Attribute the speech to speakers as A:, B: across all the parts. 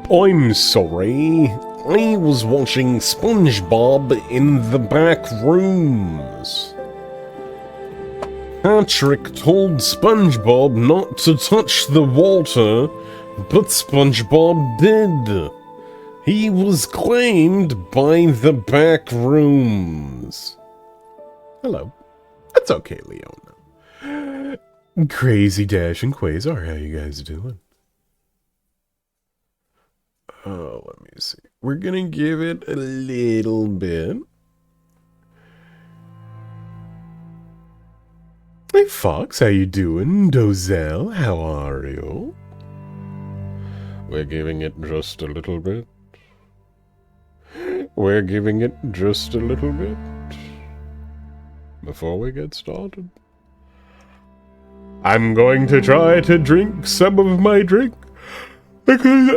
A: I'm sorry. I was watching SpongeBob in the back rooms. Patrick told SpongeBob not to touch the water, but SpongeBob did. He was claimed by the back rooms. Hello. That's okay, Leona. Crazy Dash and Quasar, how you guys doing? Oh, let me see. We're gonna give it a little bit. Hey Fox, how you doing? Dozel, how are you? We're giving it just a little bit. We're giving it just a little bit. Before we get started. I'm going to try to drink some of my drink. Because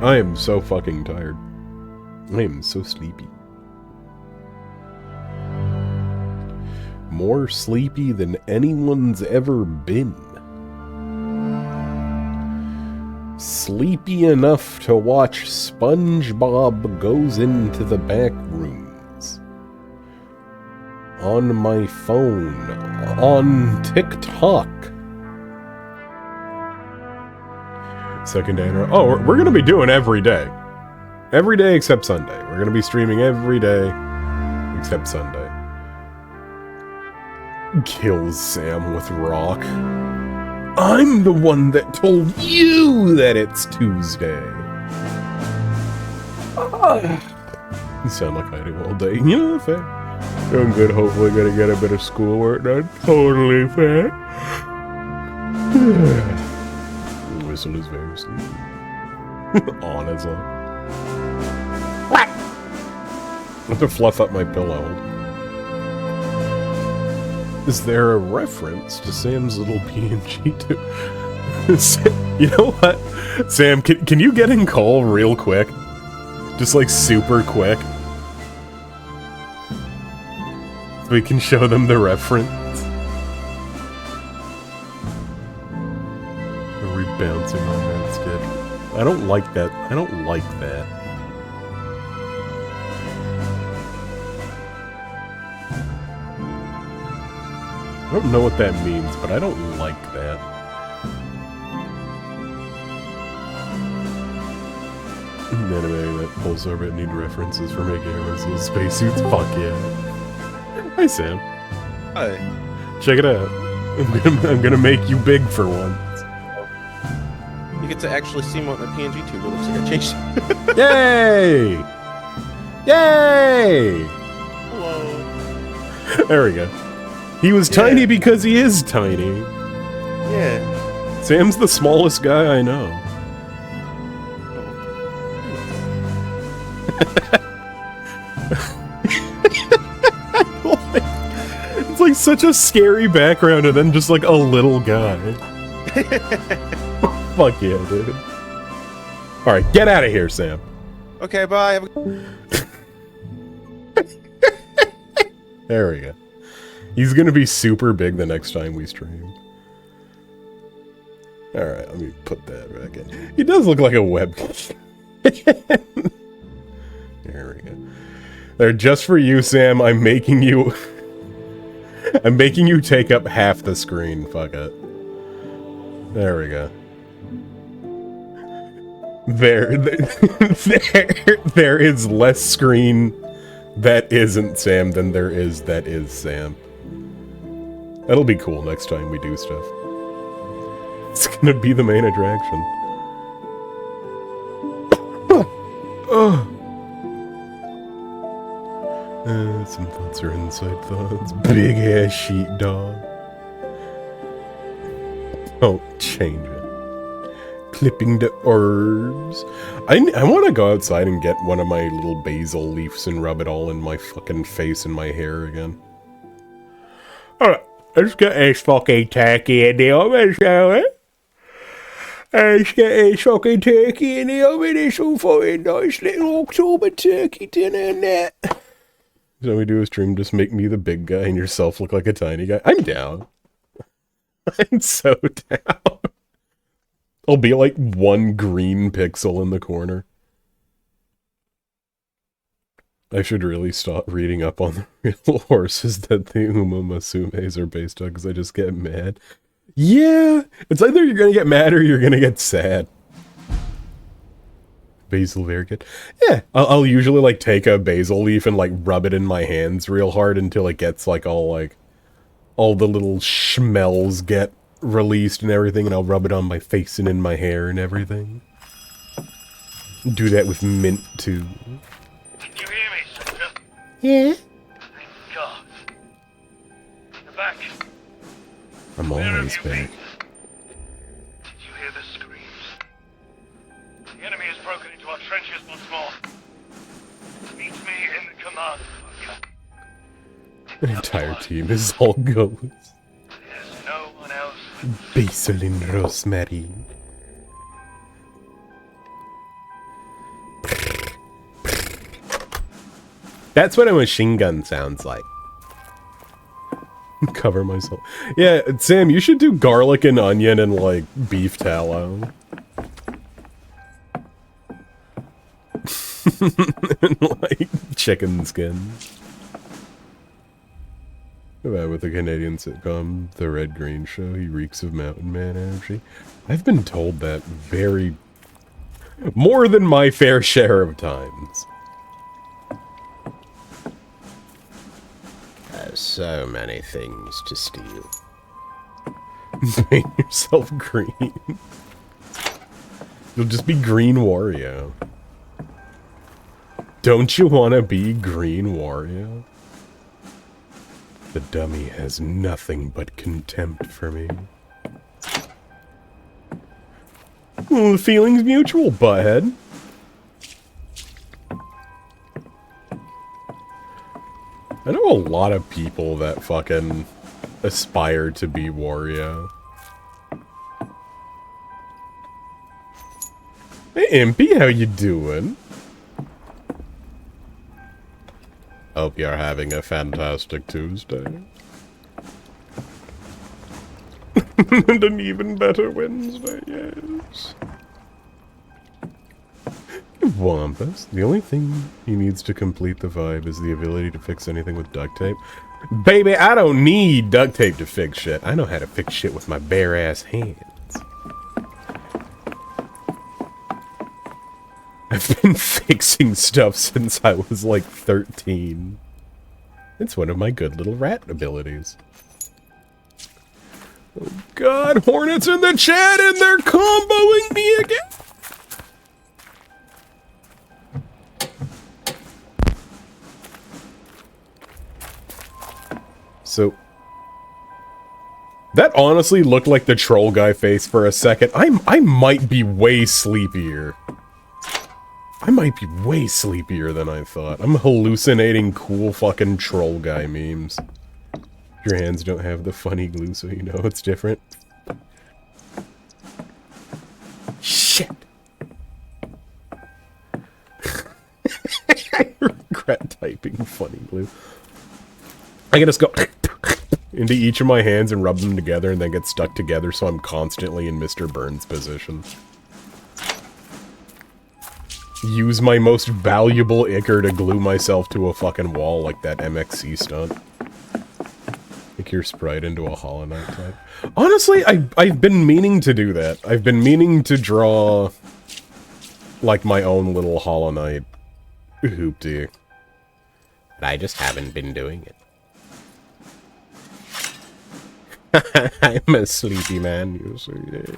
A: I am so fucking tired. I am so sleepy. More sleepy than anyone's ever been. Sleepy enough to watch SpongeBob Goes into the Back Rooms. On my phone. On TikTok. Second day in a row. Oh, we're going to be doing every day. Every day except Sunday. We're going to be streaming every day except Sunday. Kills Sam with rock. I'm the one that told you that it's Tuesday. You sound like I do all day. You know, fair. Doing good, hopefully gonna get a bit of schoolwork done. Totally fair. Whistle is very sleepy. Honestly. What? I have to fluff up my pillow. Is there a reference to Sam's little PNG too? You know what? Sam, can you get in call real quick? Just like super quick. So we can show them the reference. Are we bouncing on that schedule? I don't like that. I don't like that. I don't know what that means, but I don't like that. Anime that pulls orbit need references for making everyone spacesuits. Fuck yeah. Hi Sam.
B: Hi.
A: Check it out. I'm gonna make you big for once.
B: You get to actually see what my PNG tube looks like. I changed it.
A: Yay! Yay!
B: Hello.
A: There we go. He was tiny because he is tiny.
B: Yeah.
A: Sam's the smallest guy I know. It's like such a scary background and then just like a little guy. Fuck yeah, dude. Alright, get out of here, Sam.
B: Okay, bye.
A: There we go. He's gonna be super big the next time we stream. Alright, let me put that back in. He does look like a webcam. There we go. There, just for you, Sam, I'm making you... I'm making you take up half the screen, fuck it. There we go. There is less screen that isn't Sam than there is that is Sam. That'll be cool next time we do stuff. It's gonna be the main attraction. Some thoughts are inside thoughts. Big ass sheepdog. Don't change it. Clipping the herbs. I want to go outside and get one of my little basil leaves and rub it all in my fucking face and my hair again. Alright. Let's get this fucking turkey in the oven, shall we? Let's get this fucking turkey in the oven. It's all for a nice little October turkey dinner and that. So we do a stream, just make me the big guy and yourself look like a tiny guy. I'm down. I'm so down. I'll be like one green pixel in the corner. I should really stop reading up on the real horses that the Umamasumes are based on, because I just get mad. Yeah! It's either you're gonna get mad or you're gonna get sad. Basil, very good. Yeah, I'll usually, like, take a basil leaf and, like, rub it in my hands real hard until it gets, like, all the little schmells get released and everything, and I'll rub it on my face and in my hair and everything. Do that with mint, too.
C: Can you hear me, soldier?
D: Yeah?
C: Thank God. You're back.
A: I'm
C: Where have
A: always
C: you
A: back.
C: been? Did you hear the screams? The enemy has broken into our trenches once more. Meet me in the command bunker.
A: The entire team is all ghosts.
C: There's no one else.
A: Basil and rosemary. That's what a machine gun sounds like. Cover myself. Yeah, Sam, you should do garlic and onion and, like, beef tallow. And, like, chicken skin. What about with the Canadian sitcom, The Red Green Show? He reeks of Mountain Man energy. I've been told that more than my fair share of times.
D: So many things to steal.
A: Paint yourself green. You'll just be Green Wario. Don't you want to be Green Wario? The dummy has nothing but contempt for me. Well, the feeling's mutual, butthead. I know a lot of people that fucking aspire to be Wario. Hey, Impy, how you doing? Hope you're having a fantastic Tuesday. And an even better Wednesday, yes. Wampus. The only thing he needs to complete the vibe is the ability to fix anything with duct tape. Baby, I don't need duct tape to fix shit. I know how to fix shit with my bare ass hands. I've been fixing stuff since I was like 13. It's one of my good little rat abilities. Oh god, Hornets in the chat and they're comboing me again! So, that honestly looked like the troll guy face for a second. I might be way sleepier. I might be way sleepier than I thought. I'm hallucinating cool fucking troll guy memes. Your hands don't have the funny glue, so you know it's different. Shit! I regret typing funny glue. I can just go into each of my hands and rub them together and then get stuck together so I'm constantly in Mr. Burns' position. Use my most valuable ichor to glue myself to a fucking wall like that MXC stunt. Make your sprite into a Hollow Knight type. Honestly, I've been meaning to do that. I've been meaning to draw like my own little Hollow Knight hoopty. But I just haven't been doing it. I'm a sleepy man, you see. Yes.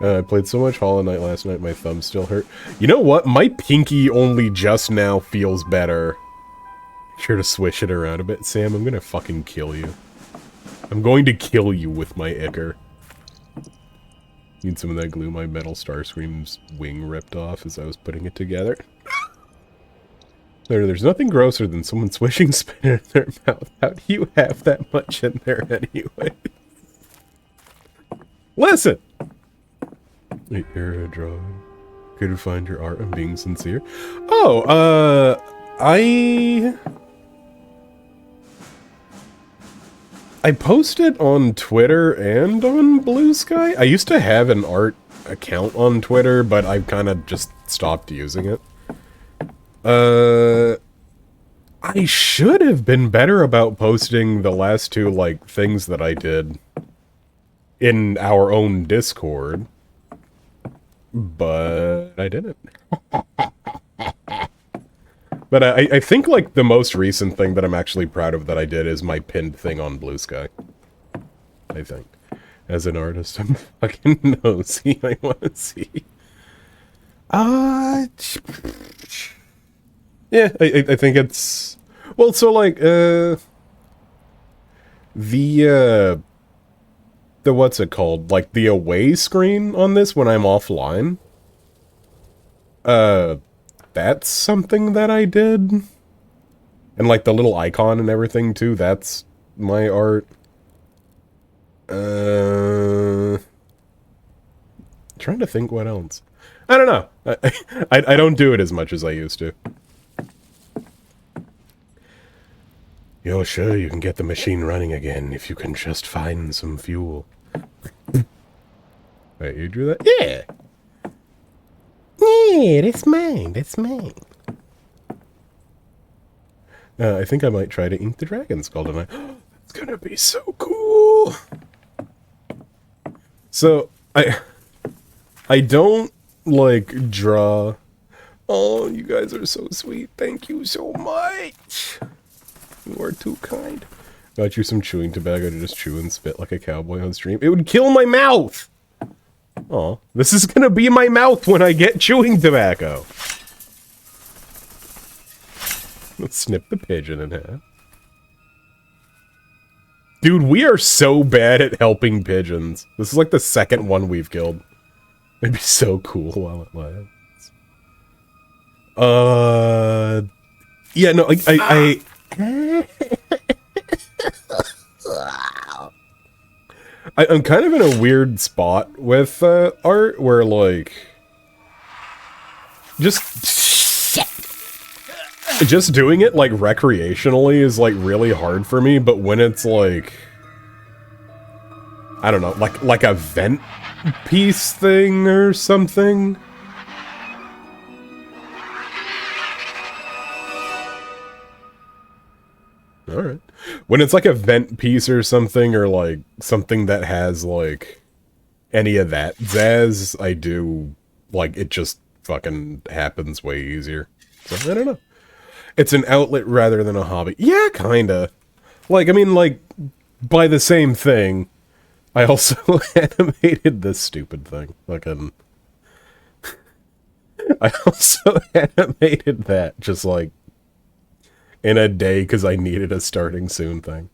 A: I played so much Hollow Knight last night, my thumb still hurt. You know what? My pinky only just now feels better. Sure to swish it around a bit. Sam, I'm gonna fucking kill you. I'm going to kill you with my ichor. Need some of that glue. My metal Starscream's wing ripped off as I was putting it together. There's nothing grosser than someone swishing spit in their mouth. How do you have that much in there anyway? Listen! Wait, you're a drawing. Good to find your art. I'm being sincere. Oh, I post it on Twitter and on Blue Sky. I used to have an art account on Twitter, but I've kind of just stopped using it. I should have been better about posting the last two, like, things that I did in our own Discord. But I didn't. But I think, like, the most recent thing that I'm actually proud of that I did is my pinned thing on Blue Sky. I think. As an artist, I'm fucking nosy. I want to see. Yeah, I think it's... Well, so, like, the what's it called? Like, the away screen on this when I'm offline. That's something that I did. And, like, the little icon and everything, too, that's my art. Trying to think what else. I don't know. I don't do it as much as I used to. You're sure you can get the machine running again if you can just find some fuel. Wait, you drew that? Yeah! Yeah, that's mine, that's mine. I think I might try to ink the dragon skull tonight. It's gonna be so cool! So, I don't, like, draw... Oh, you guys are so sweet. Thank you so much! You are too kind. Got you some chewing tobacco to just chew and spit like a cowboy on stream. It would kill my mouth! Aw, this is gonna be my mouth when I get chewing tobacco. Let's snip the pigeon in half. Dude, we are so bad at helping pigeons. This is like the second one we've killed. It'd be so cool while it lasts. Yeah, no, I'm kind of in a weird spot with art where, like, just doing it, like, recreationally is, like, really hard for me, but when it's, like, I don't know, like a vent piece thing or something. Alright. When it's like a vent piece or something, or like something that has like any of that zazz, I do, like, it just fucking happens way easier. So, I don't know. It's an outlet rather than a hobby. Yeah, kinda. Like, I mean, like, by the same thing, I also animated this stupid thing. Fucking... I also animated that, just like, in a day because I needed a starting soon thing.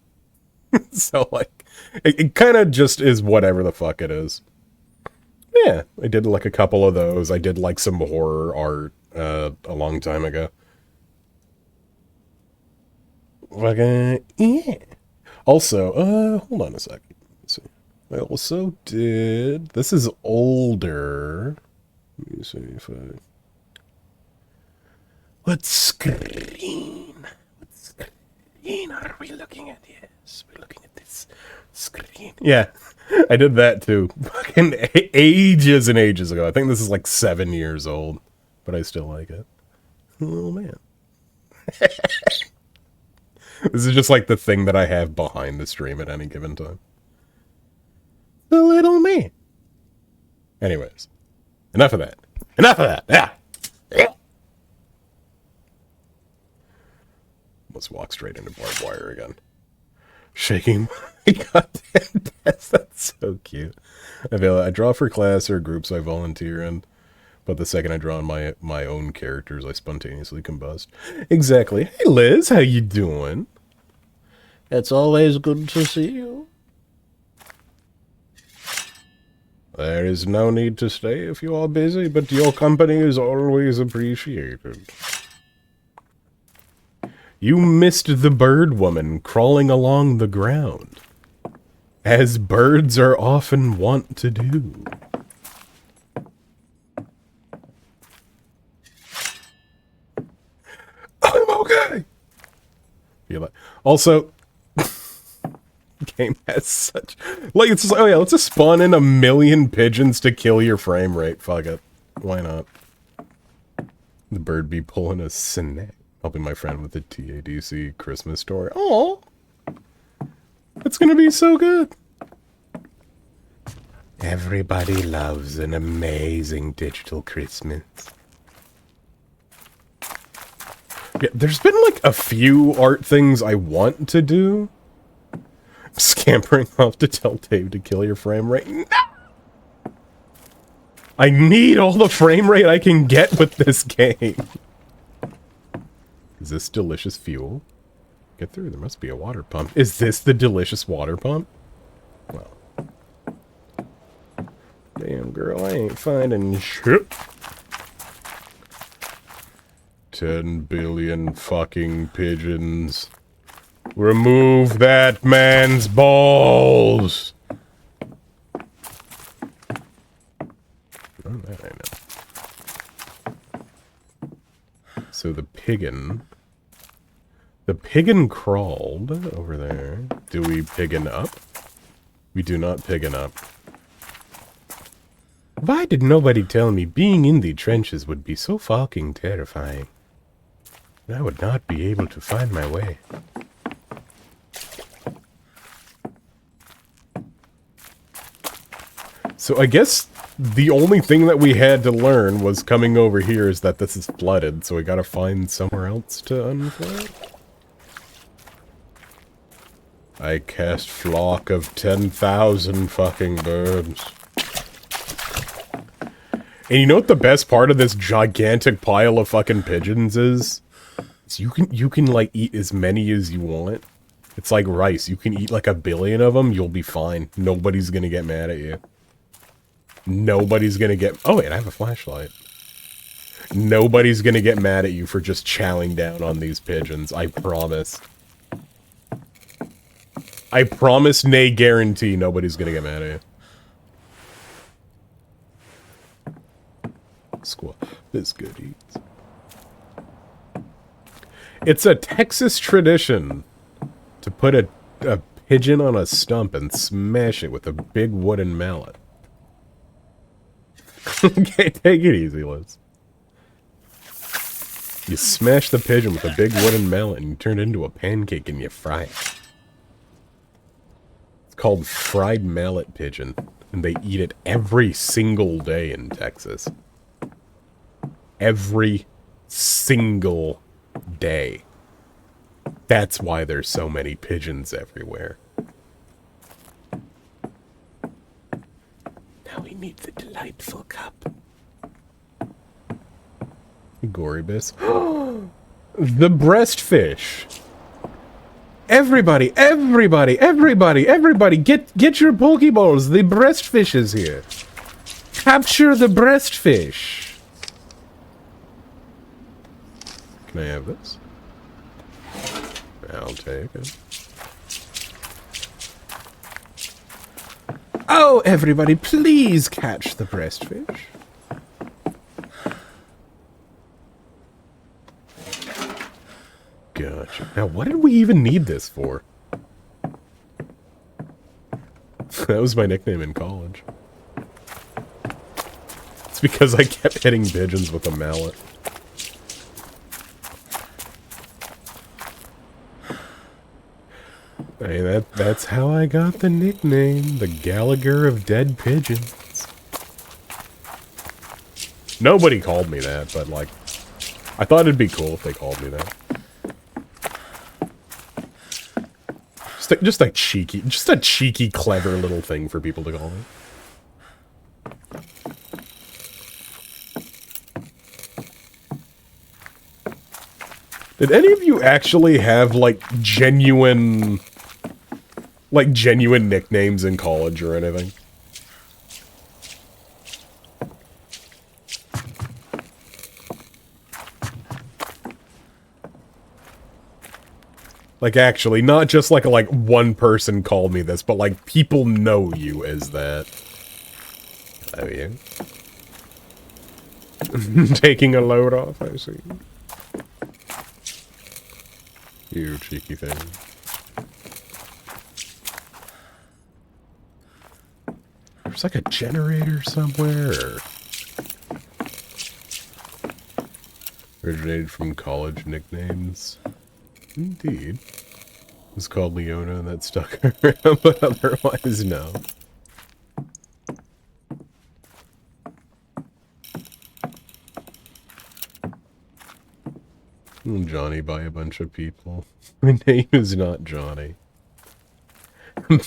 A: So, like, it kind of just is whatever the fuck it is. Yeah, I did, like, a couple of those. I did, like, some horror art a long time ago. Like, yeah. Also, hold on a second. Let's see. I also did... This is older. Let me see if I... What screen? What screen are we looking at? Yes, we're looking at this screen. Yeah, I did that too. Fucking ages and ages ago. I think this is like 7 years old, but I still like it. Oh, man. This is just like the thing that I have behind the stream at any given time. The little man. Anyways, enough of that. Enough of that. Yeah. Let's walk straight into barbed wire again. Shaking my goddamn desk. That's so cute. I draw for class or groups I volunteer in, but the second I draw on my own characters, I spontaneously combust. Exactly. Hey Liz, how you doing? It's always good to see you. There is no need to stay if you are busy, but your company is always appreciated. You missed the bird woman crawling along the ground, as birds are often wont to do. I'm okay. Feel it. Also, game has such... Like, it's just like, oh yeah, let's just spawn in 1,000,000 pigeons to kill your frame rate. Fuck it. Why not? The bird be pulling a snack. Helping my friend with the TADC Christmas story. Oh, it's gonna be so good. Everybody loves an amazing digital Christmas. Yeah, there's been like a few art things I want to do. Scampering off to tell Dave to kill your frame rate. No! I need all the frame rate I can get with this game. Is this delicious fuel? Get through, there must be a water pump. Is this the delicious water pump? Well. Damn, girl, I ain't finding shit. 10 billion fucking pigeons. Remove that man's balls! Oh, that I know. So the piggin... The piggin crawled over there. Do we piggin up? We do not piggin up. Why did nobody tell me being in the trenches would be so fucking terrifying? I would not be able to find my way. So I guess the only thing that we had to learn was coming over here is that this is flooded, so we gotta find somewhere else to unflood. I cast flock of 10,000 fucking birds. And you know what the best part of this gigantic pile of fucking pigeons is? You can like eat as many as you want. It's like rice. You can eat like 1 billion of them, you'll be fine. Nobody's gonna get mad at you. Nobody's gonna get... Oh wait, I have a flashlight. Nobody's gonna get mad at you for just chowing down on these pigeons. I promise. I promise, nay guarantee, nobody's gonna get mad at you. Squaw. This good eats. It's a Texas tradition to put a pigeon on a stump and smash it with a big wooden mallet. Okay, take it easy, Liz. You smash the pigeon with a big wooden mallet and you turn it into a pancake and you fry it. It's called fried mallet pigeon, and they eat it every single day in Texas. Every single day. That's why there's so many pigeons everywhere. Now we need the delightful cup. Goribus. The breastfish. Everybody, get your Pokeballs. The breastfish is here. Capture the breastfish. Can I have this? I'll take it. Oh, everybody, please catch the breastfish. Gotcha. Now, what did we even need this for? That was my nickname in college. It's because I kept hitting pigeons with a mallet. Hey, that's how I got the nickname, the Gallagher of dead pigeons. Nobody called me that, but like, I thought it'd be cool if they called me that. Just a cheeky, clever little thing for people to call me. Did any of you actually have, like, genuine nicknames in college or anything? Like, actually, not just like one person called me this, but like people know you as that. Oh, yeah. Taking a load off, I see. You cheeky thing. There's like a generator somewhere. Originated from college nicknames. Indeed. It was called Leona and that stuck around, but otherwise no. Johnny by a bunch of people. My name is not Johnny.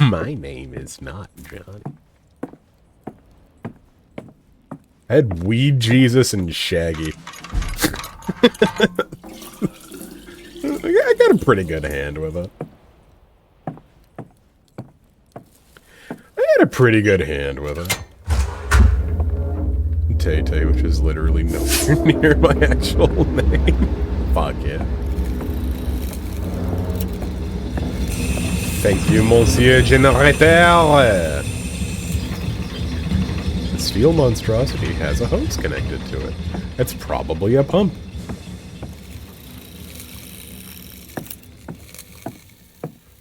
A: My name is not Johnny. I had Weed Jesus and Shaggy. I got a pretty good hand with it. I had a pretty good hand with it. Tay-Tay, which is literally nowhere near my actual name. Fuck yeah. Thank you, Monsieur Generateur. The steel monstrosity has a hose connected to it. It's probably a pump.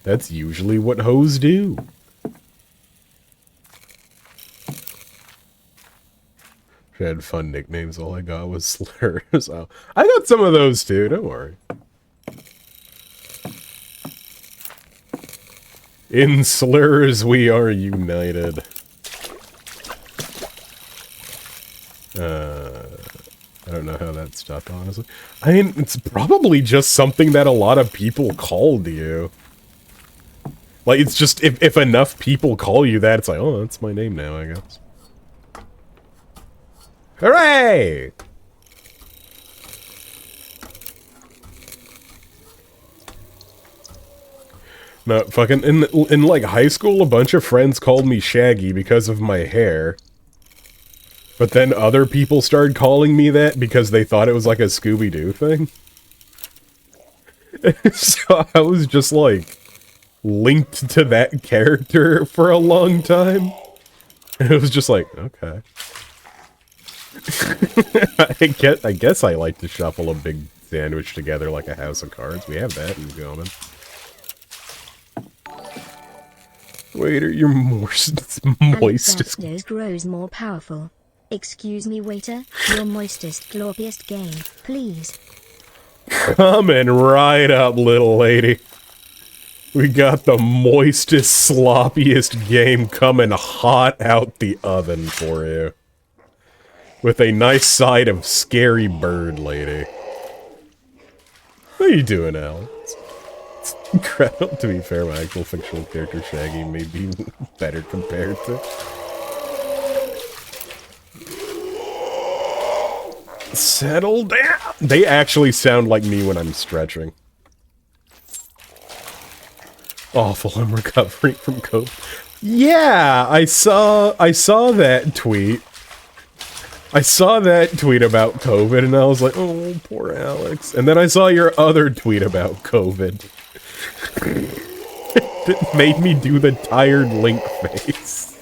A: That's usually what hoes do. I had fun nicknames, all I got was slurs. Oh, I got some of those too, don't worry. In slurs we are united. I don't know how that stuck, honestly. I mean, it's probably just something that a lot of people called you. Like, it's just, if enough people call you that, it's like, oh, that's my name now, I guess. Hooray! No, fucking, in like high school, a bunch of friends called me Shaggy because of my hair. But then other people started calling me that because they thought it was like a Scooby-Doo thing. So I was just like, linked to that character for a long time. And it was just like, okay. I guess I like to shuffle a big sandwich together like a house of cards. We have that in common. Waiter, your moistest
E: Alexander's grows more powerful. Excuse me, waiter. Your moistest, glorious game, please.
A: Coming right up, little lady. We got the moistest, sloppiest game coming hot out the oven for you. With a nice side of scary bird lady. How you doing, Alex? It's incredible. To be fair, my actual fictional character Shaggy may be better compared to. Settle down! They actually sound like me when I'm stretching. Awful, I'm recovering from COVID. Yeah, I saw that tweet. I saw that tweet about COVID and I was like, oh, poor Alex. And then I saw your other tweet about COVID. It made me do the tired Link face.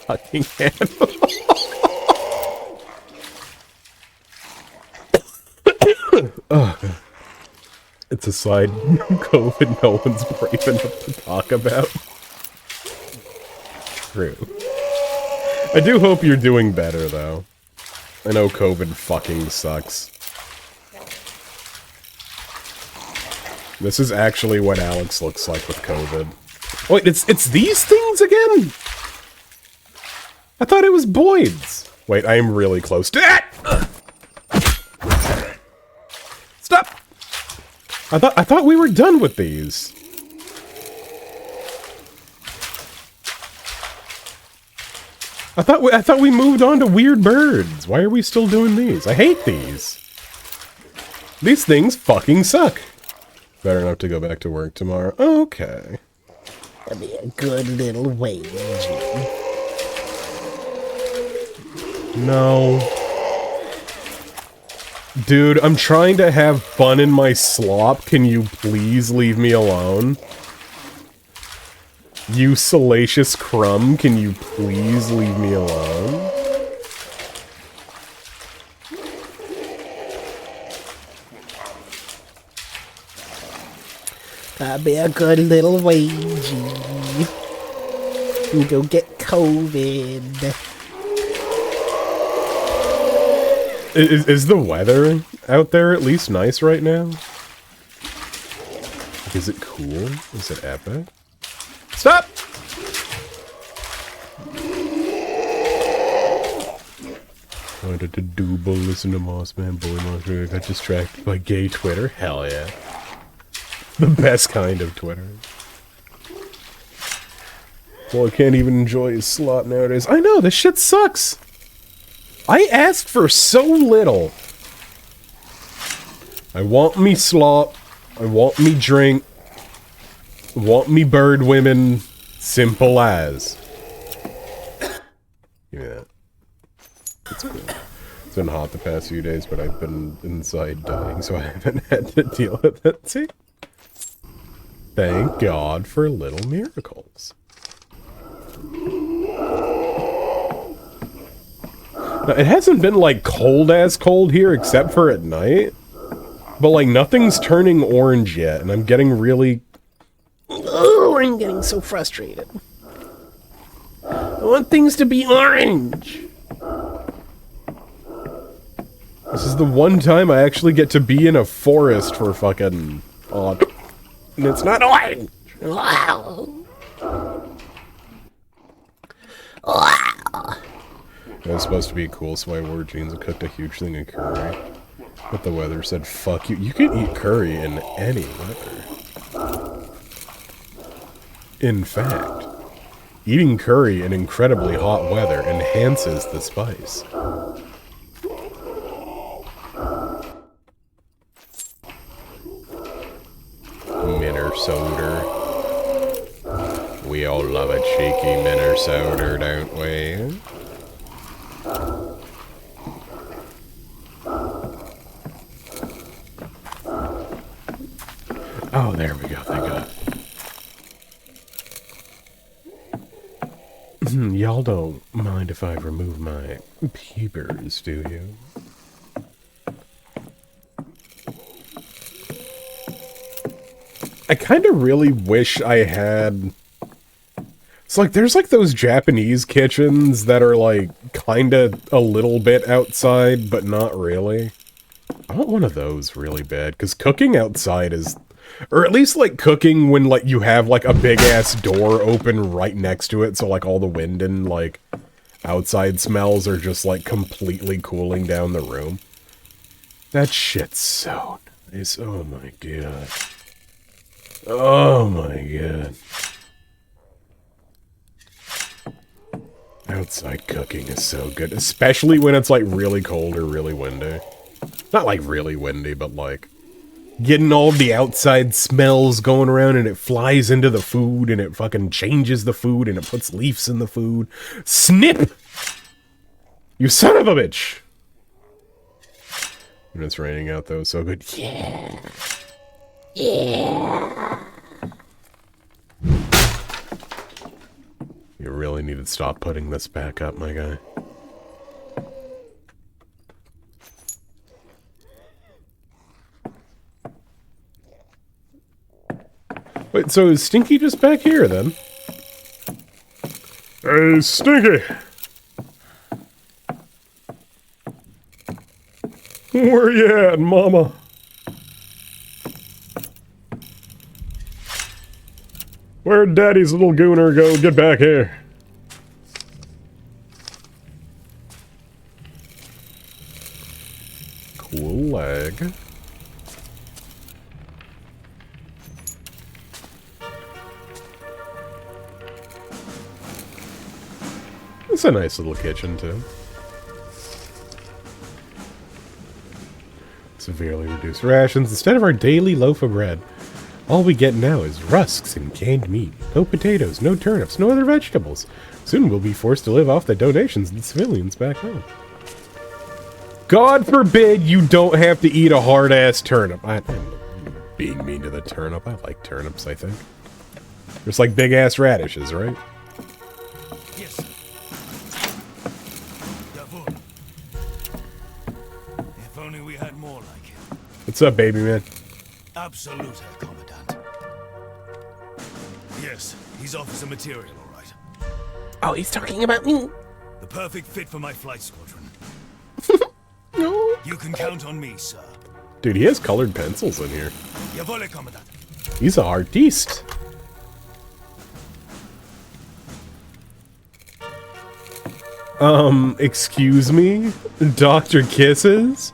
A: Fucking animal. Oh, it's a side COVID no one's brave enough to talk about. True. I do hope you're doing better, though. I know COVID fucking sucks. This is actually what Alex looks like with COVID. Wait, it's these things again? I thought it was Boyd's. Wait, I am really close to that! Stop! I thought we were done with these. I thought we moved on to weird birds. Why are we still doing these? I hate these. These things fucking suck. Better enough to go back to work tomorrow. Okay.
D: That'd be a good little wage.
A: No. Dude, I'm trying to have fun in my slop. Can you please leave me alone? You salacious crumb, can you please leave me alone?
D: That'd be a good little wage. and go get COVID.
A: Is the weather out there at least nice right now? Is it cool? Is it epic? Stop! I did the double, listen to Mossman, Boy Monster, I got distracted by gay Twitter. Hell yeah. The best kind of Twitter. Well, I can't even enjoy his slot nowadays. I know, this shit sucks! I asked for so little. I want me slop. I want me drink. I want me bird women. Simple as. Give me that. It's cool. It's been hot the past few days, but I've been inside dying, so I haven't had to deal with it. See? Thank God for little miracles. Now, it hasn't been, like, cold-ass cold here, except for at night. But, like, nothing's turning orange yet, and I'm getting really...
D: Oh, I'm getting so frustrated. I want things to be orange.
A: This is the one time I actually get to be in a forest for fucking... and it's not orange!
D: Wow.
A: It was supposed to be cool, so I wore jeans and cooked a huge thing of curry. But the weather said, fuck you. You can eat curry in any weather. In fact, eating curry in incredibly hot weather enhances the spice. Minnesota. We all love a cheeky Minnesota, don't we? Oh, there we go, thank God. Y'all don't mind if I remove my peepers, do you? I kind of really wish I had... It's like, there's like those Japanese kitchens that are like, kinda a little bit outside, but not really. I want one of those really bad, because cooking outside is... Or at least like cooking when like you have like a big ass door open right next to it, so like all the wind and like outside smells are just like completely cooling down the room. That shit's so nice. Oh my god. Oh my god. Outside cooking is so good, especially when it's like really cold or really windy. Not like really windy, but like getting all the outside smells going around and it flies into the food and it fucking changes the food and it puts leaves in the food. Snip! You son of a bitch! When it's raining out though, so good. Yeah. Yeah. You really need to stop putting this back up, my guy. Wait, so is Stinky just back here, then? Hey, Stinky! Where you at, mama? Where'd Daddy's little gooner go? Get back here. Cool leg. It's a nice little kitchen, too. Severely reduced rations instead of our daily loaf of bread. All we get now is rusks and canned meat. No potatoes, no turnips, no other vegetables. Soon we'll be forced to live off the donations of the civilians back home. God forbid you don't have to eat a hard-ass turnip. I'm being mean to the turnip. I like turnips, I think. Just like big-ass radishes, right?
C: Yes. If only we had more like him.
A: What's up, baby man?
C: Absolute, Herr Commandant. Yes, he's officer material, all right.
D: Oh, he's talking about me.
C: The perfect fit for my flight squadron.
D: No.
C: You can count on me, sir.
A: Dude, he has colored pencils in here.
C: Jawohl, Kommandant.
A: He's an artiste. Excuse me? Dr. Kisses?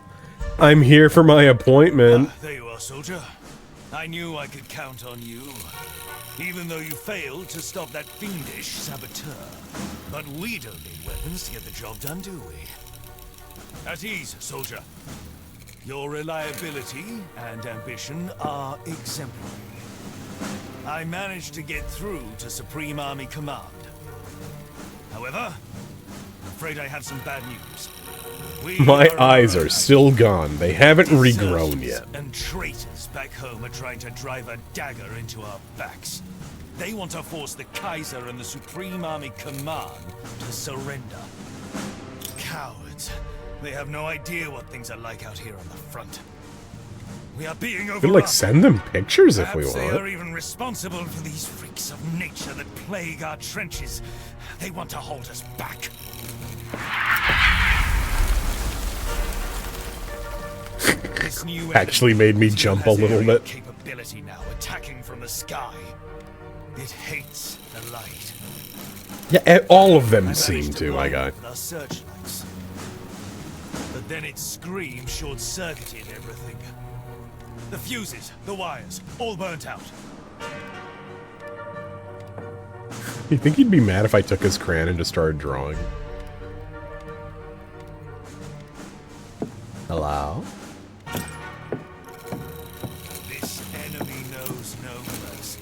A: I'm here for my appointment.
C: There you are, soldier. I knew I could count on you. Even though you failed to stop that fiendish saboteur. But we don't need weapons to get the job done, do we? At ease, soldier. Your reliability and ambition are exemplary. I managed to get through to Supreme Army Command. However, I'm afraid I have some bad news. We
A: My
C: are
A: eyes are
C: overrun.
A: still gone. They haven't regrown yet.
C: And traitors back home are trying to drive a dagger into our backs. They want to force the Kaiser and the Supreme Army Command to surrender. Cowards. They have no idea what things are like out here on the front. We are being
A: We
C: overrun.
A: could, like, send them pictures if we
C: Perhaps they are
A: want.
C: even responsible for these freaks of nature that plague our trenches. They want to hold us back. This new
A: Actually made me
C: enemy
A: jump a
C: has
A: little
C: aerial
A: bit.
C: Capability now, attacking from the sky. It hates the light.
A: Yeah, all of them
C: I
A: seem
C: managed
A: to,
C: blow
A: my
C: it
A: guy.
C: with our searchlights. But then its scream short-circuited everything. The fuses, the wires, all burnt out.
A: You think he'd be mad if I took his crayon and just started drawing? Hello?
C: This enemy knows no mercy.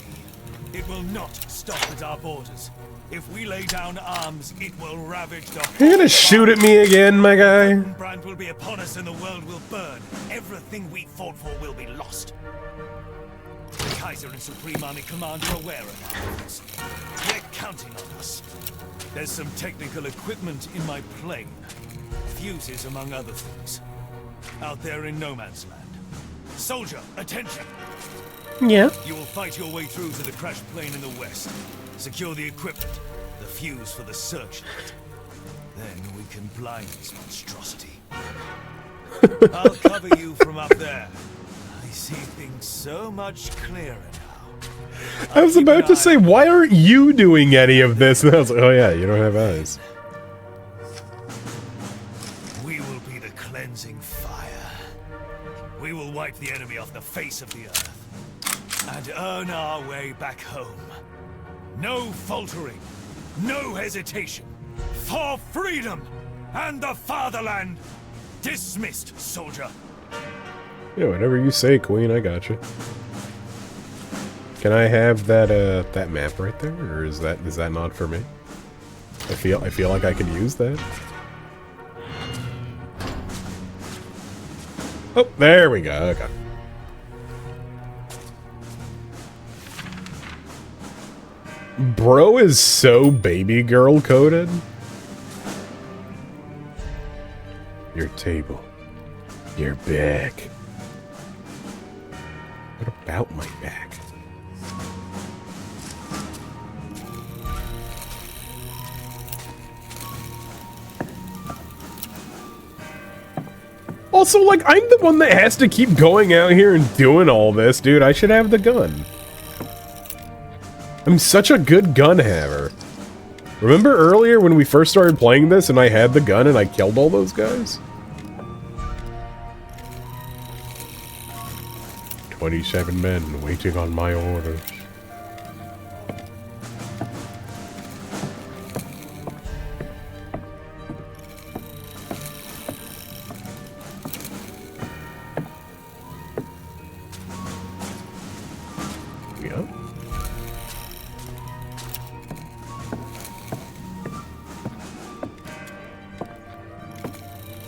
C: It will not stop at our borders. If we lay down arms, it will ravage the
A: You're gonna shoot at me again, my guy?
C: brand will be upon us and the world will burn. Everything we fought for will be lost. The Kaiser and Supreme Army Command are aware of our efforts. They're counting on us. There's some technical equipment in my plane. Fuses, among other things. Out there in no man's land. Soldier, attention!
D: Yeah.
C: You will fight your way through to the crashed plane in the west. Secure the equipment, the fuse for the searchlight. Then we can blind this monstrosity. I'll cover you from up there. I see things so much clearer now.
A: I was about to say, why aren't you doing any of this? And I was like, oh yeah, you don't have eyes.
C: We will be the cleansing fire. We will wipe the enemy off the face of the earth. And earn our way back home. No faltering. No hesitation. For freedom and the fatherland. Dismissed, soldier.
A: Yeah, whatever you say, Queen, I got you. Can I have that that map right there, or is that not for me? I feel like I could use that. Oh, there we go. Okay. Bro is so baby girl coded. Your table. Your back. What about my back? Also, like, I'm the one that has to keep going out here and doing all this, dude. I should have the gun. I'm such a good gun haver. Remember earlier when we first started playing this and I had the gun and I killed all those guys? 27 men waiting on my orders. Yep.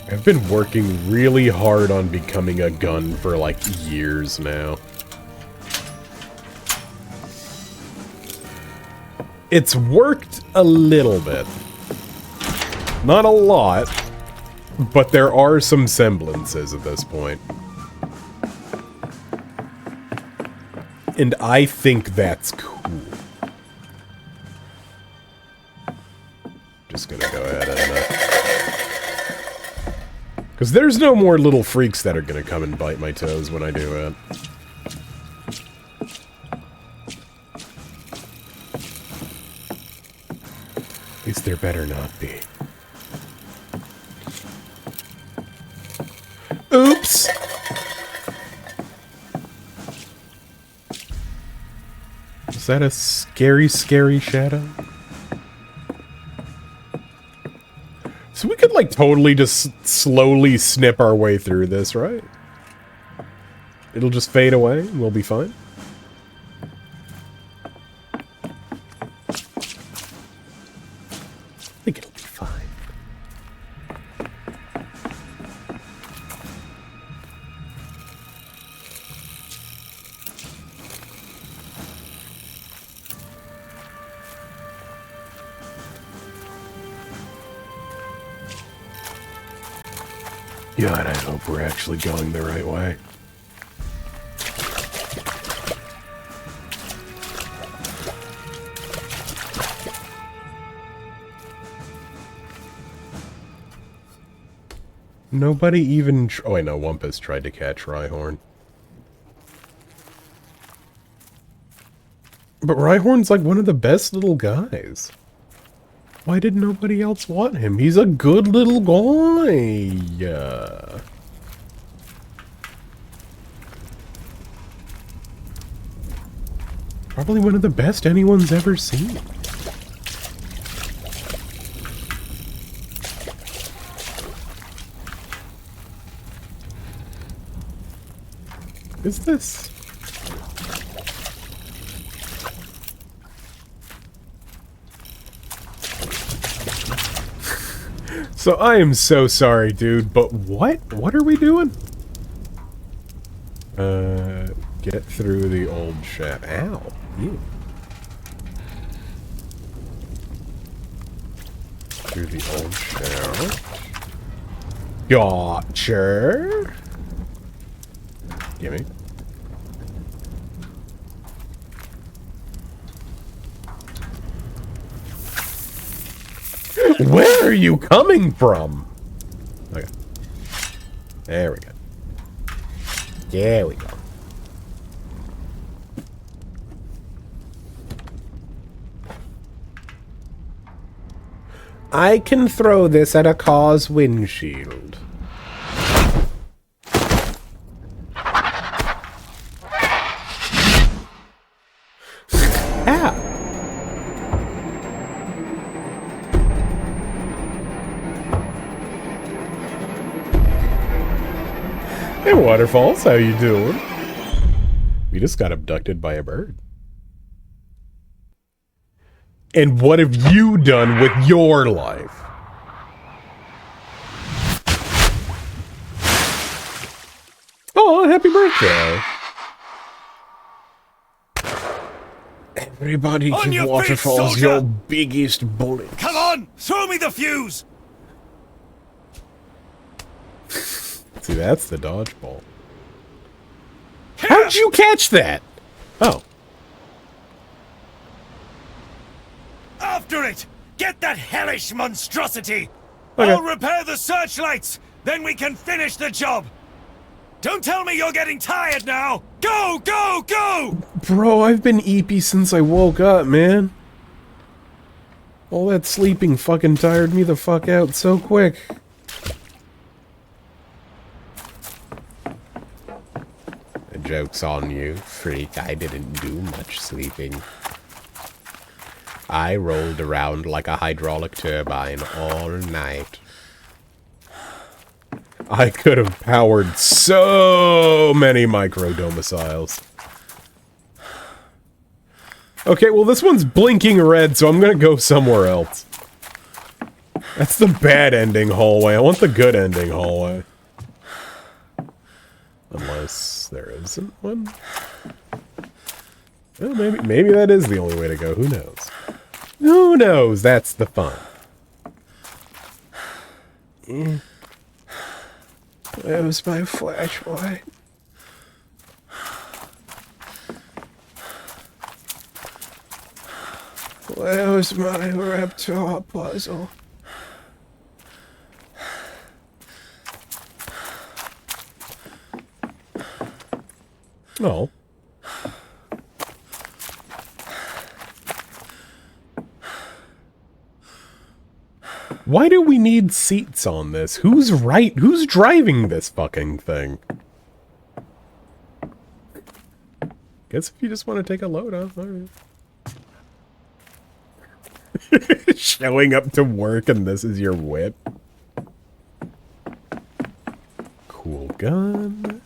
A: I've been working really hard on becoming a gun for like years now. It's worked a little bit. Not a lot, but there are some semblances at this point. And I think that's cool. Just gonna go ahead and, because there's no more little freaks that are gonna come and bite my toes when I do it. At least there better not be. Oops! Is that a scary, scary shadow? So we could, like, totally just slowly snip our way through this, right? It'll just fade away and we'll be fine. I think it'll be fine. God, I hope we're actually going the right way. Nobody even... Oh, wait, no, Wumpus tried to catch Rhyhorn. But Rhyhorn's like one of the best little guys. Why did nobody else want him? He's a good little guy. Probably one of the best anyone's ever seen. Is this? So I am so sorry, dude, but what? What are we doing? Get through the old shaft. Ow. Ew. Through the old shaft. Gotcha. Gimme. Where are you coming from? Okay. There we go. There we go. I can throw this at a car's windshield. Ow. Hey, Waterfalls, how you doing? We just got abducted by a bird. And what have you done with your life? Oh, happy birthday. Everybody
C: On
A: give
C: your feet,
A: Waterfalls
C: soldier!
A: your biggest bullet.
C: Come on, throw me the fuse!
A: See, that's the dodgeball. How'd you catch that? Oh.
C: After it! Get that hellish monstrosity!
A: Okay.
C: I'll repair the searchlights! Then we can finish the job! Don't tell me you're getting tired now! Go, go, go!
A: Bro, I've been eepy since I woke up, man. All that sleeping fucking tired me the fuck out so quick. The joke's on you, freak. I didn't do much sleeping. I rolled around like a hydraulic turbine all night. I could have powered so many micro-domiciles. Okay, well this one's blinking red, so I'm gonna go somewhere else. That's the bad ending hallway. I want the good ending hallway. Unless there isn't one. Well, maybe that is the only way to go. Who knows? Who knows? That's the fun. Where's my flashlight? Where's my Reptar puzzle? No. Why do we need seats on this? Who's driving this fucking thing? Guess if you just want to take a load off, alright. Showing up to work and this is your whip. Cool gun.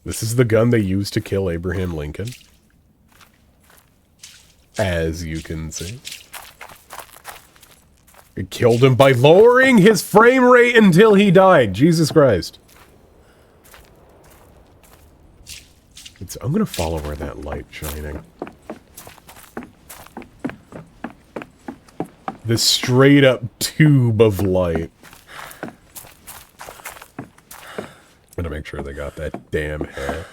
A: This is the gun they used to kill Abraham Lincoln. As you can see. It killed him by lowering his frame rate until he died. Jesus Christ. I'm gonna follow where that light's shining. This straight up tube of light. I'm gonna make sure they got that damn hat.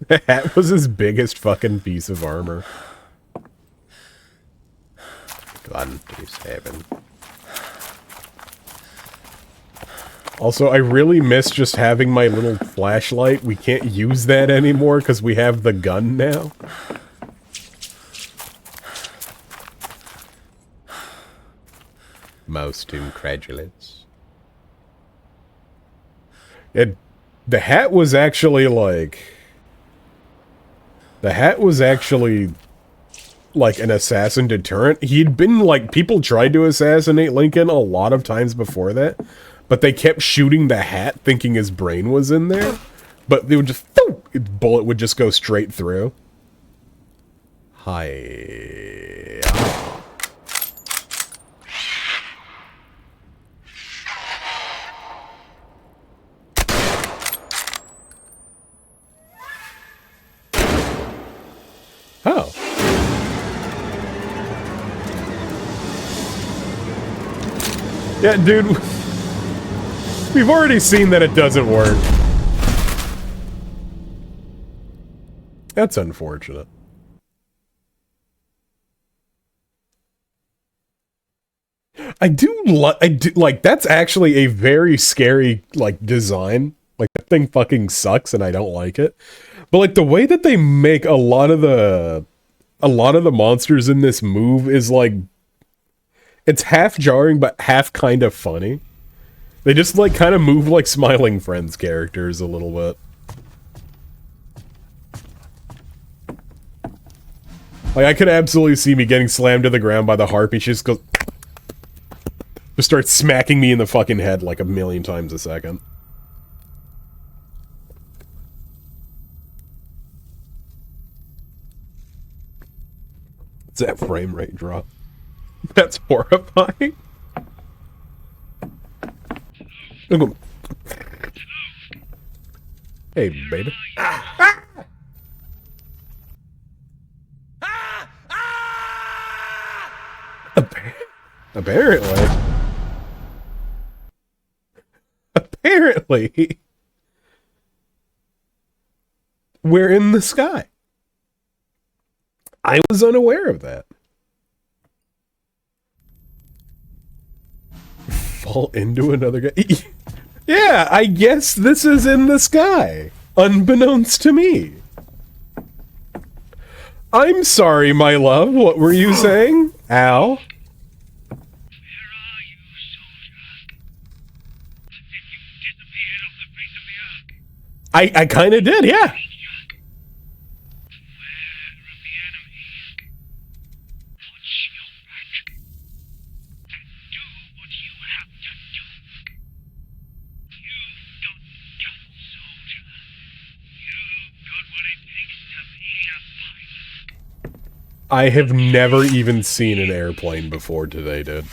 A: The hat was his biggest fucking piece of armor. Gun to 7. Also, I really miss just having my little flashlight. We can't use that anymore because we have the gun now. Most incredulous. The hat was actually like... The hat was actually... like an assassin deterrent. He'd been like, people tried to assassinate Lincoln a lot of times before that, but they kept shooting the hat thinking his brain was in there, but they would just, bullet would just go straight through. Hi. Oh. Yeah, dude, we've already seen that it doesn't work. That's unfortunate. I do like, that's actually a very scary, like, design. Like, that thing fucking sucks and I don't like it. But, like, the way that they make a lot of the monsters in this move is, like, it's half jarring, but half kind of funny. They just, like, kind of move like Smiling Friends characters a little bit. Like, I could absolutely see me getting slammed to the ground by the harpy. She just goes... just starts smacking me in the fucking head like 1,000,000 times a second. It's that frame rate drop. That's horrifying. Hey, baby. Apparently. Apparently. We're in the sky. I was unaware of that. Fall into another guy. Yeah, I guess this is in the sky. Unbeknownst to me. I'm sorry, my love. What were you saying? Al? I kinda did, yeah. I have never even seen an airplane before today, dude.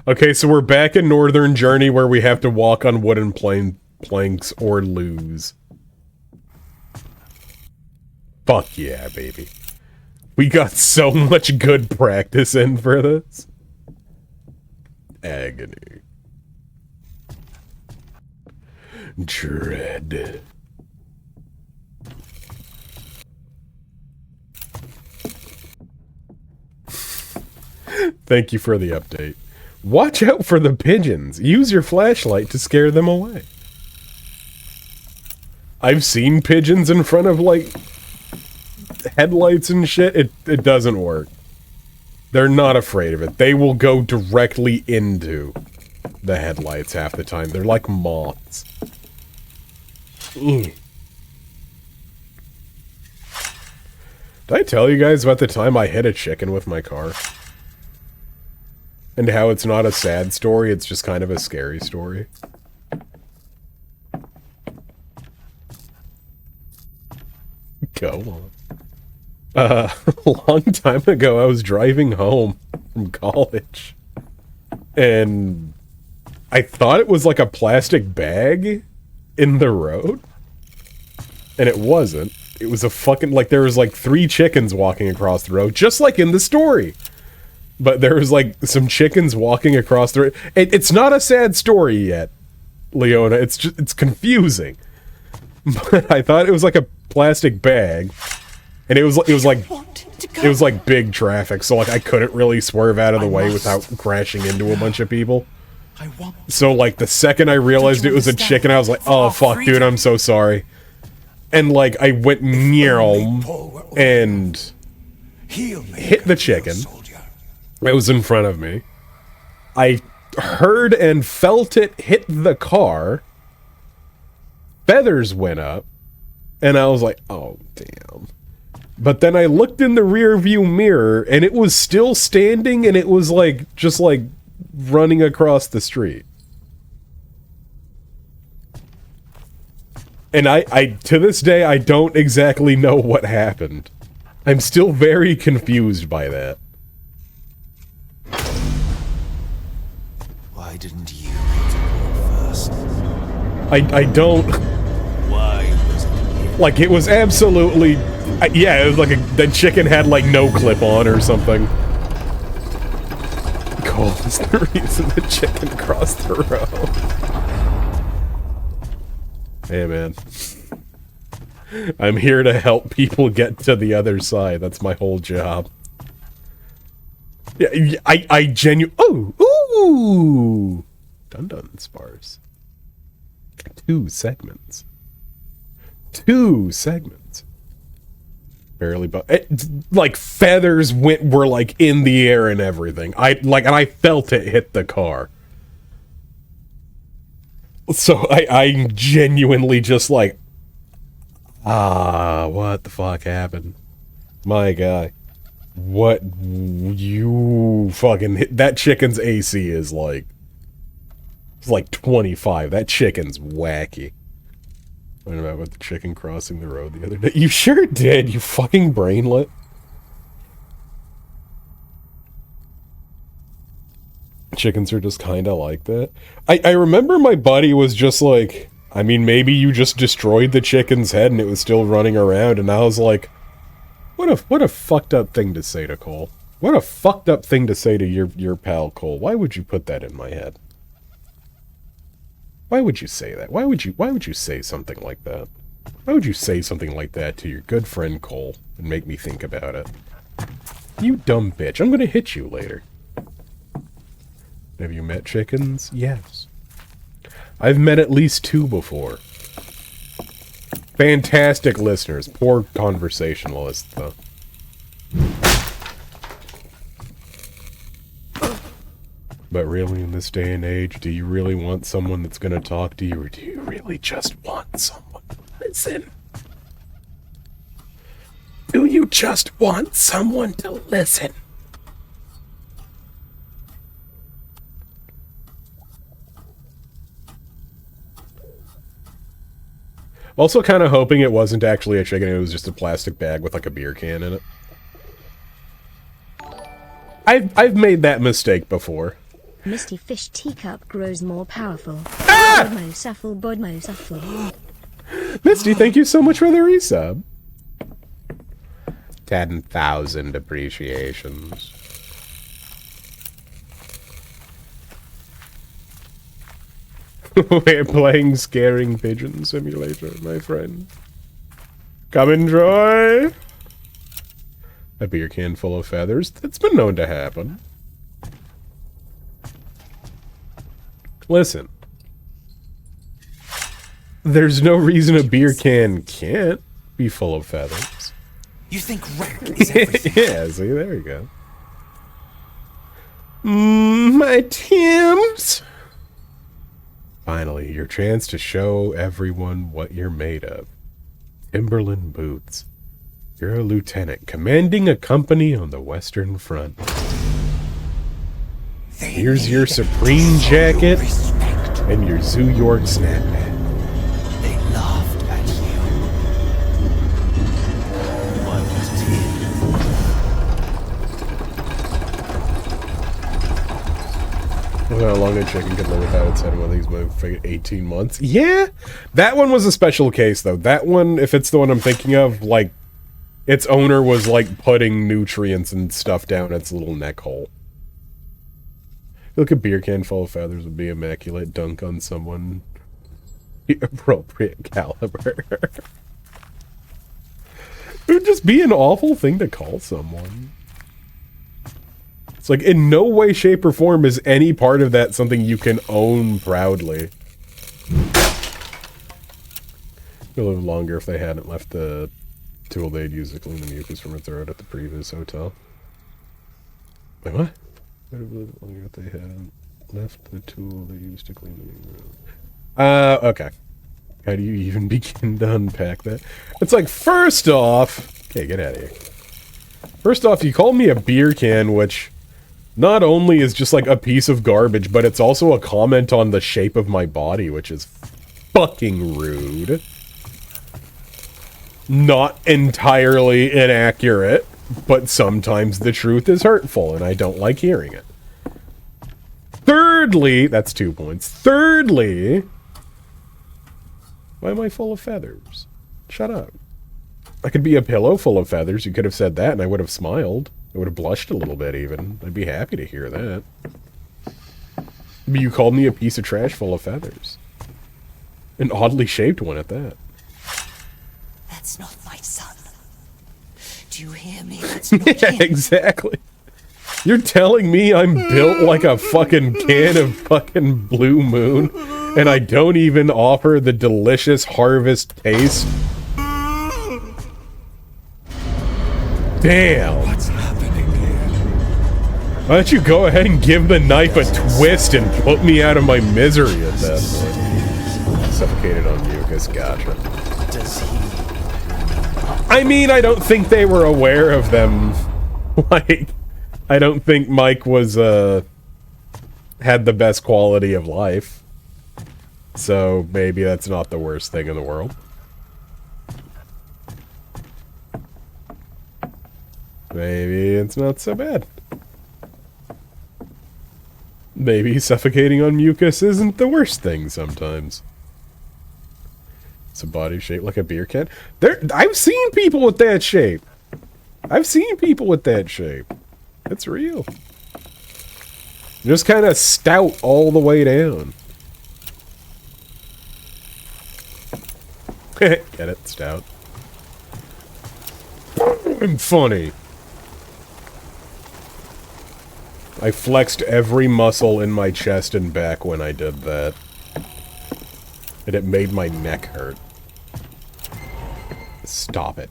A: Okay, so we're back in Northern Journey where we have to walk on wooden planks or lose. Fuck yeah, baby. We got so much good practice in for this. Agony. Dread. Thank you for the update. Watch out for the pigeons. Use your flashlight to scare them away. I've seen pigeons in front of, like, headlights and shit. It doesn't work. They're not afraid of it. They will go directly into the headlights half the time. They're like moths. Did I tell you guys about the time I hit a chicken with my car? And how it's not a sad story, it's just kind of a scary story. Go on. A long time ago, I was driving home from college. And I thought it was like a plastic bag in the road. And it wasn't. It was a fucking, like, there was like 3 chickens walking across the road, just like in the story. But there was, like, some chickens walking across the road. It's not a sad story yet, Leona. It's just, it's confusing. But I thought it was like a plastic bag. And it was like big traffic, so, like, I couldn't really swerve out of the way without crashing into a bunch of people. So, like, the second I realized it was a chicken, I was like, oh, fuck, dude, I'm so sorry. And, like, I went meow and hit the chicken. It was in front of me. I heard and felt it hit the car. Feathers went up. And I was like, oh, damn. But then I looked in the rear view mirror, and it was still standing, and it was, like, just, like, running across the street. And I to this day, I don't exactly know what happened. I'm still very confused by that.
F: Why didn't you hit it first?
A: I don't...
F: Why was it?
A: Like, it was absolutely... yeah, it was like the chicken had, like, no clip on or something. Cole is the reason the chicken crossed the road. Hey, man. I'm here to help people get to the other side. That's my whole job. Yeah, I genuinely... Oh! Ooh! Dun-dun spars. 2 segments. 2 segments. Barely, but like feathers were like in the air and everything. And I felt it hit the car. So I'm genuinely just like, what the fuck happened? My guy. What you fucking hit? That chicken's AC is like, it's like 25. That chicken's wacky. I don't know about the chicken crossing the road the other day. You sure did, you fucking brainlet. Chickens are just kinda like that. I remember my buddy was just like, I mean, maybe you just destroyed the chicken's head and it was still running around, and I was like, what a fucked up thing to say to Cole. What a fucked up thing to say to your pal Cole. Why would you put that in my head? Why would you say that? Why would you say something like that? Why would you say something like that to your good friend Cole and make me think about it? You dumb bitch. I'm gonna hit you later. Have you met chickens? Yes. I've met at least 2 before. Fantastic listeners. Poor conversationalists, though. But really, in this day and age, do you really want someone that's gonna talk to you, or do you really just want someone to listen? Do you just want someone to listen? Also kind of hoping it wasn't actually a chicken, it was just a plastic bag with like a beer can in it. I've made that mistake before.
E: Misty Fish Teacup grows more powerful.
A: Ah!
E: Bodmo Suffle.
A: Misty, thank you so much for the resub. 10,000 appreciations. We're playing Scaring Pigeon Simulator, my friend. Come enjoy! A beer can full of feathers. That's been known to happen. Listen. There's no reason a beer can can't be full of feathers.
F: You think rare is everything?
A: Yeah, see, there you go. My Tims! Finally, your chance to show everyone what you're made of. Timberland boots. You're a lieutenant, commanding a company on the Western Front. Here's your Supreme jacket and your Zoo York snapback.
F: They laughed at you. Why was it
A: How long a chicken could live without its head one of these moved for 18 months? Yeah! That one was a special case, though. That one, if it's the one I'm thinking of, like, its owner was, like, putting nutrients and stuff down its little neck hole. Look, a beer can full of feathers would be immaculate. Dunk on someone. The appropriate caliber. It would just be an awful thing to call someone. It's like, in no way, shape, or form is any part of that something you can own proudly. They'd live longer if they hadn't left the tool they'd used to clean the mucus from her throat at the previous hotel. Wait, what? They'd have lived longer if they hadn't left the tool they used to clean the mucus. Okay. How do you even begin to unpack that? It's like, first off... Okay, get out of here. First off, you called me a beer can, which... not only is just like a piece of garbage, but it's also a comment on the shape of my body, which is fucking rude. Not entirely inaccurate, but sometimes the truth is hurtful, and I don't like hearing it. Thirdly, that's 2 points. Thirdly, why am I full of feathers? Shut up. I could be a pillow full of feathers. You could have said that, and I would have smiled. I would have blushed a little bit, even. I'd be happy to hear that. But you called me a piece of trash full of feathers. An oddly shaped one at that.
G: That's not my son. Do you hear me? That's not
A: Yeah,
G: him.
A: exactly. You're telling me I'm built like a fucking can of fucking Blue Moon, and I don't even offer the delicious harvest taste? Damn.
F: What's happening here?
A: Why don't you go ahead and give the knife a twist and put me out of my misery at that point? Suffocated on mucus, gotcha.
F: Does he...
A: I mean, I don't think they were aware of them. Like, I don't think Mike was, had the best quality of life. So, maybe that's not the worst thing in the world. Maybe it's not so bad. Maybe suffocating on mucus isn't the worst thing sometimes. It's a body shaped like a beer can. I've seen people with that shape. I've seen people with that shape. It's real. Just kind of stout all the way down. Get it? Stout. I'm funny. I flexed every muscle in my chest and back when I did that. And it made my neck hurt. Stop it.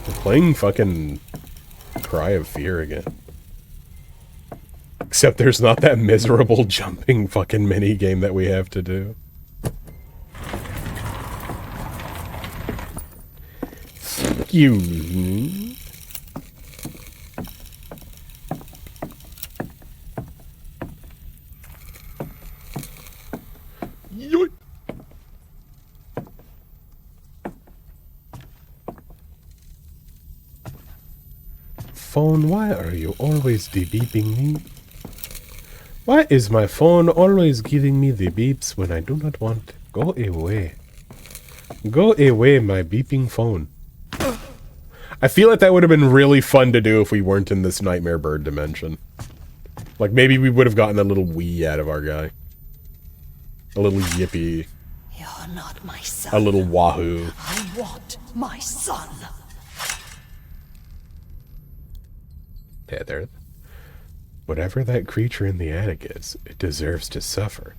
A: We're playing fucking Cry of Fear again. Except there's not that miserable jumping fucking mini game that we have to do. Excuse me. Yoink. Phone, why are you always beeping me? Why is my phone always giving me the beeps when I do not want? Go away. Go away, my beeping phone. I feel like that would have been really fun to do if we weren't in this Nightmare Bird dimension. Like, maybe we would have gotten a little wee out of our guy. A little yippee.
G: You're not my son.
A: A little wahoo.
G: I want my son.
A: Tether. Whatever that creature in the attic is, it deserves to suffer.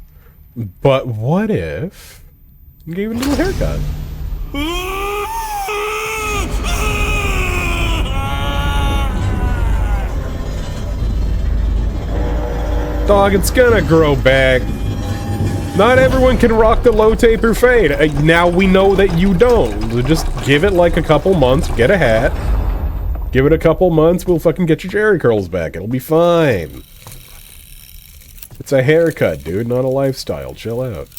A: But what if... you gave it a little haircut? Dog, it's gonna grow back. Not everyone can rock the low taper fade. Now we know that you don't. So just give it like a couple months, get a hat. Give it a couple months, we'll fucking get your Jerry curls back. It'll be fine. It's a haircut, dude, not a lifestyle. Chill out.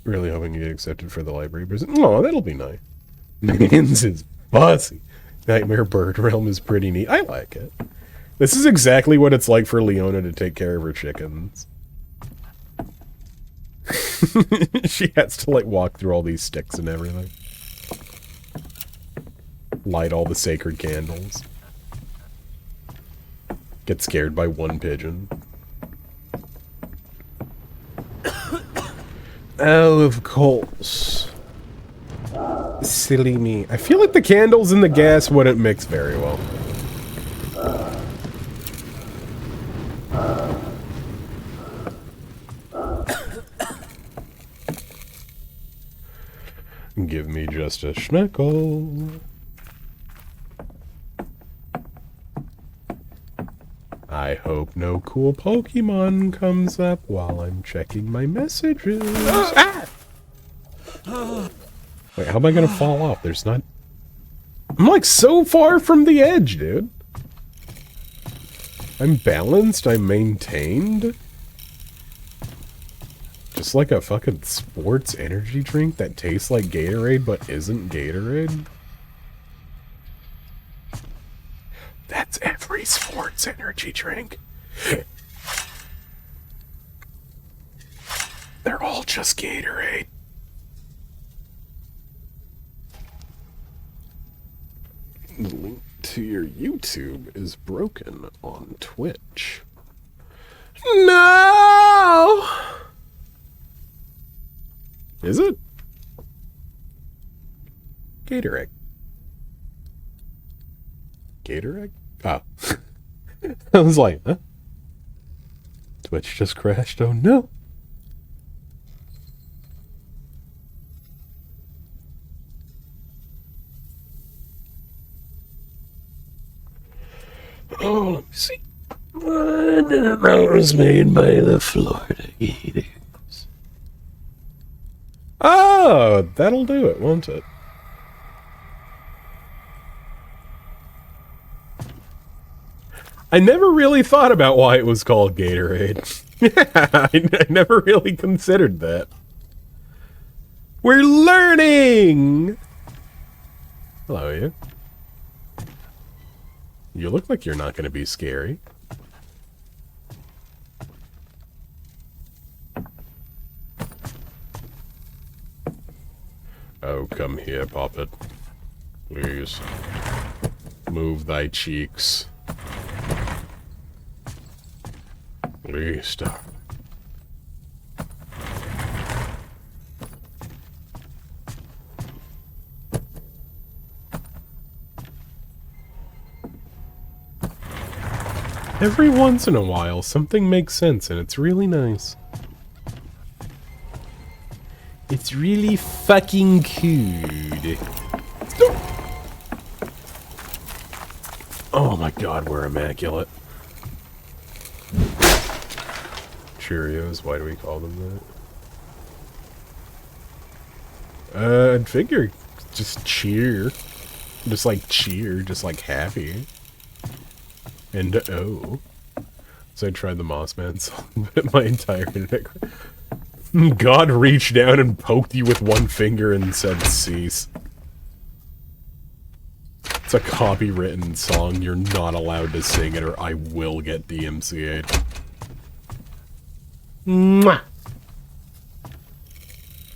A: Really hoping you get accepted for the library present. Oh, that'll be nice. Minions is bossy. Nightmare Bird Realm is pretty neat. I like it. This is exactly what it's like for Leona to take care of her chickens. She has to, like, walk through all these sticks and everything. Light all the sacred candles. Get scared by one pigeon. Oh, of course. Silly me. I feel like the candles and the gas wouldn't mix very well. Give me just a schmeckle. I hope no cool Pokemon comes up while I'm checking my messages. Ah! Wait, how am I gonna fall off? There's not... I'm like so far from the edge, dude. I'm balanced, I'm maintained. Just like a fucking sports energy drink that tastes like Gatorade but isn't Gatorade. That's every sports energy drink. They're all just Gatorade. The link to your YouTube is broken on Twitch. No! Is it? Gatorade. Gatorade? Oh. I was like, huh? Twitch just crashed, oh no. Oh, let me see. That was made by the Florida Gators. Oh, that'll do it, won't it? I never really thought about why it was called Gatorade. I never really considered that. We're learning! Hello, you. You look like you're not going to be scary. Oh, come here, Poppet. Please. Move thy cheeks. Please stop. Every once in a while, something makes sense, and it's really nice. It's really fucking cool. Oh my god, we're immaculate. Cheerios, why do we call them that? I'd figure just cheer. Just like cheer, just like happy. And oh. So I tried the Mossman song, but my entire internet... God reached down and poked you with one finger and said cease. It's a copywritten song, you're not allowed to sing it or I will get DMCA'd. Mwah!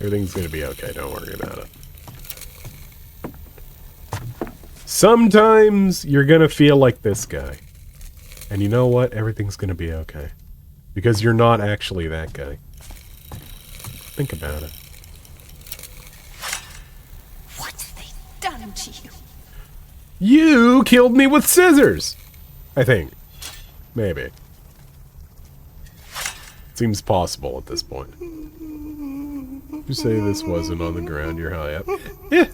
A: Everything's gonna be okay, don't worry about it. Sometimes you're gonna feel like this guy. And you know what? Everything's gonna be okay. Because you're not actually that guy. Think about it.
G: What have they done to you?
A: You killed me with scissors! I think. Maybe. Seems possible at this point. You say this wasn't on the ground, you're high up. Yeah.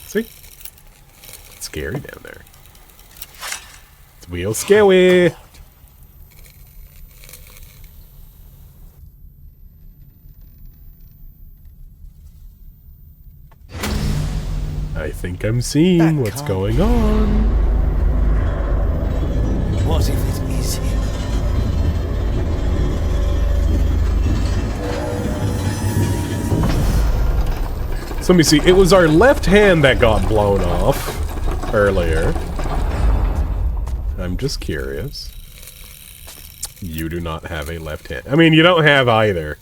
A: See? It's scary down there. It's real scary. I think I'm seeing what's going on.
F: What if it is him?
A: So let me see. It was our left hand that got blown off earlier. I'm just curious. You do not have a left hand. I mean, you don't have either.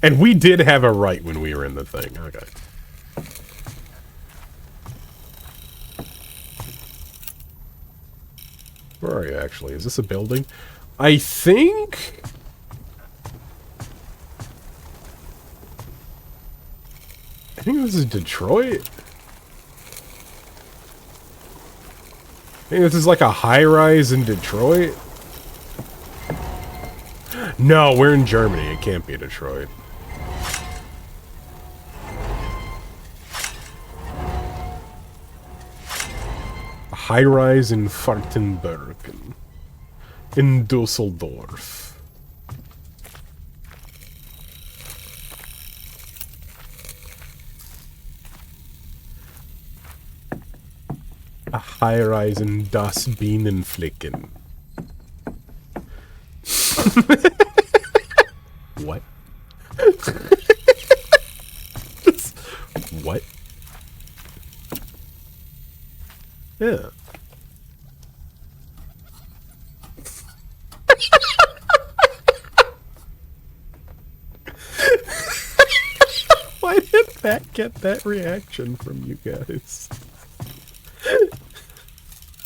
A: And we did have a right when we were in the thing. Okay. Where are you, actually? Is this a building? I think... I think this is Detroit. I think this is like a high-rise in Detroit. No, we're in Germany. It can't be Detroit. A high-rise in Fartenbergen. In Dusseldorf. A high-rise in Das Bienenflicken. What? What? Yeah. Why did that get that reaction from you guys?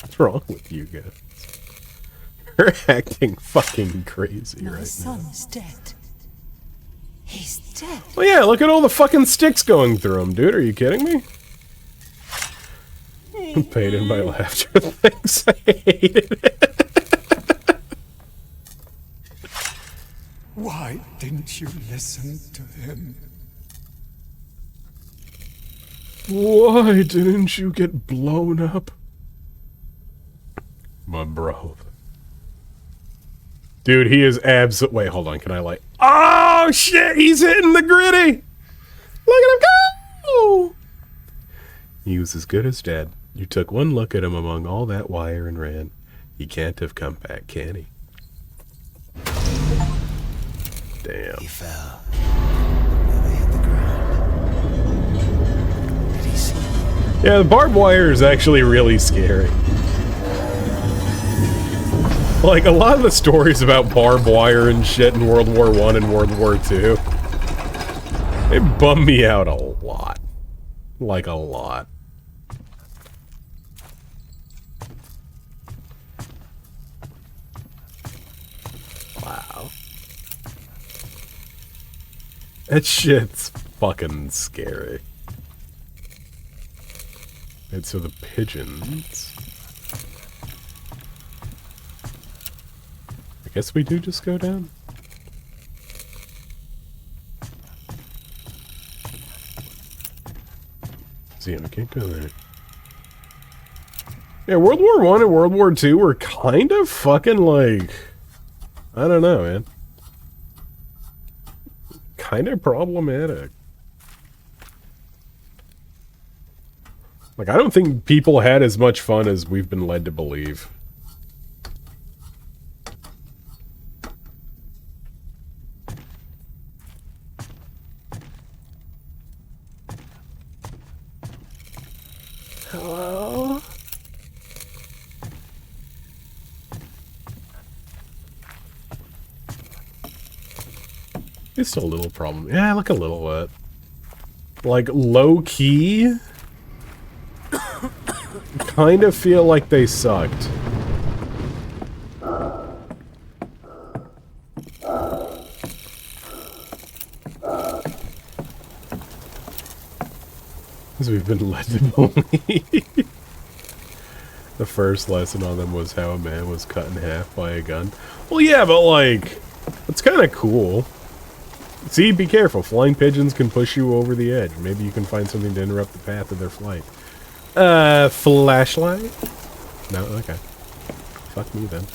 A: What's wrong with you guys? You're acting fucking crazy
G: My
A: right now.
G: son's dead. He's dead.
A: Well, yeah, look at all the fucking sticks going through him, dude. Are you kidding me? Pain in my laughter. Thanks, I hated it.
F: Why didn't you listen to him?
A: Why didn't you get blown up? My bro. Dude, he is wait, hold on. Can I like... Oh, shit! He's hitting the gritty! Look at him go! He was as good as dead. You took one look at him among all that wire and ran. He can't have come back, can he? Damn.
F: He fell. Never hit the ground. Did he see you?
A: Yeah, the barbed wire is actually really scary. Like, a lot of the stories about barbed wire and shit in World War I and World War II, they bum me out a lot. Like, a lot. Wow. That shit's fucking scary. And so the pigeons... I guess we do just go down. See, we can't go there. Yeah, World War I and World War II were kind of fucking like... I don't know, man. Kind of problematic. Like, I don't think people had as much fun as we've been led to believe. Hello? It's still a little problem. Yeah, look a little wet. Like, low key? kind of feel like they sucked. Because we've been led to believe. The first lesson on them was how a man was cut in half by a gun. Well, yeah, but like, it's kind of cool. See, be careful. Flying pigeons can push you over the edge. Maybe you can find something to interrupt the path of their flight. Flashlight? No? Okay. Fuck me then.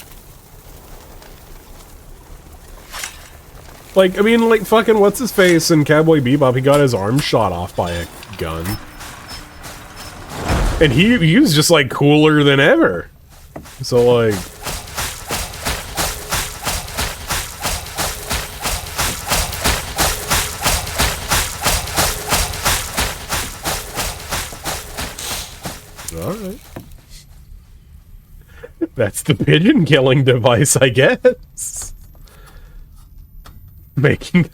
A: Like, I mean, like, fucking what's-his-face in Cowboy Bebop, he got his arm shot off by a gun. And he was just, like, cooler than ever. So, like... Alright. That's the pigeon killing device, I guess. Making...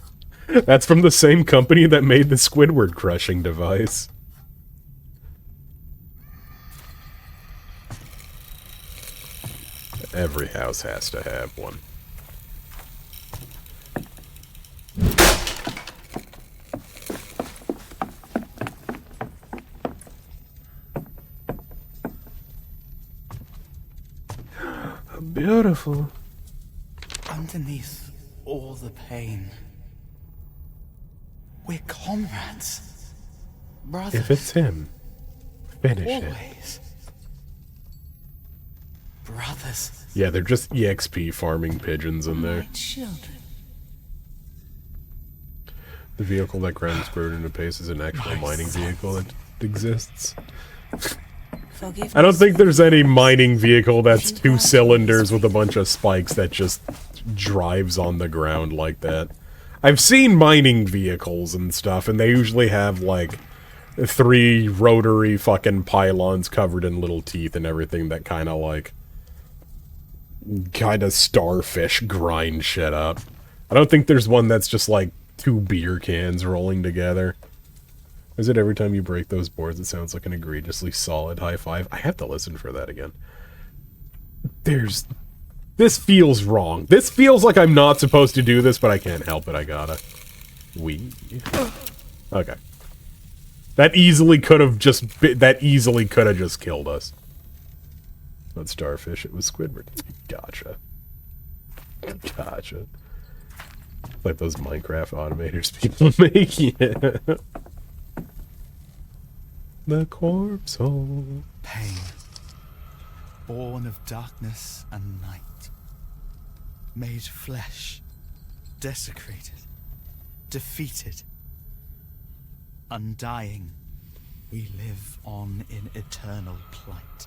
A: That's from the same company that made the Squidward crushing device. Every house has to have one. Beautiful.
F: Underneath all the pain, we're comrades. Brothers.
A: If it's him, finish it.
F: Always. Brothers.
A: Yeah, they're just EXP farming pigeons in there.
G: My children.
A: The vehicle that grounds burden at pace is an actual mining vehicle that exists.
G: Forgive
A: I don't
G: us.
A: think there's any mining vehicle that's 2 cylinders with a bunch of spikes that just drives on the ground like that. I've seen mining vehicles and stuff, and they usually have, like, 3 rotary fucking pylons covered in little teeth and everything that kind of starfish grind shit up. I don't think there's one that's just, like, 2 beer cans rolling together. Is it every time you break those boards it sounds like an egregiously solid high five? I have to listen for that again. This feels wrong. This feels like I'm not supposed to do this, but I can't help it. I gotta. Okay. That easily could have just killed us. Not starfish, it was Squidward. Gotcha. Gotcha. Like those Minecraft automators people make, yeah. The corpse hole.
F: Pain. Born of darkness and night. Made flesh. Desecrated. Defeated. Undying. We live on in eternal plight.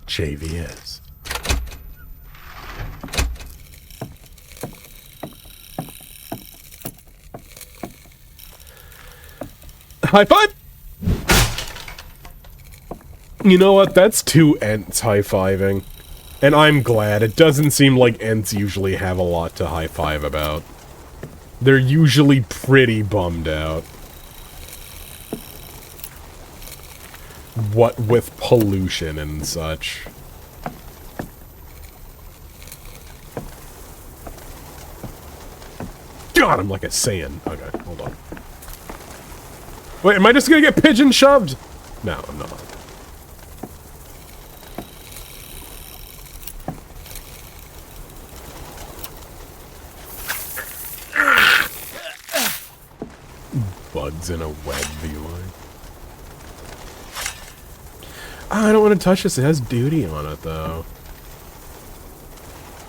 A: JVS. High five! You know what? That's 2 Ents high-fiving. And I'm glad. It doesn't seem like Ents usually have a lot to high-five about. They're usually pretty bummed out. What with pollution and such. God, I'm like a Saiyan. Okay, hold on. Wait, am I just gonna get pigeon shoved? No, I'm not. Bugs in a web viewer. Oh, I don't want to touch this. It has duty on it, though.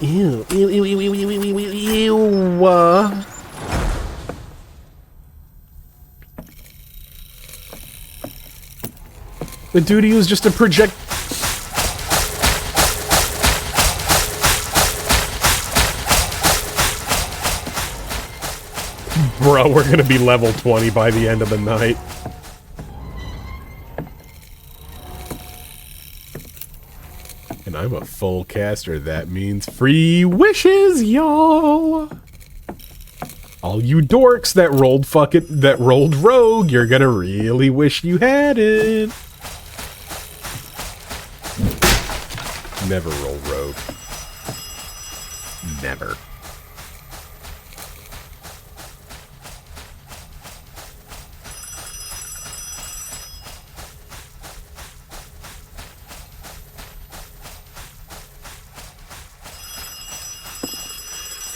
A: Ew. Ew, ew, ew, ew, ew, ew, ew, ew. The duty was just a project... Bro, we're gonna be level 20 by the end of the night. And I'm a full caster. That means free wishes, y'all! All you dorks that rolled rogue, you're gonna really wish you had it. Never roll rogue. Never.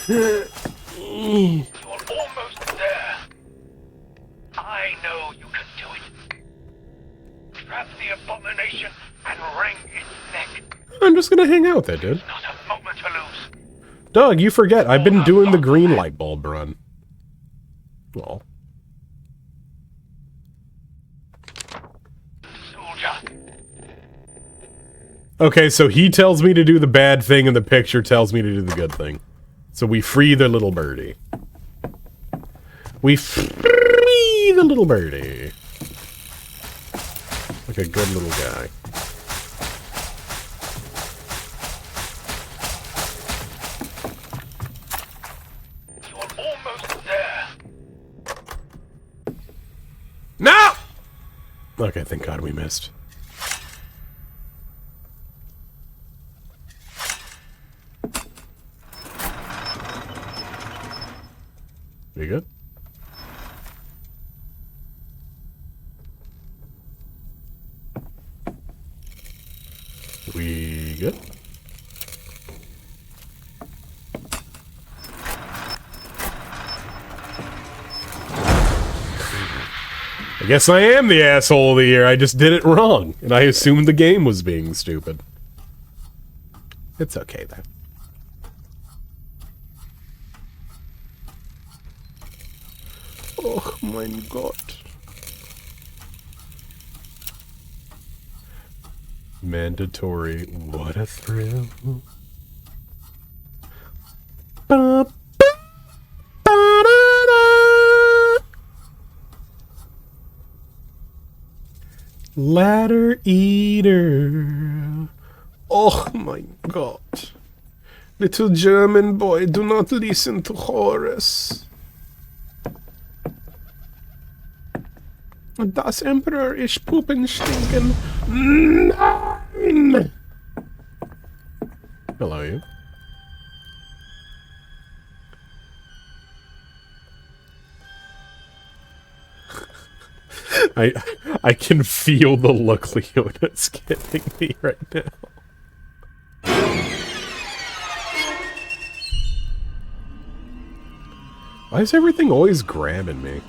C: You're almost there. I know you can do it. Trap the abomination and wring its neck.
A: I'm just gonna hang out with it, dude.
C: Not a moment to lose.
A: Doug, you forget, I've been doing the green light bulb run. Well.
C: Soldier.
A: Okay, so he tells me to do the bad thing and the picture tells me to do the good thing. So we free the little birdie. We free the little birdie. Like a good little guy.
C: You're almost there.
A: No! Okay, thank God we missed. We good? We good? I guess I am the asshole of the year. I just did it wrong, and I assumed the game was being stupid. It's okay, though. Oh mein Gott. Mandatory. What a thrill. Ba, ba, ba, da, da. Ladder eater. Oh my God. Little German boy, do not listen to Horace. Das Emperor ist Pupenstinken. Nein! Hello, you. I can feel the look Leona's giving me right now. Why is everything always grabbing me?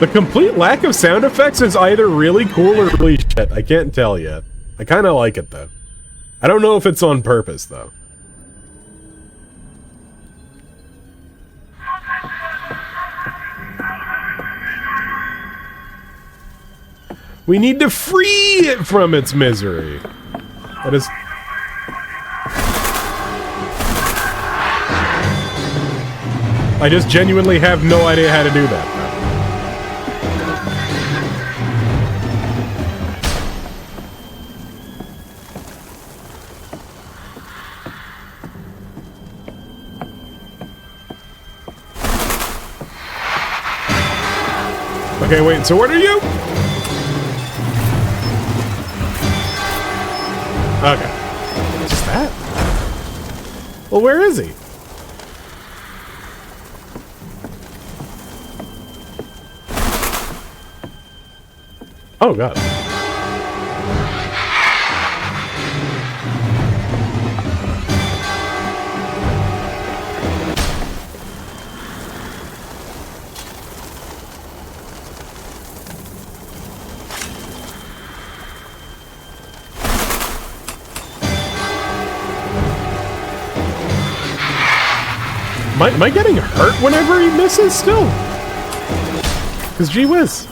A: The complete lack of sound effects is either really cool or really shit. I can't tell yet. I kind of like it, though. I don't know if it's on purpose, though. We need to free it from its misery. That is... I just genuinely have no idea how to do that. Okay, wait, so what are you? Okay. Just that? Well, where is he? Oh, God. Am I getting hurt whenever he misses still? Because gee whiz.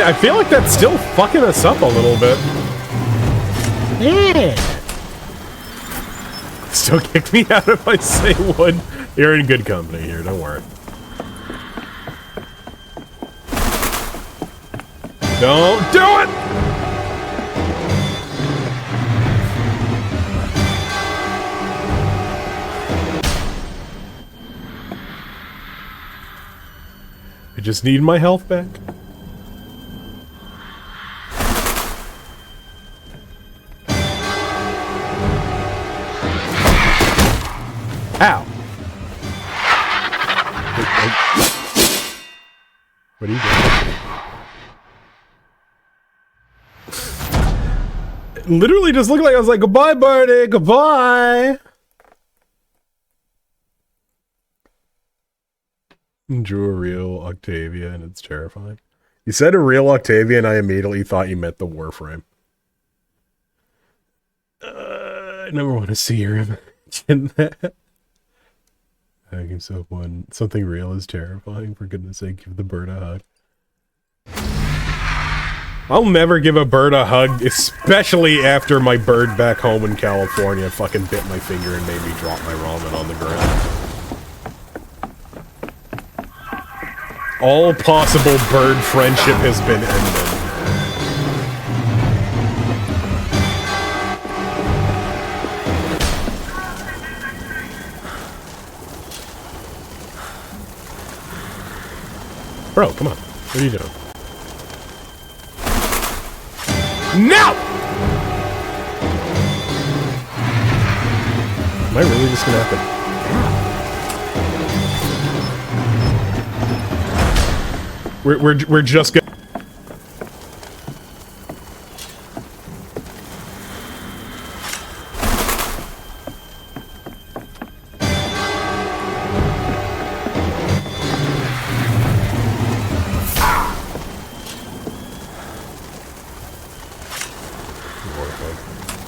A: I feel like that's still fucking us up a little bit. Yeah. Still kick me out if I say wood. You're in good company here, don't worry. Don't do it! I just need my health back. Ow! What are you doing? It literally just looked like I was like, goodbye, birdie, goodbye! Drew a real Octavia and it's terrifying. You said a real Octavia and I immediately thought you meant the Warframe. I never want to see her imagine that. I can so when something real is terrifying, for goodness sake, give the bird a hug. I'll never give a bird a hug, especially after my bird back home in California fucking bit my finger and made me drop my ramen on the ground. All possible bird friendship has been ended. Bro, come on. What are you doing? No! Am I really just gonna have to... We're just gonna...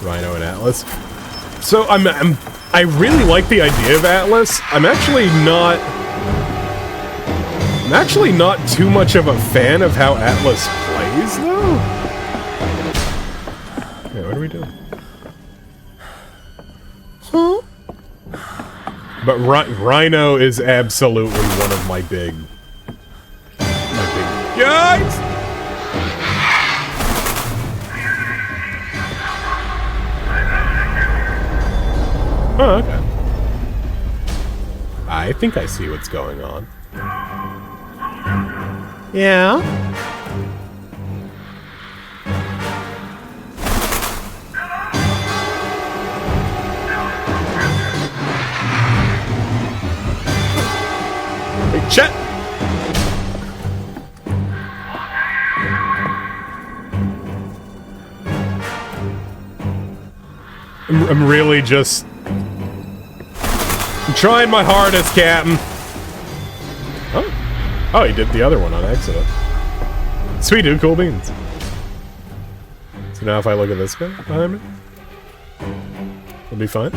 A: Rhino and Atlas. So I really like the idea of Atlas. I'm actually not too much of a fan of how Atlas plays, though. Okay, what are we doing? Huh? But Rhino is absolutely one of my big guys. Oh, okay. I think I see what's going on. Yeah? Hey, Chet! I'm really just... I'm trying my hardest, Captain. Oh. Oh, he did the other one on accident. Sweet dude, cool beans. So now if I look at this guy behind me, it'll be fine.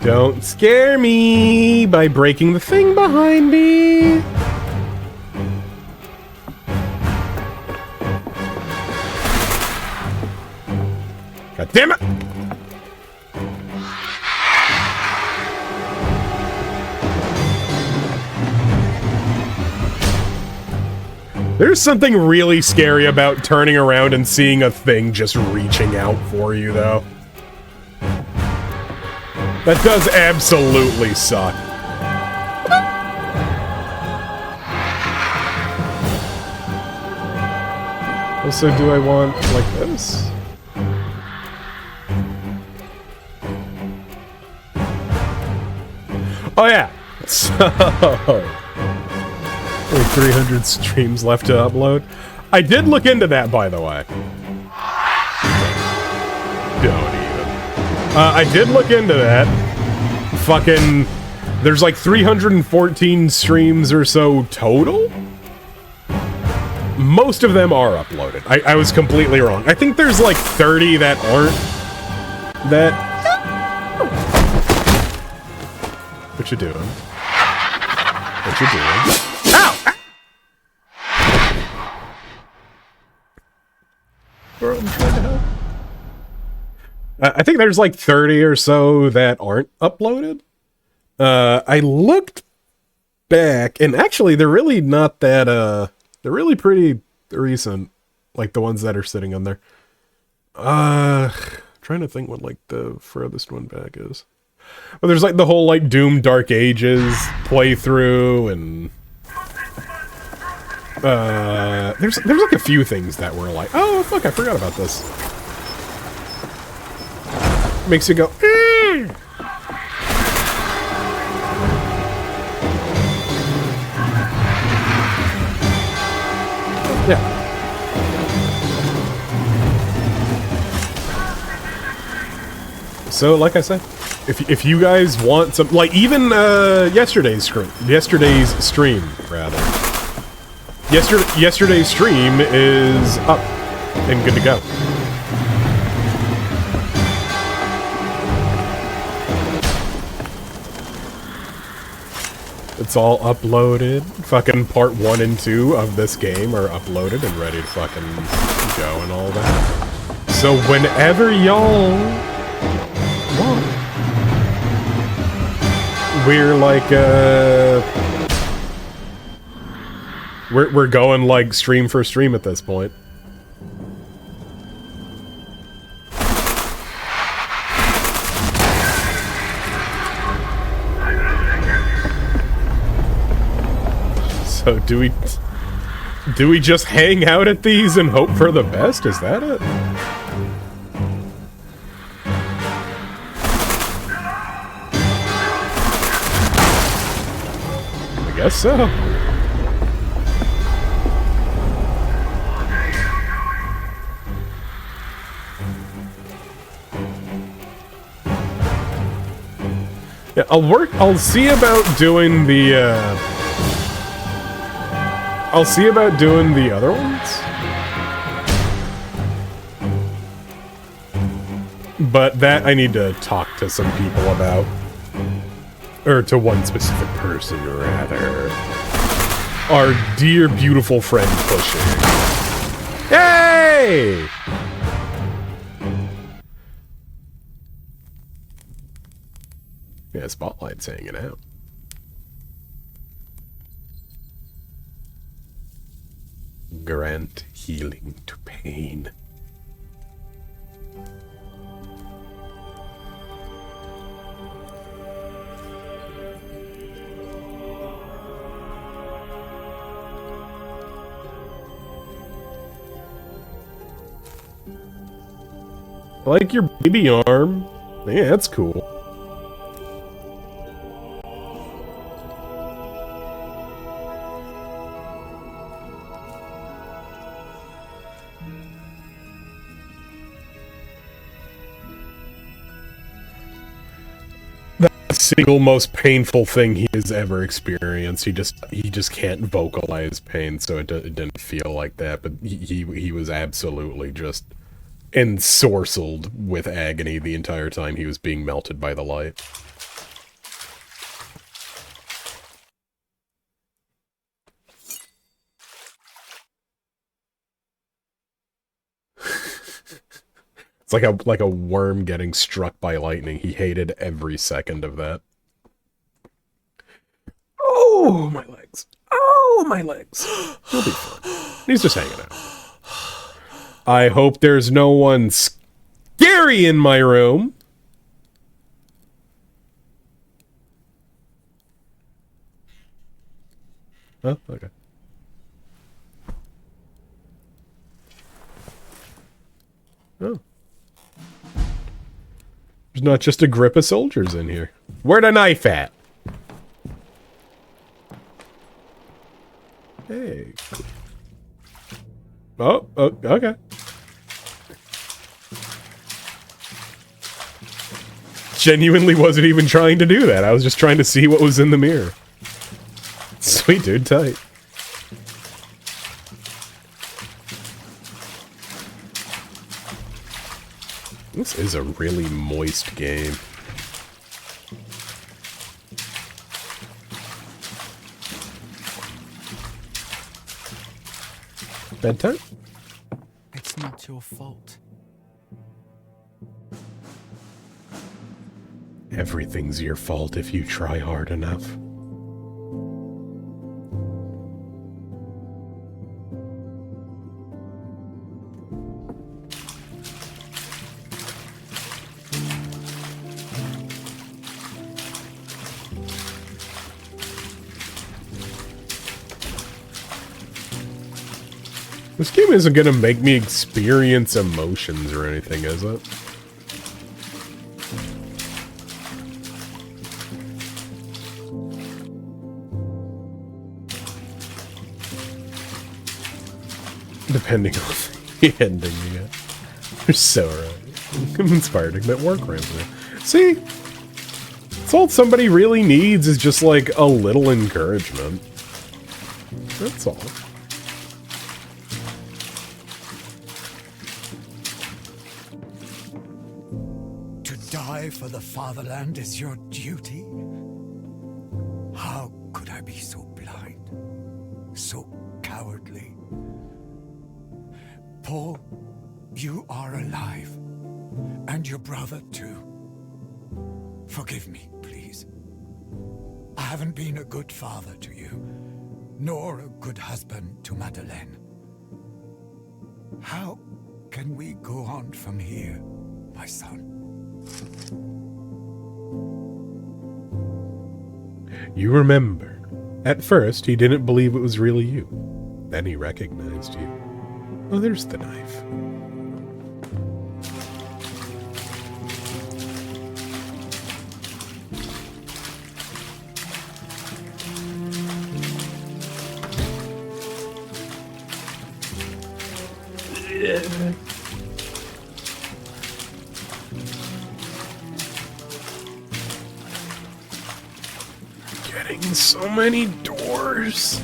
A: Don't scare me by breaking the thing behind me. God damn it! There's something really scary about turning around and seeing a thing just reaching out for you, though. That does absolutely suck. Also, do I want like this? Oh yeah! So... only 300 streams left to upload. I did look into that, by the way. Don't even. I did look into that. Fucking... there's like 314 streams or so total? Most of them are uploaded. I was completely wrong. I think there's like 30 that aren't. that... What you doing? What you doing? Ow! Bro, I'm trying to help. I think there's like 30 or so that aren't uploaded. I looked back, and actually they're really not that, they're really pretty recent, like the ones that are sitting on there. Trying to think what like the furthest one back is. Well, there's like the whole like Doom Dark Ages playthrough, and there's like a few things that were like, oh fuck, I forgot about this. Makes you go, yeah. So, like I said, if you guys want some, like even yesterday's stream, rather. Yesterday's stream is up and good to go. It's all uploaded. Fucking part 1 and 2 of this game are uploaded and ready to fucking go and all that. So whenever y'all want, we're like, we're going like stream for stream at this point. So do we just hang out at these and hope for the best? Is that it? I guess so. Yeah, I'll see about doing the, I'll see about doing the other ones. But that I need to talk to some people about. Or to one specific person, rather. Our dear, beautiful friend Pushing. Hey! Yeah, Spotlight's hanging out. Grant healing to pain. I like your baby arm. Yeah, that's cool. Single most painful thing he has ever experienced. He just can't vocalize pain, so it didn't feel like that. But he was absolutely just ensorcelled with agony the entire time he was being melted by the light. It's like a worm getting struck by lightning. He hated every second of that. Oh, my legs. Oh, my legs. He'll be fine. He's just hanging out. I hope there's no one scary in my room. Oh, okay. Oh. There's not just a grip of soldiers in here. Where'd a knife at? Hey. Oh, okay. Genuinely wasn't even trying to do that. I was just trying to see what was in the mirror. Sweet dude, tight. This is a really moist game. Bedtime?
F: It's not your fault.
A: Everything's your fault if you try hard enough. This game isn't gonna make me experience emotions or anything, is it? Depending on the ending you get. You're so right. I'm inspired to commit war crimes now. See? It's all somebody really needs is just like a little encouragement. That's all.
F: To die for the fatherland is your duty? How could I be so blind? So cowardly? Paul, you are alive. And your brother, too. Forgive me, please. I haven't been a good father to you, nor a good husband to Madeleine. How can we go on from here, my son?
A: You remember. At first, he didn't believe it was really you. Then he recognized you. Oh, there's the knife. Getting so many doors.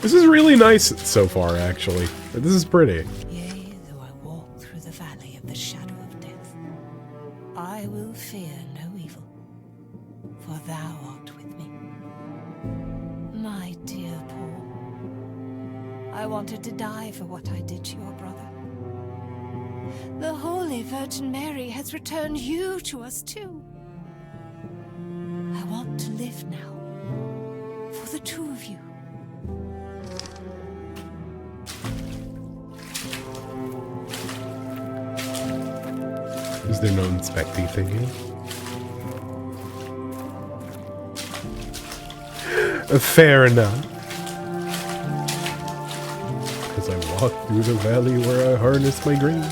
A: This is really nice so far, actually. This is pretty.
G: Yea, though I walk through the valley of the shadow of death, I will fear no evil, for thou art with me. My dear Paul, I wanted to die for what I did to your brother. The Holy Virgin Mary has returned you to us too. I want to live now, for the two of you.
A: Is there no inspecting thing here? Fair enough. As I walk through the valley where I harness my grain.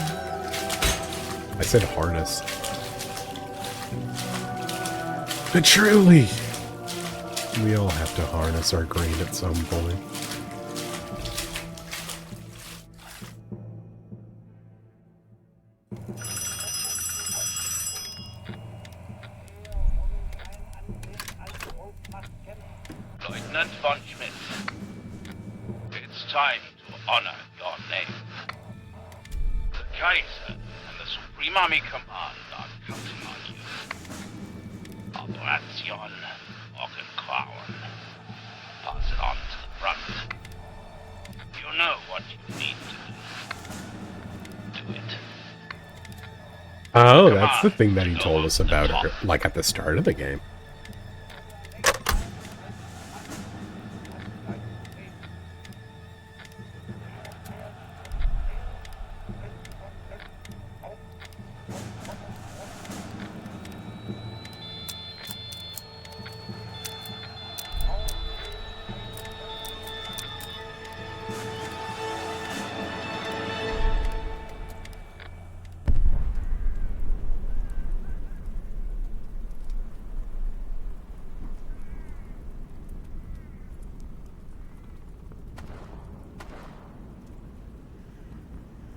A: I said harness. But truly, we all have to harness our grain at some point.
C: Lieutenant von Schmidt, it's time to honor your name. The Kaiser and the Supreme Army Command are counting on you. Operation Ockenkrauen. Pass it on to the front. You know what you need to do. Do it.
A: Oh, that's the thing that he told us about, like at the start of the game.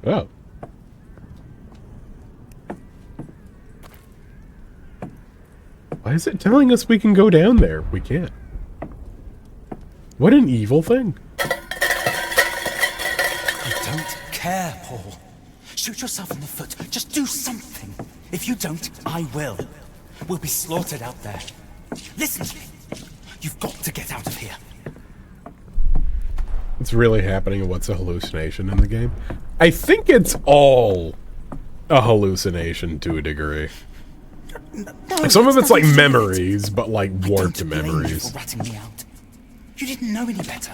A: Oh. is it telling us we can go down there? We can't. What an evil thing.
F: I don't care, Paul. Shoot yourself in the foot. Just do something. If you don't, I will. We'll be slaughtered out there. Listen to me. You've got to get out of here.
A: What's really happening and what's a hallucination in the game? I think it's all a hallucination to a degree.
F: No,
A: Some of it's like
F: nothing to do with it.
A: memories, but like
F: I
A: warped
F: don't blame you
A: memories.
F: for ratting me out. You didn't know any better.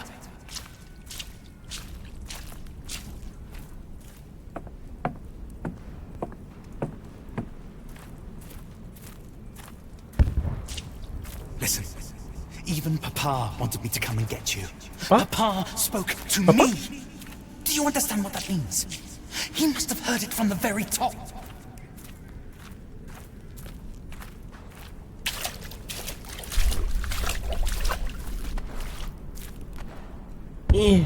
F: Listen, even Papa wanted me to come and get you.
A: What?
F: Papa spoke to me. Do you understand what that means? He must have heard it from the very top.
D: Eh.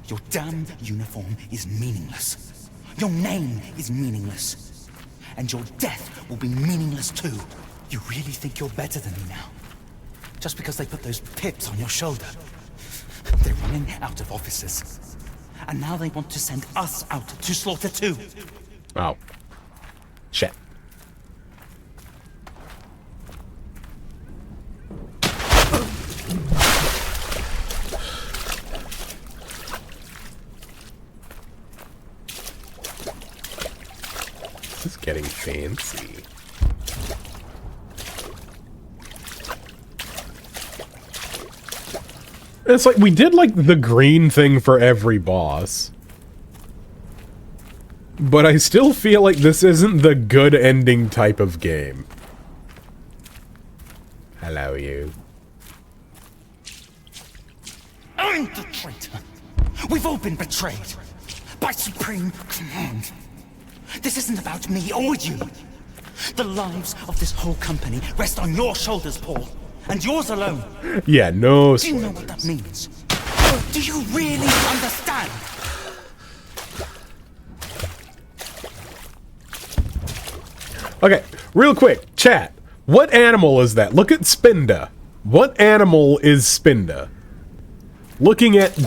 F: Your damn uniform is meaningless. Your name is meaningless. And your death will be meaningless too. You really think you're better than me now? Just because they put those pips on your shoulder. They're running out of officers. And now they want to send us out to slaughter too.
A: Oh. Shit. This is getting fancy. It's like we did like the green thing for every boss. But I still feel like this isn't the good ending type of game. Hello, you.
F: I'm the traitor. We've all been betrayed. By supreme command. This isn't about me or you. The lives of this whole company rest on your shoulders, Paul. And yours alone.
A: Yeah, no
F: Do you know
A: spoilers.
F: what that means? Do you really understand?
A: Okay, real quick, chat. What animal is that? Look at Spinda. What animal is Spinda?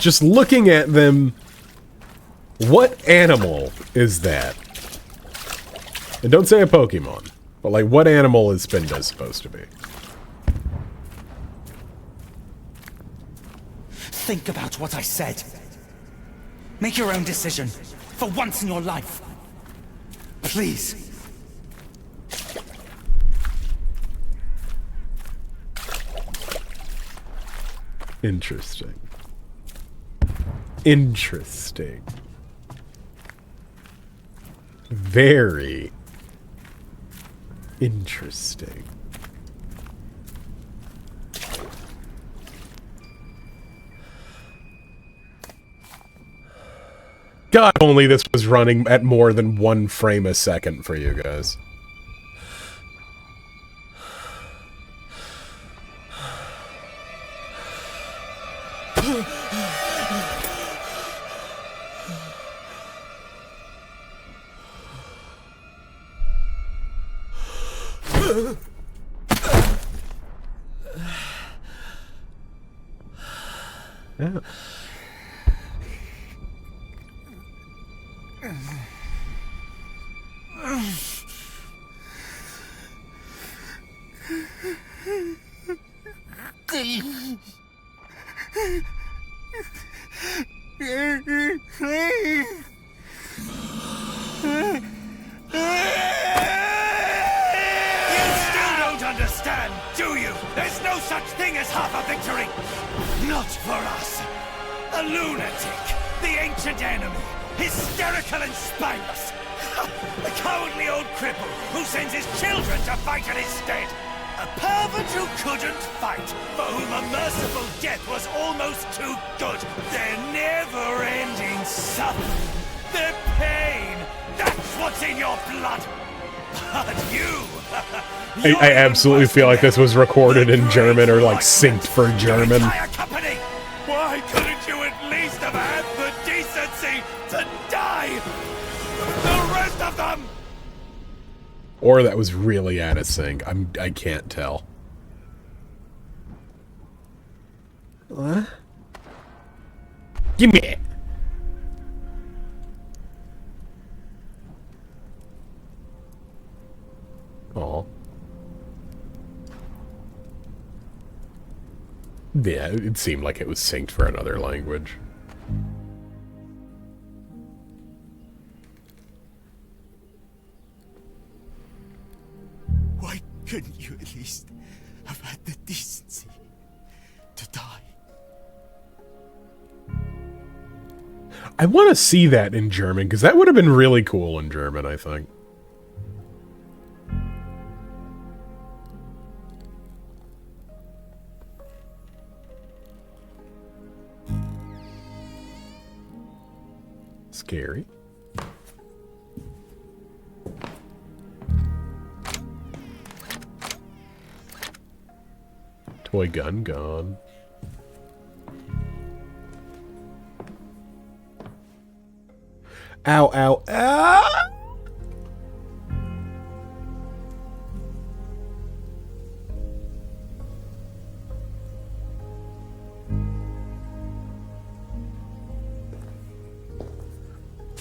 A: Just looking at them, what animal is that? And don't say a Pokemon, but like what animal is Spinda supposed to be?
F: Think about what I said. Make your own decision. For once in your life. Please.
A: Interesting. Interesting. Very interesting. God, only this was running at more than 1 frame a second for you guys. Yeah.
C: Understand, do you? There's no such thing as half a victory! Not for us! A lunatic! The ancient enemy! Hysterical and spineless! A cowardly old cripple who sends his children to fight in his stead! A pervert who couldn't fight, for whom a merciful death was almost too good! Their never-ending suffering! Their pain! That's what's in your blood! But you...
A: I absolutely feel like this was recorded in German or like synced for German.
C: Company. Why couldn't you at least have had the decency to die?
A: Or that was really out of sync. I can't tell.
D: What?
A: Give me it. Aw. Yeah, it seemed like it was synced for another language.
F: Why couldn't you at least have had the decency to die?
A: I want to see that in German, because that would have been really cool in German, I think. Scary. Toy gun gone. Ow, ow, ah!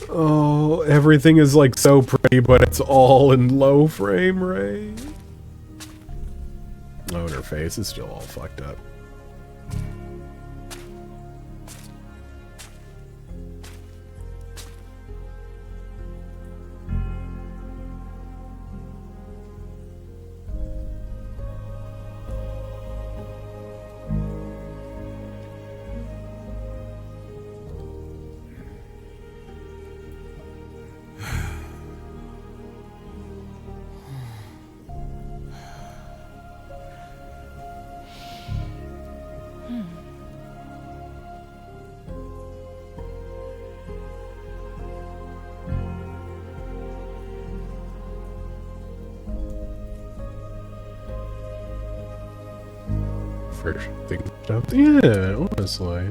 A: Oh, everything is like so pretty, but it's all in low frame rate. Oh, and her face is still all fucked up. First thing stuff. Yeah, honestly.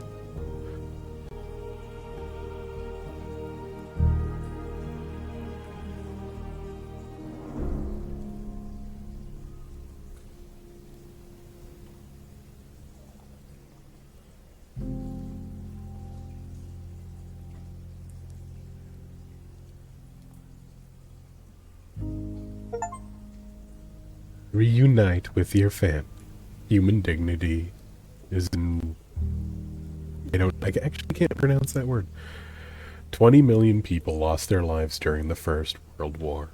A: Reunite with your family. Human dignity is in... I actually can't pronounce that word. 20 million people lost their lives during the First World War.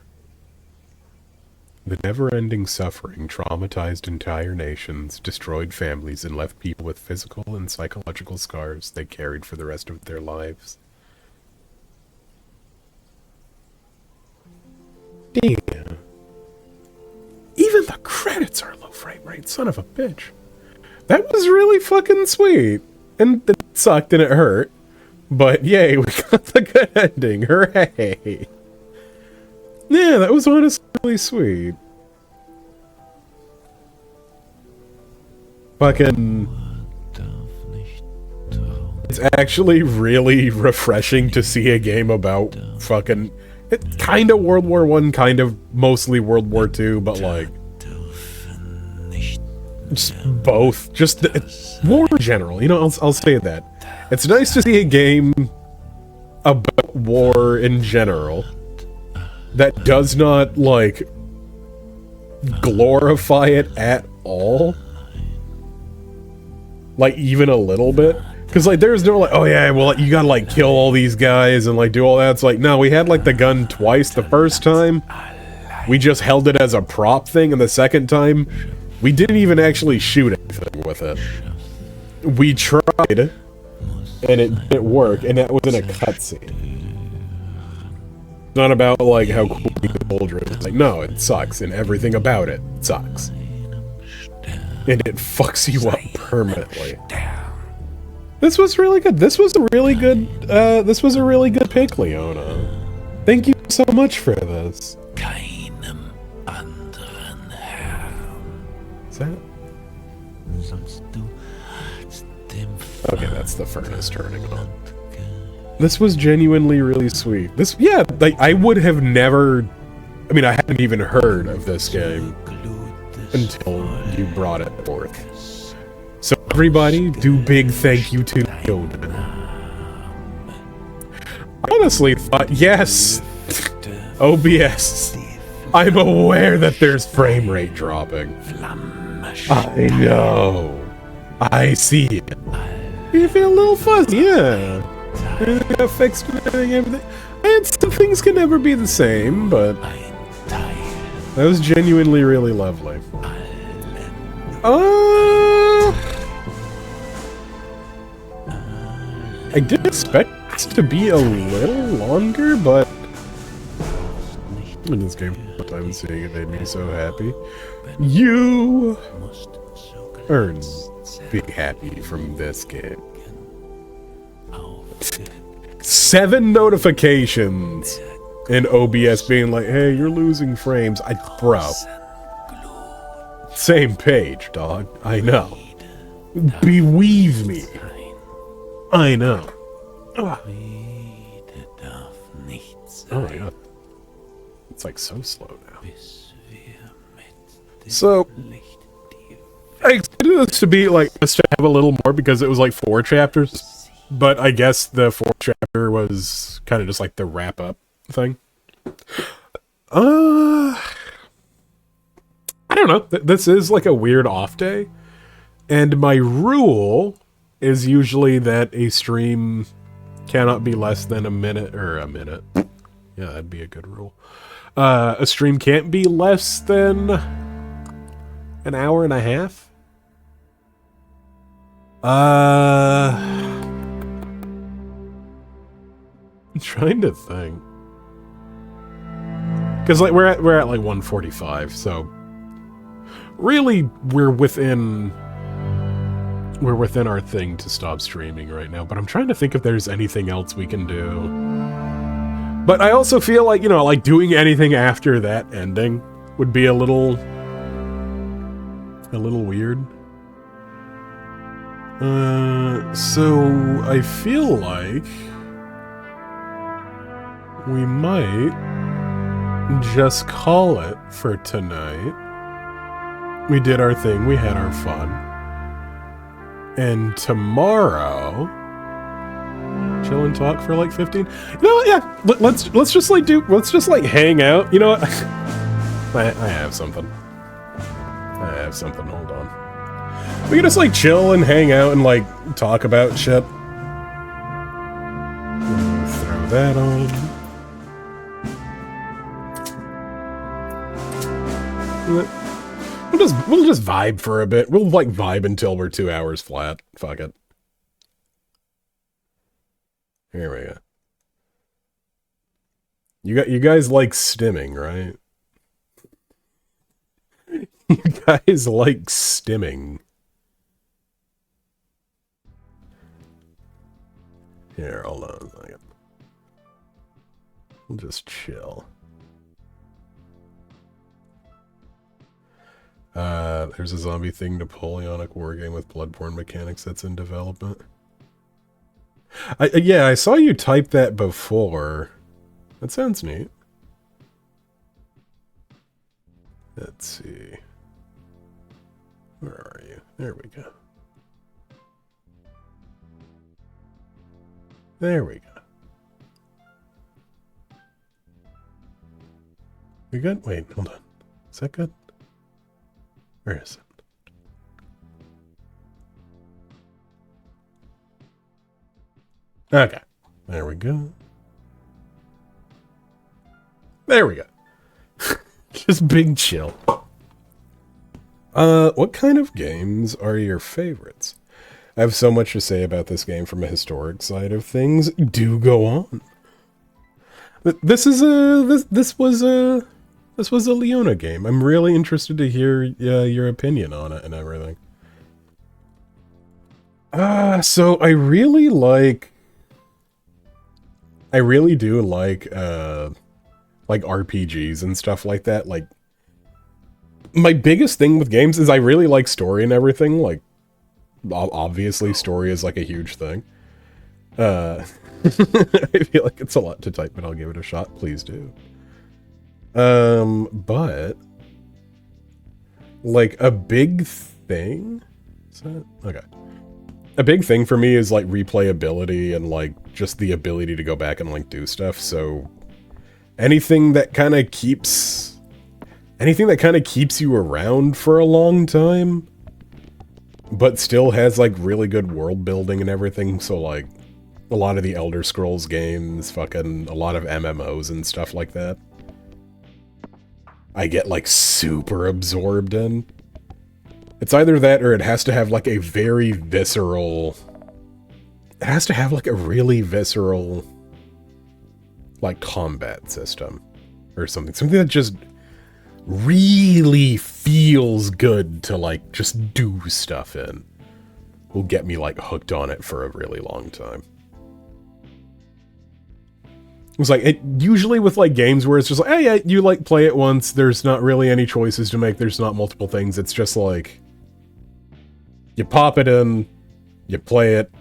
A: The never-ending suffering traumatized entire nations, destroyed families, and left people with physical and psychological scars they carried for the rest of their lives. Damn. Even the credits are low frame rate, son of a bitch. That was really fucking sweet. And it sucked and it hurt. But yay, we got the good ending. Hooray. Yeah, that was honestly really sweet. Fucking... It's actually really refreshing to see a game about fucking... kind of World War I, kind of mostly World War II, but like... just both. Just war in general. You know, I'll say that. It's nice to see a game about war in general that does not, like, glorify it at all. Like, even a little bit. Because, like, there's no, like, oh yeah, well, you gotta, like, kill all these guys and, like, do all that. It's like, no, we had, like, the gun twice the first time. We just held it as a prop thing, and the second time, we didn't even actually shoot anything with it. We tried, and it didn't work, and that was in a cutscene. It's not about, like, how cool the soldier is. It's like, no, it sucks, and everything about it sucks. And it fucks you up permanently. This was really good. This was a really good, pick, Leona. Thank you so much for this. Is that? Okay, that's the furnace turning on. This was genuinely really sweet. This, yeah, like, I would have never I mean, I hadn't even heard of this game until you brought it forth. So everybody, do big thank you to Yoda. I honestly thought, yes, OBS. I'm aware that there's frame rate dropping. I know. I see it. You feel a little fuzzy, yeah. I fixed everything. And some things can never be the same, but that was genuinely really lovely. I did expect this to be a little longer, but in this game, I'm seeing it made me so happy. You earn being happy from this game. 7 notifications in OBS being like, hey, you're losing frames. Bro. Same page, dog. I know. Beweave me. I know. Oh my god. It's like so slow now. So, I expected this to be like, us to have a little more because it was like 4 chapters. But I guess the 4th chapter was kind of just like the wrap-up thing. I don't know. This is like a weird off day. And my rule is usually that a stream cannot be less than a minute. Yeah, that'd be a good rule. A stream can't be less than an hour and a half. I'm trying to think. Because like we're at like 1:45, so really we're within our thing to stop streaming right now, but I'm trying to think if there's anything else we can do. But I also feel like, you know, like doing anything after that ending would be a little weird. So I feel like we might just call it for tonight. We did our thing, we had our fun. And tomorrow, chill and talk for like 15. No, yeah, let's just like hang out. You know what? I have something. Hold on. We can just like chill and hang out and like talk about shit. Throw that on. We'll just vibe for a bit. We'll like vibe until we're 2 hours flat. Fuck it. Here we go. You guys like stimming, right? You guys like stimming. Here, hold on a second. We'll just chill. There's a zombie thing, Napoleonic wargame with bloodborne mechanics that's in development. Yeah, I saw you type that before. That sounds neat. Let's see. Where are you? There we go. There we go. We good? Wait, hold on. Is that good? Where is it? Okay. There we go. There we go. Just big chill. What kind of games are your favorites? I have so much to say about this game from a historic side of things. Do go on. This was a Leona game. I'm really interested to hear your opinion on it and everything. So I really do like RPGs and stuff like that. Like, my biggest thing with games is I really like story and everything. Like, obviously story is like a huge thing. I feel like it's a lot to type, but I'll give it a shot. Please do. But like a big thing, is that okay? A big thing for me is like replayability and like just the ability to go back and like do stuff. So anything that kind of keeps you around for a long time, but still has like really good world building and everything. So like a lot of the Elder Scrolls games, fucking a lot of MMOs and stuff like that, I get like super absorbed in. It's either that or it has to have like a very visceral... It has to have like a really visceral like combat system or something. Something that just really feels good to like just do stuff in. Will get me like hooked on it for a really long time. It's like, it usually with like games where it's just like, oh yeah, you like play it once, there's not really any choices to make, there's not multiple things, it's just like, you pop it in, you play it,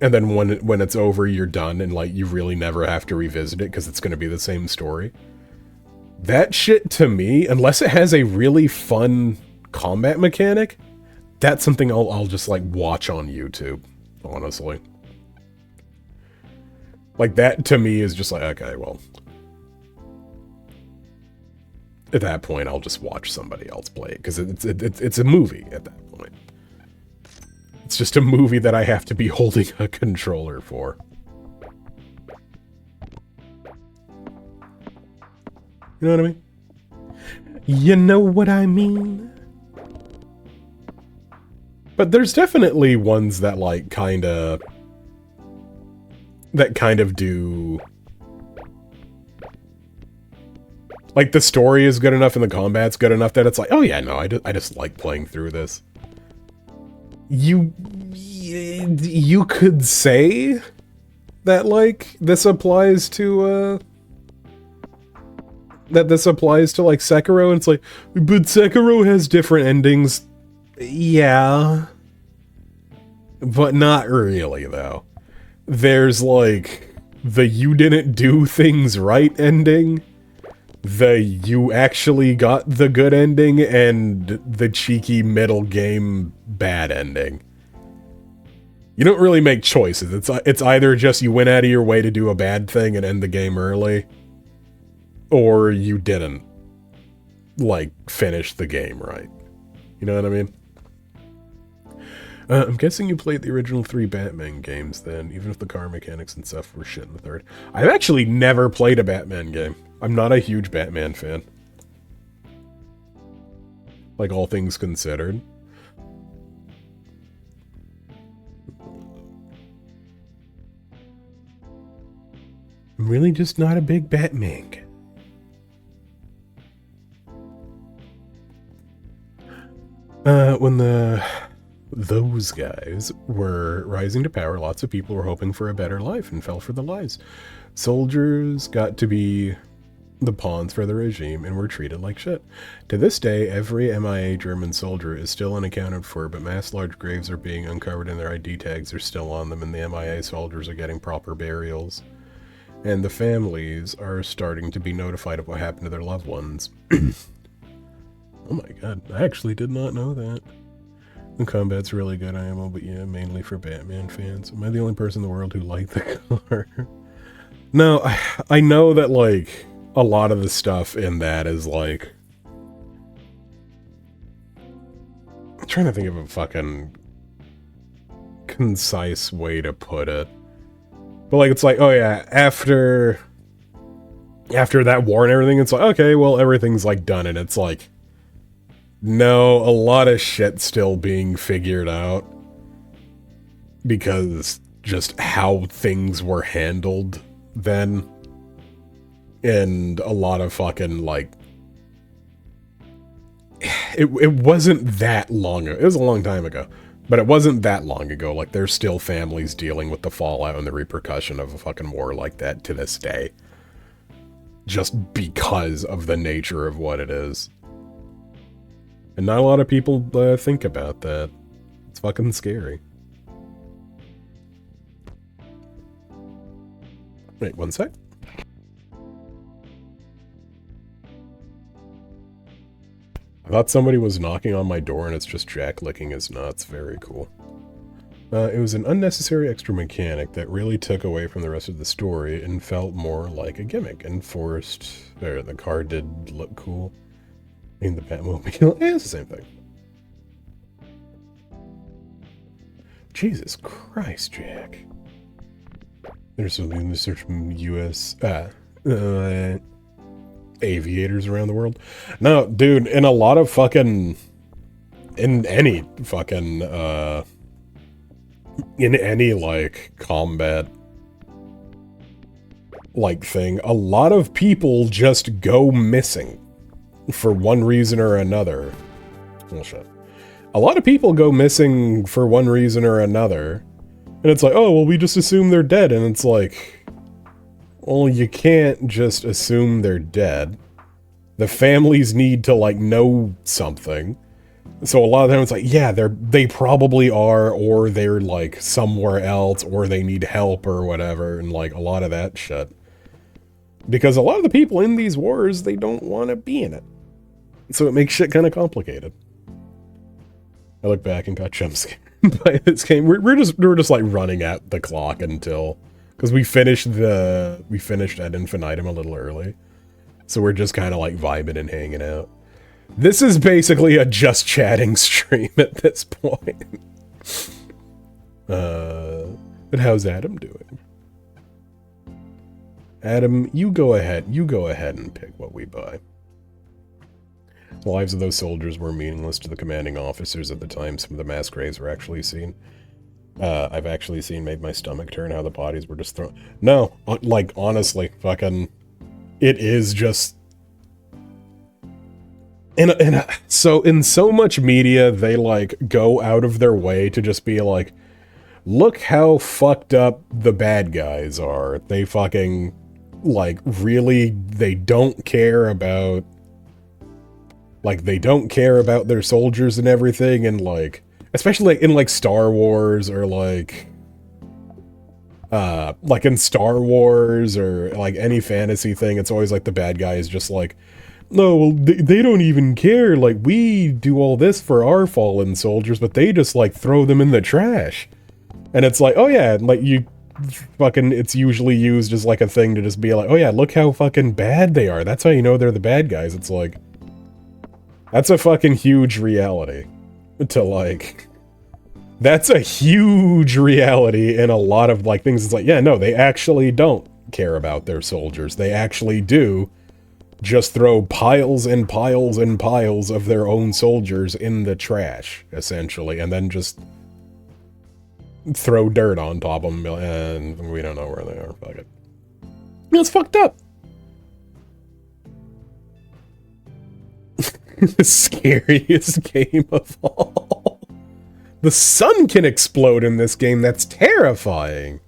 A: and then when it's over, you're done, and like, you really never have to revisit it, because it's going to be the same story. That shit, to me, unless it has a really fun combat mechanic, that's something I'll just like watch on YouTube, honestly. Like, that, to me, is just like, okay, well... At that point, I'll just watch somebody else play it, because it's a movie at that point. It's just a movie that I have to be holding a controller for. You know what I mean? You know what I mean? But there's definitely ones that, like, kind of do... Like, the story is good enough and the combat's good enough that it's like, oh yeah, no, I just like playing through this. You could say that, like, this applies to, that this applies to, like, Sekiro, and it's like, but Sekiro has different endings. Yeah. But not really, though. There's, like, the you didn't do things right ending, the you actually got the good ending, and the cheeky middle game bad ending. You don't really make choices. It's either just you went out of your way to do a bad thing and end the game early, or you didn't, like, finish the game right. You know what I mean? I'm guessing you played the original 3 Batman games then, even if the car mechanics and stuff were shit in the 3rd. I've actually never played a Batman game. I'm not a huge Batman fan. Like, all things considered. I'm really just not a big Batman guy. When those guys were rising to power, lots of people were hoping for a better life and fell for the lies. Soldiers got to be the pawns for the regime and were treated like shit. To this day, every MIA German soldier is still unaccounted for, but mass large graves are being uncovered and their ID tags are still on them, and the MIA soldiers are getting proper burials. And the families are starting to be notified of what happened to their loved ones. Oh my god, I actually did not know that. The combat's really good, IMO, but yeah, mainly for Batman fans. Am I the only person in the world who liked the car? No, I know that, like, a lot of the stuff in that is, like... I'm trying to think of a fucking concise way to put it. But, like, it's like, oh yeah, after that war and everything, it's like, okay, well, everything's, like, done, and it's like... No, a lot of shit still being figured out. Because just how things were handled then. And a lot of fucking, like... It wasn't that long ago. It was a long time ago. But it wasn't that long ago. Like, there's still families dealing with the fallout and the repercussion of a fucking war like that to this day. Just because of the nature of what it is. And not a lot of people think about that. It's fucking scary. Wait, one sec. I thought somebody was knocking on my door and it's just Jack licking his nuts. Very cool. It was an unnecessary extra mechanic that really took away from the rest of the story and felt more like a gimmick and forced... the car did look cool. In the Batmobile, it's the same thing. Jesus Christ, Jack. There's some US aviators around the world. No, dude, in a lot of fucking... In any fucking, in any, like, combat, like, thing, a lot of people just go missing for one reason or another. Well, shit. A lot of people go missing for one reason or another, and it's like, oh, well, we just assume they're dead, and it's like, well, you can't just assume they're dead. The families need to, like, know something. So a lot of them it's like, yeah, they probably are, or they're, like, somewhere else, or they need help or whatever, and, like, a lot of that shit. Because a lot of the people in these wars, they don't want to be in it. So it makes shit kind of complicated. I look back and got jump scared by this game. We're just like running at the clock until, because we finished at Infinitum a little early, so we're just kind of like vibing and hanging out. This is basically a just chatting stream at this point. But how's Adam doing? Adam, you go ahead and pick what we buy. The lives of those soldiers were meaningless to the commanding officers at the time some of the mass graves were actually seen. I've actually seen made my stomach turn how the bodies were just thrown. No, like, honestly, fucking, it is just... So in so much media, they, like, go out of their way to just be like, look how fucked up the bad guys are. They fucking, like, really, they don't care about... Like, they don't care about their soldiers and everything, and, like, especially in, like, Star Wars, or, like in Star Wars, or, like, any fantasy thing, it's always, like, the bad guy is just like, no, well, they don't even care, like, we do all this for our fallen soldiers, but they just, like, throw them in the trash. And it's like, oh yeah, like, you fucking, it's usually used as, like, a thing to just be like, oh yeah, look how fucking bad they are, that's how you know they're the bad guys. It's like... That's a fucking huge reality. To, like... That's a huge reality in a lot of, like, things. It's like, yeah, no, they actually don't care about their soldiers. They actually do just throw piles and piles and piles of their own soldiers in the trash, essentially, and then just throw dirt on top of them, and we don't know where they are. Fuck it. It's fucked up. The scariest game of all. The sun can explode in this game. That's terrifying.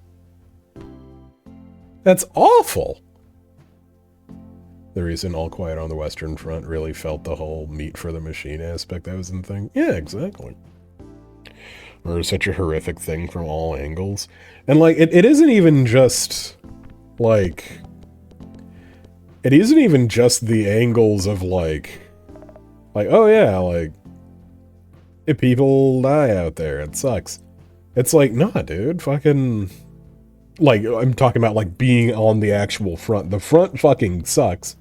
A: That's awful. The reason All Quiet on the Western Front really felt the whole meat for the machine aspect that was in the thing. Yeah, exactly. Or such a horrific thing from all angles. And, like, it isn't even just, like... It isn't even just the angles of, like, oh yeah, like, if people die out there, it sucks. It's like, nah, dude, fucking, like, I'm talking about, like, being on the actual front. The front fucking sucks,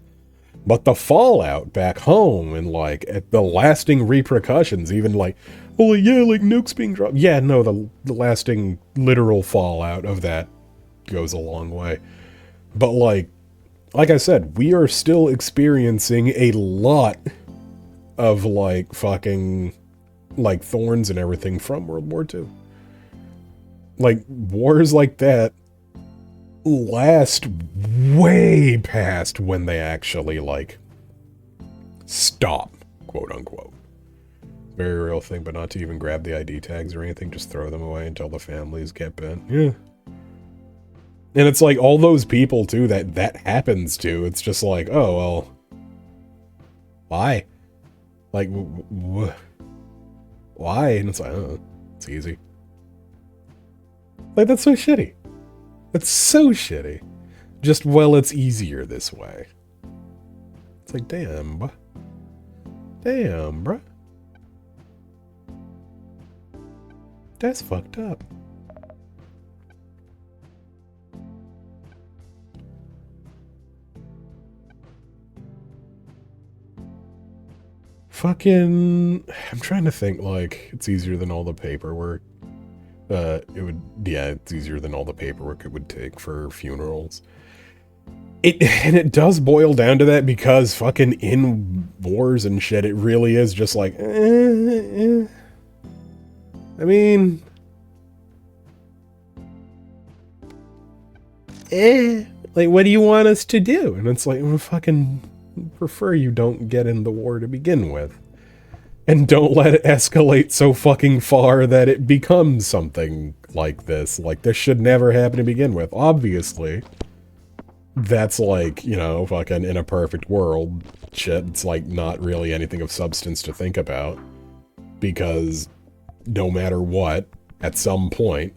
A: but the fallout back home and, like, at the lasting repercussions, even, like, oh, yeah, like, nukes being dropped. Yeah, no, the lasting literal fallout of that goes a long way. But, like I said, we are still experiencing a lot of, like, fucking, like, thorns and everything from World War II. Like, wars like that last way past when they actually, like, stop, quote-unquote. Very real thing, but not to even grab the ID tags or anything, just throw them away until the families get bent. Yeah. And it's like, all those people, too, that happens to, it's just like, oh, well, why? Like, why? And it's like, oh, it's easy. Like, that's so shitty. That's so shitty. Just, well, it's easier this way. It's like, damn. Damn, bruh. That's fucked up. Fucking... I'm trying to think, like, it's easier than all the paperwork. It's easier than all the paperwork it would take for funerals. And it does boil down to that because fucking in wars and shit, it really is just like, I mean... Like, what do you want us to do? And it's like, well, fucking prefer you don't get in the war to begin with. And don't let it escalate so fucking far that it becomes something like this. Like, this should never happen to begin with. Obviously, that's like, you know, fucking in a perfect world shit. It's like not really anything of substance to think about. Because no matter what, at some point,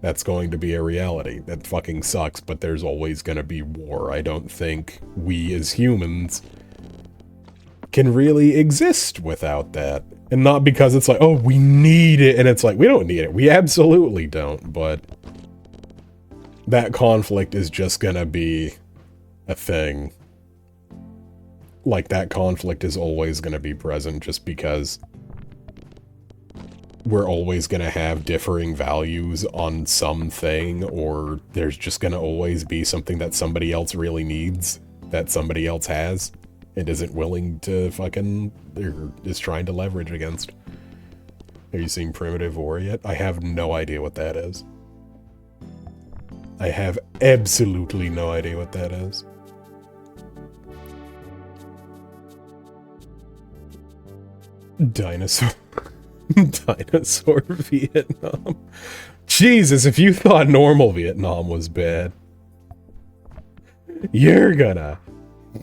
A: that's going to be a reality. That fucking sucks, but there's always going to be war. I don't think we as humans can really exist without that. And not because it's like, oh, we need it, and it's like, we don't need it. We absolutely don't, but that conflict is just gonna be a thing. Like, that conflict is always gonna be present just because we're always gonna have differing values on something, or there's just gonna always be something that somebody else really needs that somebody else has and isn't willing to fucking, or is trying to leverage against. Have you seen Primitive War yet? I have no idea what that is. I have absolutely no idea what that is. Dinosaur Vietnam. Jesus, if you thought normal Vietnam was bad, you're gonna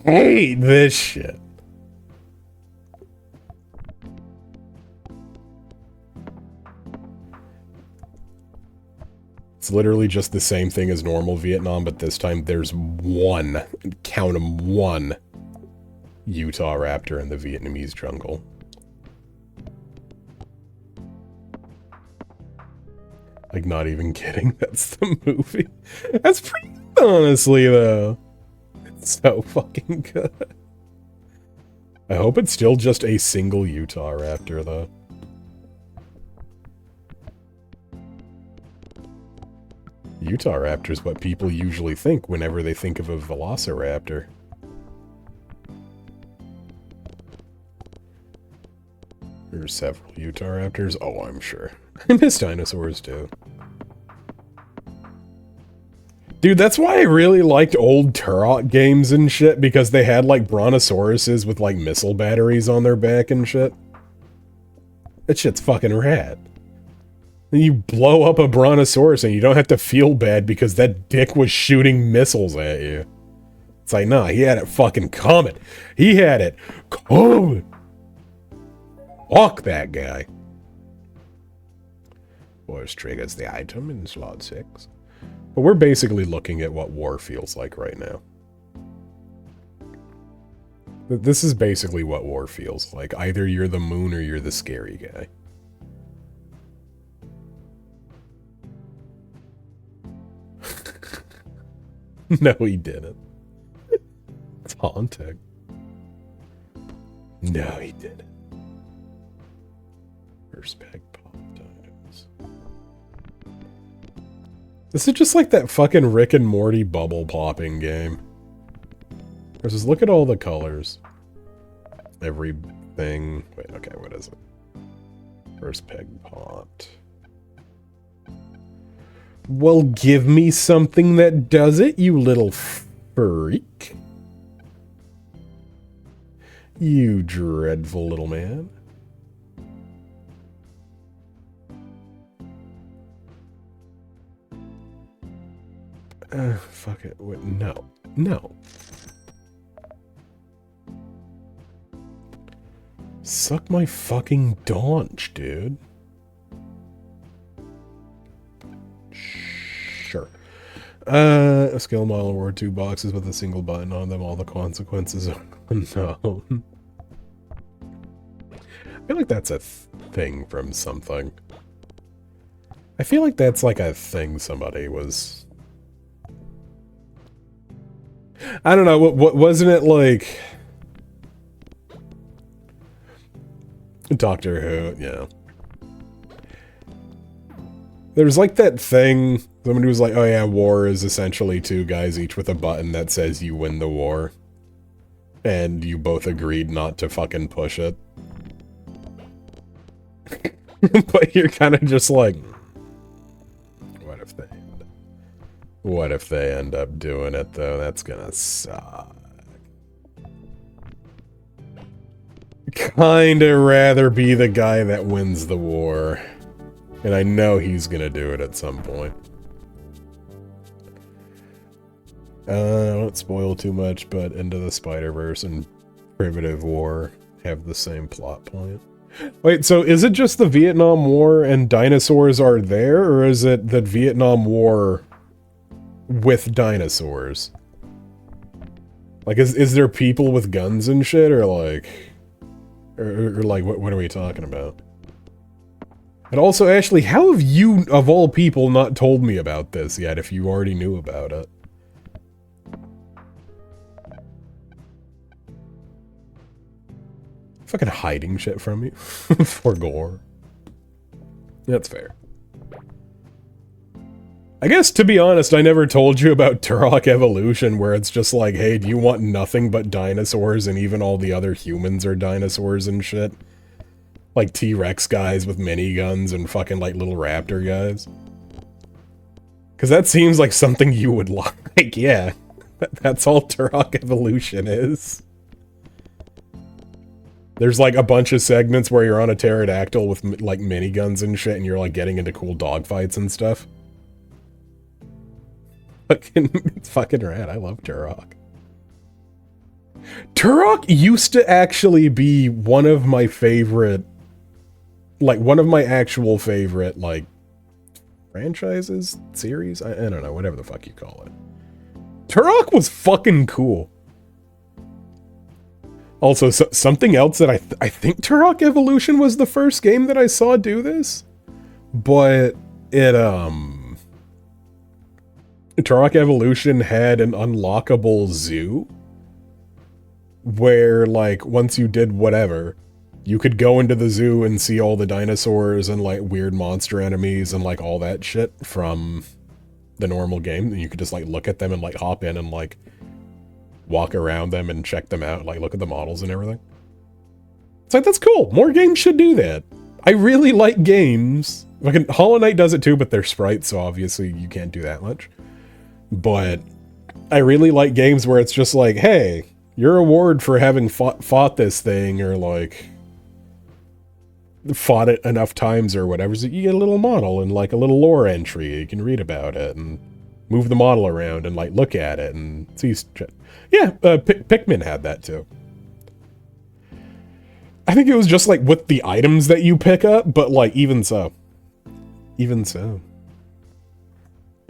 A: hate this shit. It's literally just the same thing as normal Vietnam, but this time there's one, count 'em, one Utah raptor in the Vietnamese jungle. Like, not even kidding, that's the movie. That's pretty good, honestly, though. It's so fucking good. I hope it's still just a single Utah raptor, though. Utah raptor is what people usually think whenever they think of a velociraptor. There are several Utah raptors? Oh, I'm sure. I miss dinosaurs, too. Dude, that's why I really liked old Turok games and shit, because they had, like, brontosauruses with, like, missile batteries on their back and shit. That shit's fucking rad. And you blow up a brontosaurus and you don't have to feel bad because that dick was shooting missiles at you. It's like, nah, he had it fucking coming. He had it coming. Fuck that guy. Force triggers the item in slot 6. But we're basically looking at what war feels like right now. This is basically what war feels like. Either you're the moon or you're the scary guy. No, he didn't. It's haunting. No, he didn't. First peg pop items. This is just like that fucking Rick and Morty bubble popping game. Let's just look at all the colors. Everything. Wait, okay, what is it? First peg pot. Well, give me something that does it, you little freak. You dreadful little man. Fuck it. Wait, no. No. Suck my fucking daunch, dude. Sure. A skill model award 2 boxes with a single button on them. All the consequences are unknown. feel like that's a thing from something. I feel like that's like a thing somebody was... I don't know, what wasn't it like... Doctor Who, yeah. There's like that thing, somebody was like, oh yeah, war is essentially two guys each with a button that says you win the war. And you both agreed not to fucking push it. But you're kind of just like, what if they end up doing it though? That's gonna suck. Kinda rather be the guy that wins the war. And I know he's gonna do it at some point. I won't spoil too much, but Into the Spider-Verse and Primitive War have the same plot point. Wait, so is it just the Vietnam War and dinosaurs are there, or is it the Vietnam War with dinosaurs? Like, is there people with guns and shit, or like... Or like, what are we talking about? And also, Ashley, how have you, of all people, not told me about this yet, if you already knew about it? Fucking hiding shit from me for gore. That's fair. I guess, to be honest, I never told you about Turok Evolution, where it's just like, hey, do you want nothing but dinosaurs, and even all the other humans are dinosaurs and shit? Like T-Rex guys with miniguns and fucking, like, little raptor guys. Because that seems like something you would like, yeah. That's all Turok Evolution is. There's, like, a bunch of segments where you're on a pterodactyl with, like, miniguns and shit, and you're, like, getting into cool dogfights and stuff. It's fucking rad. I love Turok. Turok used to actually be one of my favorite... Like, one of my actual favorite, like, franchises? Series? I don't know, whatever the fuck you call it. Turok was fucking cool. Also, something else that I think Turok Evolution was the first game that I saw do this. But it, Turok Evolution had an unlockable zoo. Where, like, once you did whatever, you could go into the zoo and see all the dinosaurs and, like, weird monster enemies and, like, all that shit from the normal game. And you could just, like, look at them and, like, hop in and, like, walk around them and check them out, like, look at the models and everything. It's like, that's cool. More games should do that. I really like games. Like, Hollow Knight does it too, but they're sprites, so obviously you can't do that much. But I really like games where it's just like, hey, your reward for having fought this thing, or, like, fought it enough times or whatever, so you get a little model and, like, a little lore entry. You can read about it and move the model around and, like, look at it and see shit. Yeah, Pikmin had that too. I think it was just, like, with the items that you pick up, but, like, even so. Even so.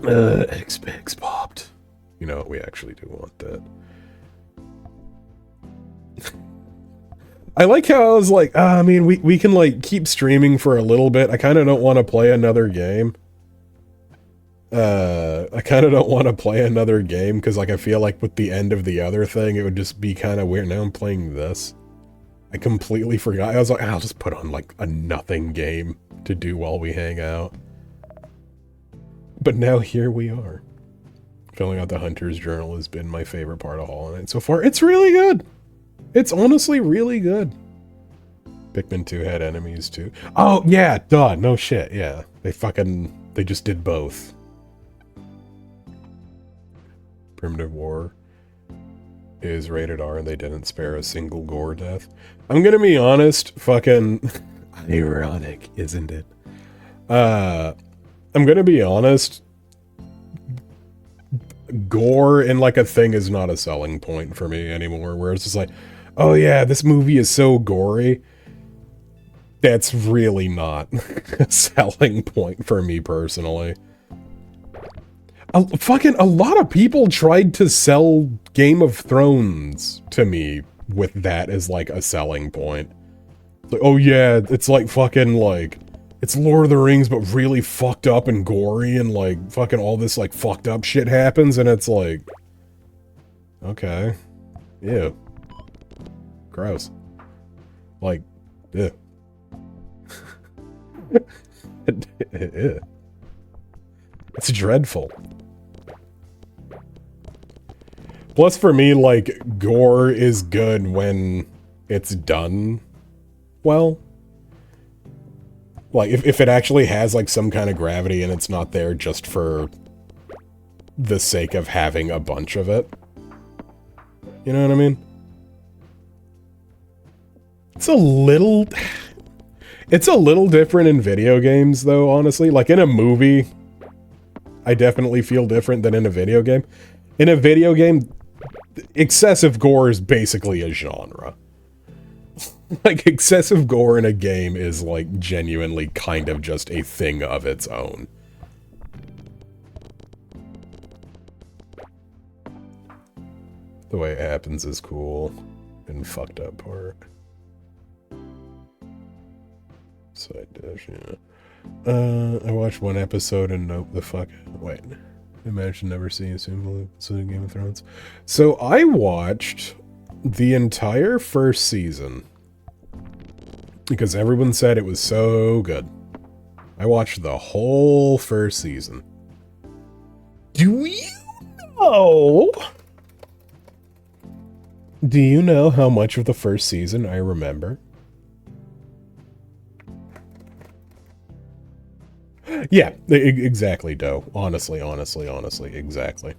A: X-Pigs popped. You know, we actually do want that. I like how I was like, I mean, we can, like, keep streaming for a little bit. I kind of don't want to play another game. I kind of don't want to play another game, because, like, I feel like with the end of the other thing, it would just be kind of weird. Now I'm playing this. I completely forgot. I was like, I'll just put on, like, a nothing game to do while we hang out. But now here we are. Filling out the Hunter's Journal has been my favorite part of Hollow Knight so far. It's really good. It's honestly really good. Pikmin 2 had enemies too. Oh, yeah, duh, no shit, yeah. They just did both. Primitive War is rated R and they didn't spare a single gore death. I'm gonna be honest, fucking ironic, isn't it? I'm gonna be honest, gore in, like, a thing is not a selling point for me anymore, where it's just like, oh yeah, this movie is so gory. That's really not a selling point for me personally. A lot of people tried to sell Game of Thrones to me with that as, like, a selling point. Like, oh yeah, it's like fucking like, it's Lord of the Rings, but really fucked up and gory, and like fucking all this like fucked up shit happens, and it's like, okay, ew, gross, like, ew. Ew. It's dreadful. Plus for me, like, gore is good when it's done well. Like, if it actually has, like, some kind of gravity and it's not there just for the sake of having a bunch of it. You know what I mean? It's a little different in video games, though, honestly. Like, in a movie, I definitely feel different than in a video game. In a video game, excessive gore is basically a genre. Like, excessive gore in a game is, like, genuinely kind of just a thing of its own. The way it happens is cool. And fucked up part. Side dish, yeah. I watched one episode and nope, the fuck. Wait. Imagine never seeing a single episode of Game of Thrones. So I watched the entire first season. Because everyone said it was so good. I watched the whole first season. Do you know? Do you know how much of the first season I remember? Yeah, exactly, Doe. Honestly, exactly.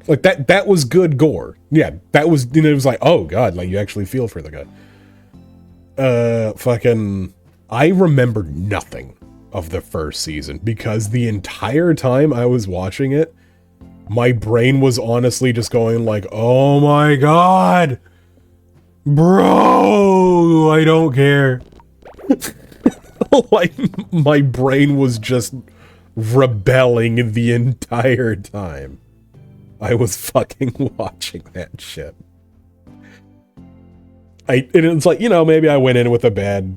A: Like, that was good gore. Yeah, that was, you know, it was like, oh god, like, you actually feel for the guy. Fucking, I remember nothing of the first season, because the entire time I was watching it, my brain was honestly just going like, oh my god! Bro, I don't care. Like, my brain was just rebelling the entire time I was fucking watching that shit. And it's like, you know, maybe I went in with a bad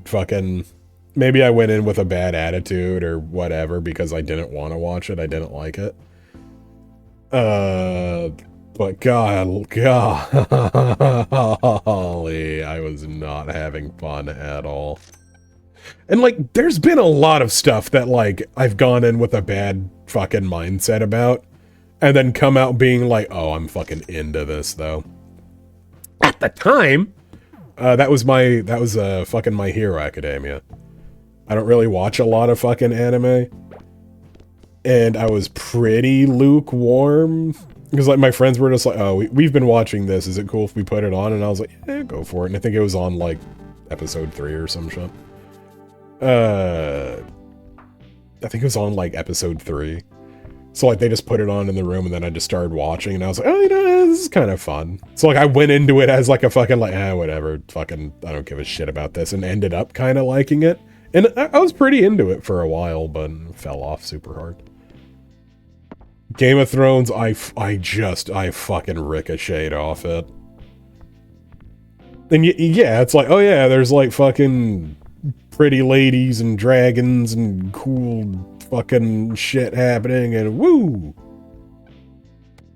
A: attitude or whatever because I didn't want to watch it. I didn't like it. But golly, I was not having fun at all. And, like, there's been a lot of stuff that, like, I've gone in with a bad fucking mindset about, and then come out being like, oh, I'm fucking into this, though. At the time, that was fucking My Hero Academia. I don't really watch a lot of fucking anime. And I was pretty lukewarm. Because, like, my friends were just like, oh, we've been watching this. Is it cool if we put it on? And I was like, yeah, go for it. And I think it was on, like, episode 3 or some shit. I think it was on, like, episode 3. So, like, they just put it on in the room, and then I just started watching, and I was like, oh, you know, this is kind of fun. So, like, I went into it as, like, a fucking, like, whatever, fucking, I don't give a shit about this, and ended up kind of liking it. And I was pretty into it for a while, but fell off super hard. Game of Thrones, I fucking ricocheted off it. And yeah, it's like, oh yeah, there's, like, fucking pretty ladies and dragons and cool fucking shit happening, and woo!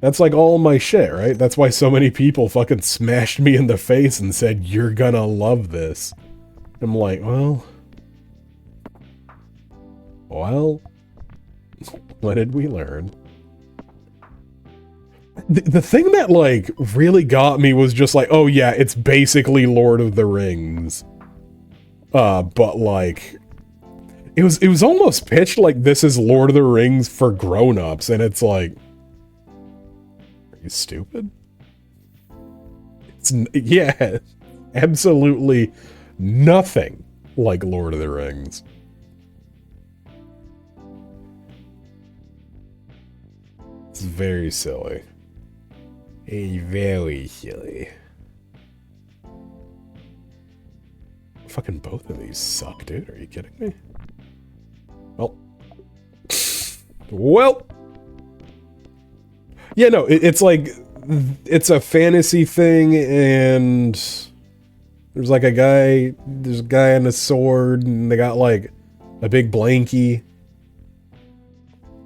A: That's like all my shit, right? That's why so many people fucking smashed me in the face and said, you're gonna love this. I'm like, well, what did we learn? The thing that, like, really got me was just like, oh yeah, it's basically Lord of the Rings. But, like, it was almost pitched like this is Lord of the Rings for grown-ups, and it's like, are you stupid? Yeah, absolutely nothing like Lord of the Rings. It's very silly. Very silly. Fucking both of these suck, dude. Are you kidding me? Well. Yeah, no, it's like, it's a fantasy thing, and There's like a guy, there's a guy on a sword, and they got like a big blankie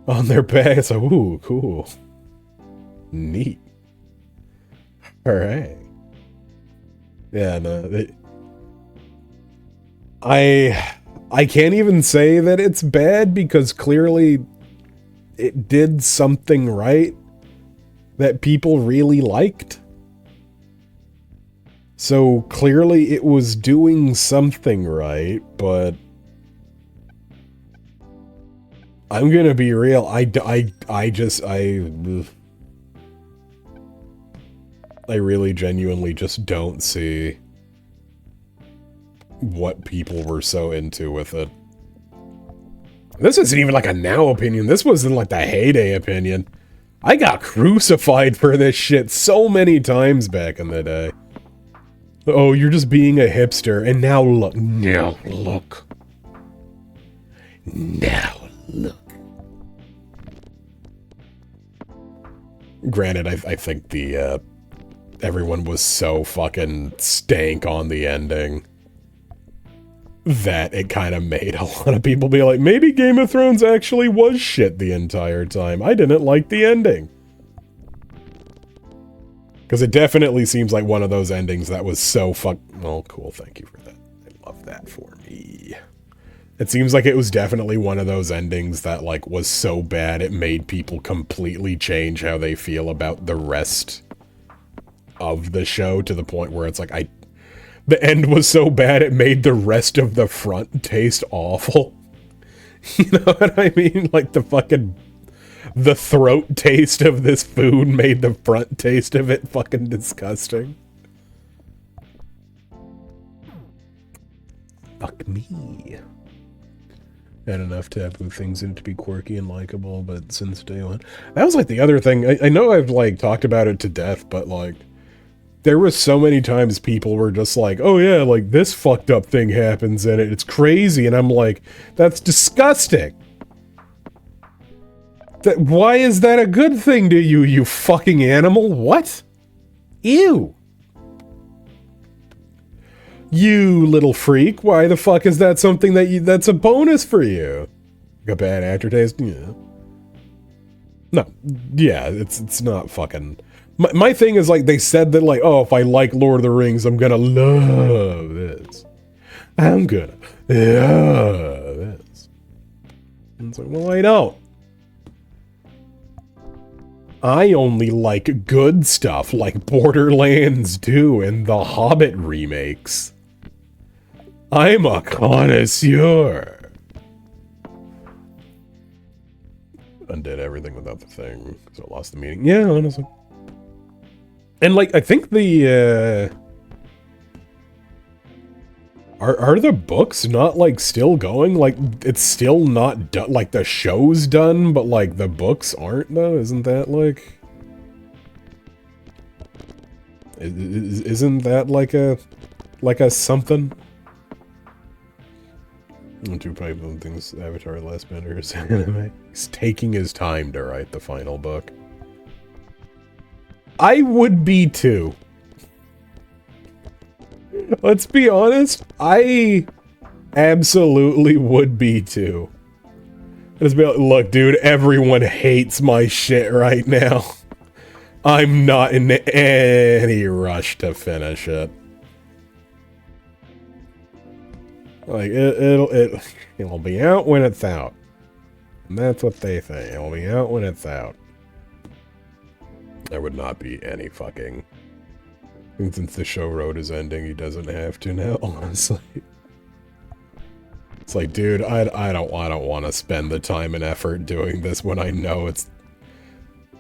A: on their back. It's like, ooh, cool. Neat. Alright. Yeah, no, I can't even say that it's bad because clearly it did something right that people really liked. So clearly it was doing something right, but I'm gonna be real. I really genuinely just don't see what people were so into with it. This isn't even like a now opinion. This wasn't like the heyday opinion. I got crucified for this shit so many times back in the day. Oh, you're just being a hipster. And now look. Now look. Now look. Granted, I think the, everyone was so fucking stank on the ending that it kind of made a lot of people be like, maybe Game of Thrones actually was shit the entire time. I didn't like the ending. Because it definitely seems like one of those endings that was so oh, cool, thank you for that. I love that for me. It seems like it was definitely one of those endings that, like, was so bad it made people completely change how they feel about the rest of the show, to the point where it's like, the end was so bad it made the rest of the front taste awful. You know what I mean? Like the throat taste of this food made the front taste of it fucking disgusting. Fuck me. Had enough taboo things in it to be quirky and likable, but since day one. That was like the other thing. I know I've like talked about it to death, but like there were so many times people were just like, oh yeah, like this fucked up thing happens in it. It's crazy. And I'm like, that's disgusting. Why is that a good thing to you, you fucking animal? What? Ew. You little freak. Why the fuck is that something that's a bonus for you? Like a bad aftertaste? Yeah. No. Yeah, it's not fucking... My thing is, like, they said that, like, oh, if I like Lord of the Rings, I'm gonna love this. I'm gonna love this. And it's like, well, I don't. I only like good stuff, like Borderlands 2 and the Hobbit remakes. I'm a connoisseur. Undid everything without the thing, so it lost the meaning. Yeah, honestly. And, like, I think the, Are the books not, like, still going? Like, it's still not done, like, the show's done, but, like, the books aren't, though? Isn't that, like... Isn't that, like a something? Two people things Avatar Last Bender's anime. He's taking his time to write the final book. I would be too. Let's be honest, I absolutely would be too. Just be like, look, dude, everyone hates my shit right now. I'm not in any rush to finish it. Like, it'll be out when it's out. And that's what they say. It'll be out when it's out. There would not be any fucking... Since the show road is ending, he doesn't have to now, honestly. It's like, dude, I don't want to spend the time and effort doing this when I know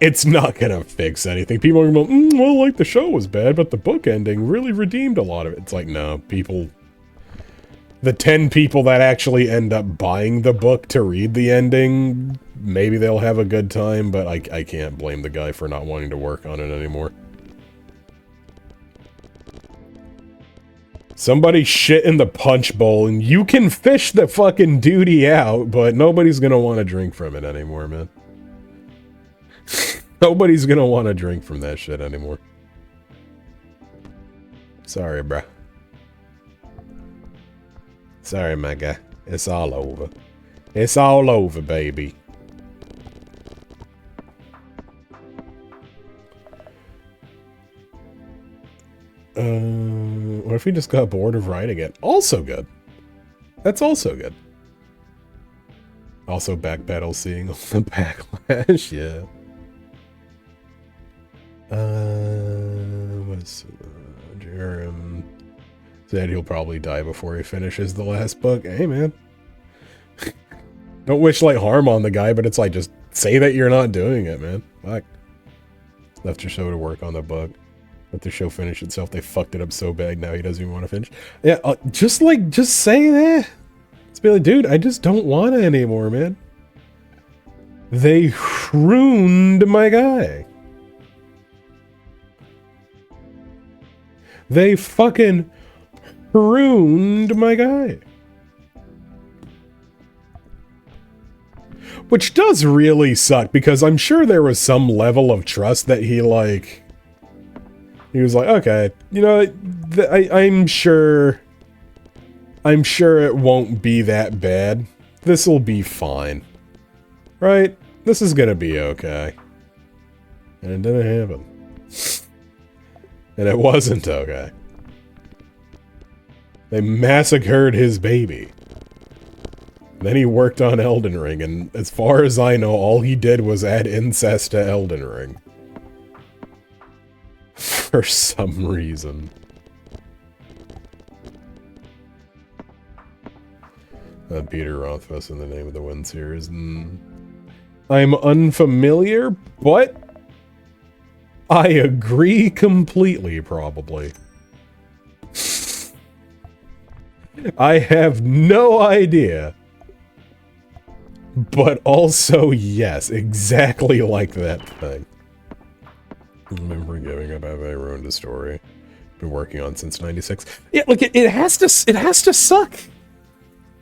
A: it's not gonna fix anything. People are gonna go, well, like, the show was bad, but the book ending really redeemed a lot of it. It's like, no, people... The 10 people that actually end up buying the book to read the ending, maybe they'll have a good time, but I can't blame the guy for not wanting to work on it anymore. Somebody shit in the punch bowl, and you can fish the fucking duty out, but nobody's gonna want to drink from it anymore, man. Nobody's gonna want to drink from that shit anymore. Sorry, bruh. Sorry, my guy. It's all over. It's all over, baby. What if we just got bored of writing it? Also good. That's also good. Also backpedal seeing all the backlash, yeah. What's Jerem said he'll probably die before he finishes the last book. Hey, man. Don't wish, like, harm on the guy, but it's like, just say that you're not doing it, man. Fuck. Left your show to work on the book. Let the show finish itself. They fucked it up so bad, now he doesn't even want to finish. Yeah, just say that. Just be like, dude, I just don't want it anymore, man. They ruined my guy. They fucking ruined my guy. Which does really suck, because I'm sure there was some level of trust that he, like... He was like, okay, you know, I'm sure it won't be that bad. This'll be fine. Right? This is gonna be okay. And it didn't happen. And it wasn't okay. They massacred his baby. Then he worked on Elden Ring, and as far as I know, all he did was add incest to Elden Ring. For some reason. Peter Rothfuss in the Name of the Wind series. I'm unfamiliar, but I agree completely, probably. I have no idea. But also, yes, exactly like that thing. Remember giving up, have I ruined a story? Been working on since '96. Yeah, look, it has to suck.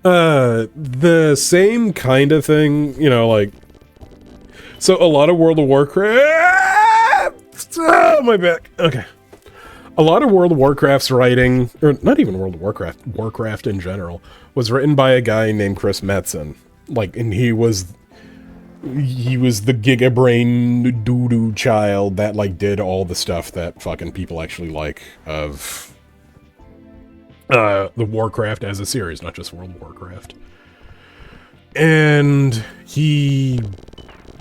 A: The same kind of thing, you know, like. So a lot of World of Warcraft. Oh, my back. Okay. A lot of World of Warcraft's writing, or not even World of Warcraft, Warcraft in general, was written by a guy named Chris Metzen. Like, and he was the gigabrain doo-doo child that, like, did all the stuff that fucking people actually like of the Warcraft as a series, not just World of Warcraft. And he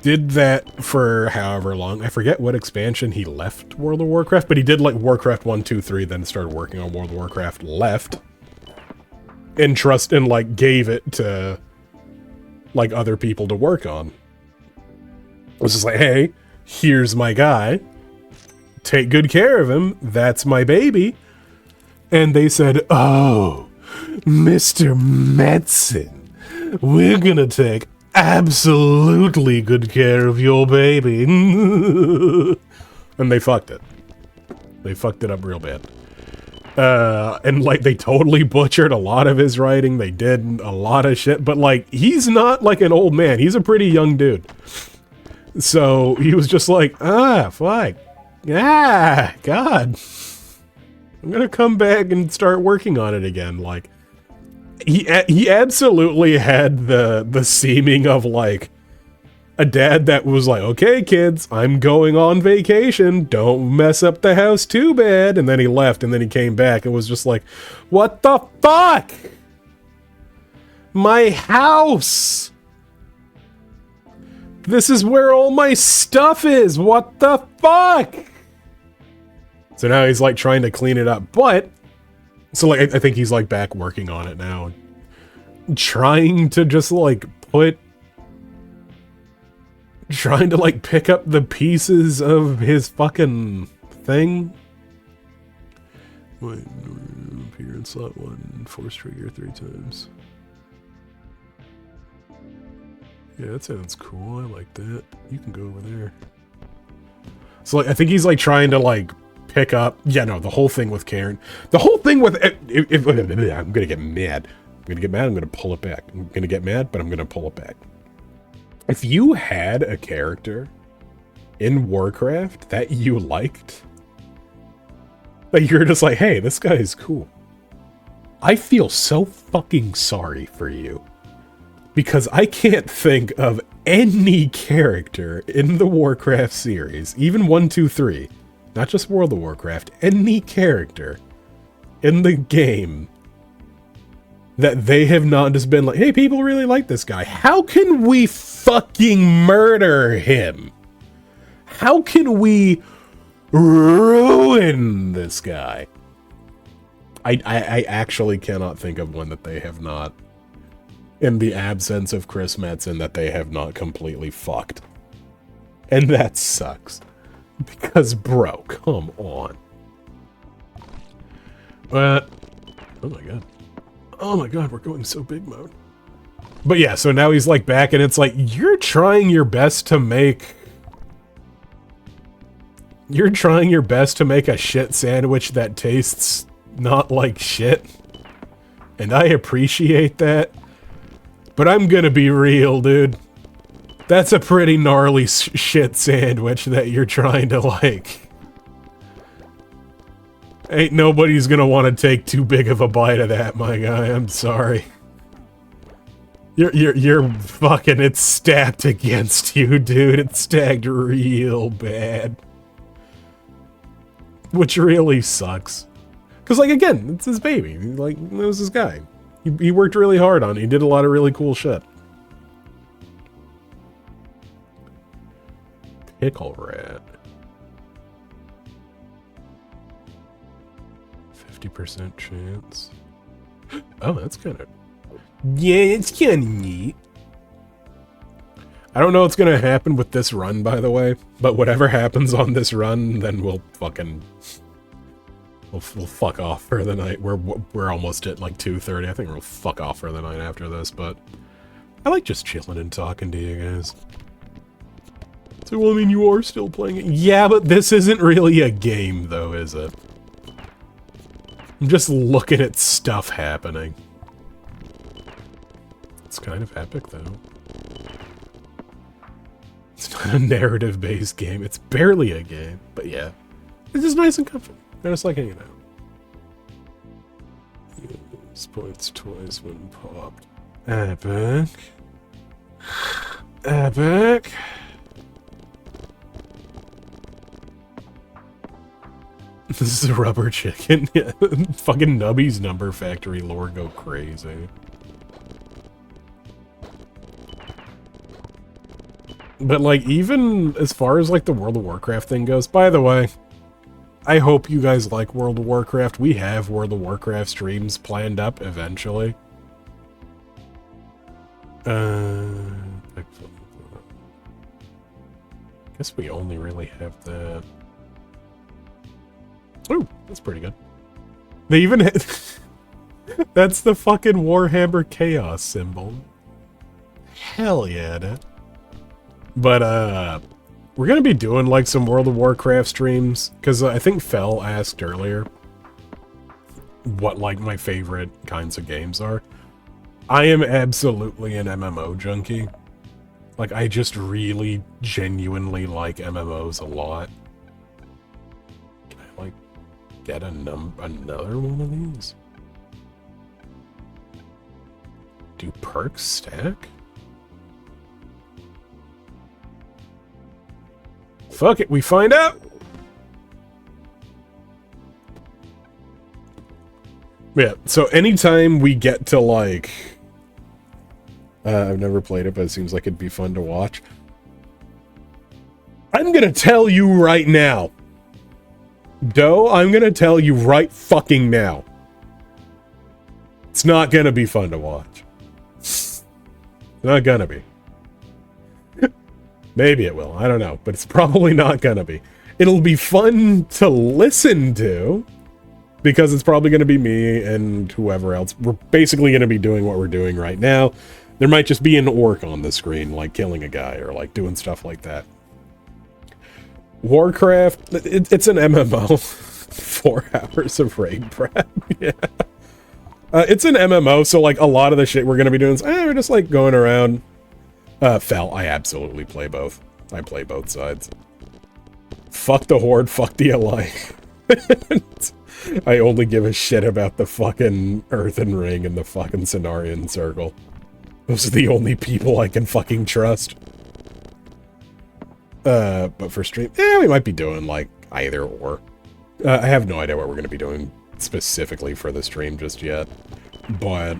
A: did that for however long. I forget what expansion he left World of Warcraft, but he did, like, Warcraft 1, 2, 3, then started working on World of Warcraft, left, and like, gave it to, like, other people to work on. It was just like, hey, here's my guy. Take good care of him. That's my baby. And they said, oh, Mr. Metzen, we're gonna take absolutely good care of your baby. And they fucked it. They fucked it up real bad. And, like, they totally butchered a lot of his writing. They did a lot of shit. But, like, he's not, like, an old man. He's a pretty young dude. So, he was just like, fuck. Ah, God. I'm gonna come back and start working on it again. Like, he absolutely had the seeming of, like, a dad that was like, okay, kids, I'm going on vacation. Don't mess up the house too bad. And then he left, and then he came back and was just like, what the fuck? My house! This is where all my stuff is! What the fuck? So now he's, like, trying to clean it up, but... So, like, I think he's, like, back working on it now. Trying to just, like, trying to, like, pick up the pieces of his fucking thing. Wait, appear in slot 1, force trigger 3 times. Yeah, that sounds cool. I like that. You can go over there. So, like, I think he's, like, trying to, like, pick up... Yeah, no, the whole thing with Karen. The whole thing with... I'm gonna get mad. I'm gonna get mad, I'm gonna pull it back. I'm gonna get mad, but I'm gonna pull it back. If you had a character in Warcraft that you liked, like, you're just like, hey, this guy is cool. I feel so fucking sorry for you. Because I can't think of any character in the Warcraft series, even 1, 2, 3, not just World of Warcraft, any character in the game that they have not just been like, hey, people really like this guy. How can we fucking murder him? How can we ruin this guy? I actually cannot think of one that they have not, in the absence of Chris Metzen, that they have not completely fucked. And that sucks. Because, bro, come on. Oh my god. Oh my god, we're going so big mode. But yeah, so now he's like back and it's like, you're trying your best to make... You're trying your best to make a shit sandwich that tastes not like shit. And I appreciate that. But I'm gonna be real, dude. That's a pretty gnarly shit sandwich that you're trying to like. Ain't nobody's gonna want to take too big of a bite of that, my guy. I'm sorry. You're fucking, it's stacked against you, dude. It's stacked real bad. Which really sucks. Because, like, again, it's his baby. Like, it was his guy. He worked really hard on it. He did a lot of really cool shit. Pickle rat. 50% chance. Oh, that's kind of... Yeah, it's kind of neat. I don't know what's going to happen with this run, by the way. But whatever happens on this run, then we'll fucking... We'll fuck off for the night. We're almost at like 2:30. I think we'll fuck off for the night after this, but I like just chilling and talking to you guys. So, well, I mean, you are still playing it. Yeah, but this isn't really a game, though, is it? I'm just looking at stuff happening. It's kind of epic, though. It's not a narrative-based game. It's barely a game, but yeah. It's just nice and comfortable. I just like hanging out. Use points twice when popped. Epic. Epic. This is a rubber chicken. Yeah. Fucking Nubby's number factory lore go crazy. But like, even as far as like the World of Warcraft thing goes, by the way, I hope you guys like World of Warcraft. We have World of Warcraft streams planned up eventually. I guess we only really have that. Ooh, that's pretty good. They even hit... That's the fucking Warhammer Chaos symbol. Hell yeah, dude. But, we're gonna be doing, like, some World of Warcraft streams, because I think Fel asked earlier what, like, my favorite kinds of games are. I am absolutely an MMO junkie. Like, I just really, genuinely like MMOs a lot. Can I, like, get another one of these? Do perks stack? Fuck it, we find out! Yeah, so anytime we get to, like... I've never played it, but it seems like it'd be fun to watch. I'm gonna tell you right now. Doe, I'm gonna tell you right fucking now. It's not gonna be fun to watch. It's not gonna be. Maybe it will, I don't know, but it's probably not gonna be. It'll be fun to listen to, because it's probably gonna be me and whoever else. We're basically gonna be doing what we're doing right now. There might just be an orc on the screen, like killing a guy, or like doing stuff like that. Warcraft, it's an MMO. 4 hours of raid prep, yeah. It's an MMO, so like a lot of the shit we're gonna be doing is, we're just like going around. Fel, I absolutely play both. I play both sides. Fuck the Horde, fuck the Alliance. I only give a shit about the fucking Earthen Ring and the fucking Cenarian Circle. Those are the only people I can fucking trust. But for stream, we might be doing, like, either or. I have no idea what we're gonna be doing specifically for the stream just yet. But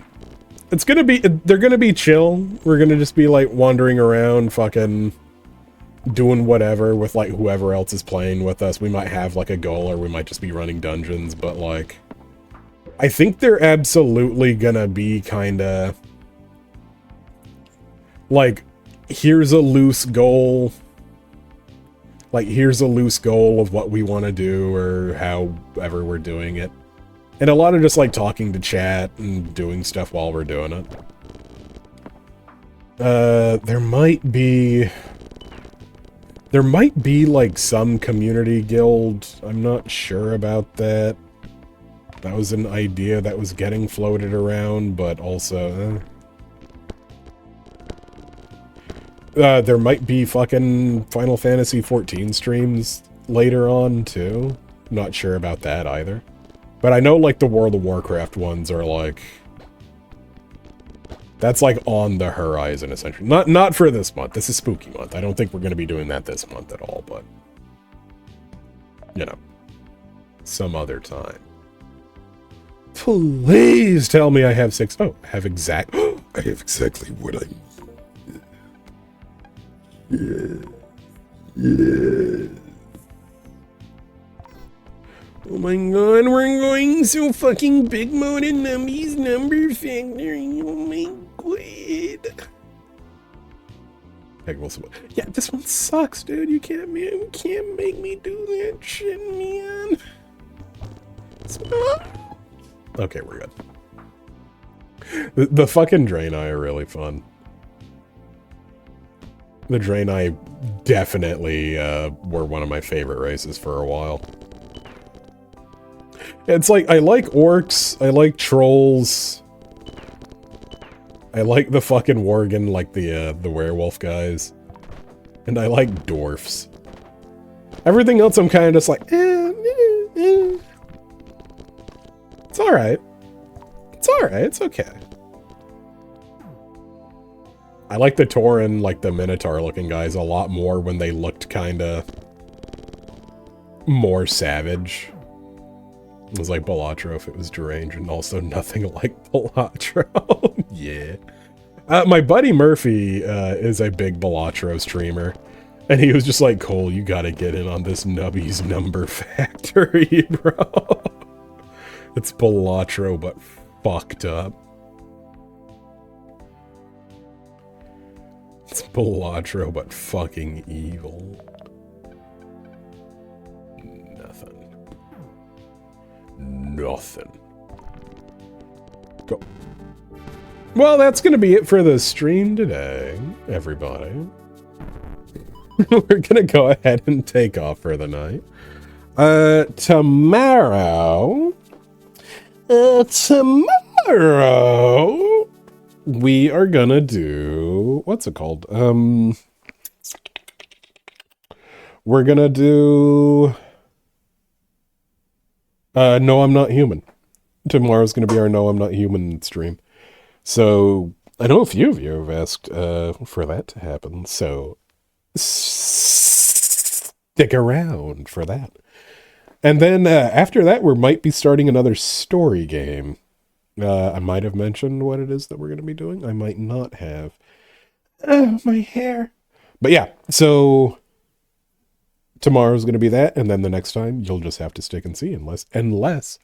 A: it's gonna be, they're gonna be chill. We're gonna just be, like, wandering around, fucking doing whatever with, like, whoever else is playing with us. We might have, like, a goal, or we might just be running dungeons, but, like, I think they're absolutely gonna be kinda, like, here's a loose goal. Like, here's a loose goal of what we want to do, or however we're doing it. And a lot of just, like, talking to chat and doing stuff while we're doing it. There might be, like, some community guild. I'm not sure about that. That was an idea that was getting floated around, but also, there might be fucking Final Fantasy XIV streams later on, too. Not sure about that, either. But I know, like, the World of Warcraft ones are, like... That's, like, on the horizon, essentially. Not for this month. This is Spooky Month. I don't think we're going to be doing that this month at all, but... You know. Some other time. Please tell me I have 6... Oh, I have exact... I have exactly what I... Yeah. Oh my god, we're going so fucking big mode in Nubby's Number Factory. Oh my god. Yeah, this one sucks, dude. You can't make me do that shit, man. Okay, we're good. The fucking Draenei are really fun. The Draenei definitely were one of my favorite races for a while. It's like, I like orcs, I like trolls, I like the fucking worgen, like the werewolf guys, and I like dwarfs. Everything else I'm kind of just like, It's alright. It's alright, it's okay. I like the Tauren, like the Minotaur-looking guys, a lot more when they looked kinda more savage. It was like Balatro if it was deranged, and also nothing like Balatro. Yeah. My buddy Murphy is a big Balatro streamer, and he was just like, Cole, you gotta get in on this Nubby's Number Factory, bro. It's Balatro, but fucked up. It's Balatro, but fucking evil. Nothing. Go. Well, that's gonna be it for the stream today, everybody. We're gonna go ahead and take off for the night. Tomorrow, we are gonna do, what's it called? We're gonna do, No, I'm Not Human. Tomorrow's gonna be our No, I'm Not Human stream. So, I know a few of you have asked, for that to happen, so stick around for that. And then, after that, we might be starting another story game. I might have mentioned what it is that we're going to be doing. I might not have. My hair. But yeah, so tomorrow's going to be that, and then the next time, you'll just have to stick and see, unless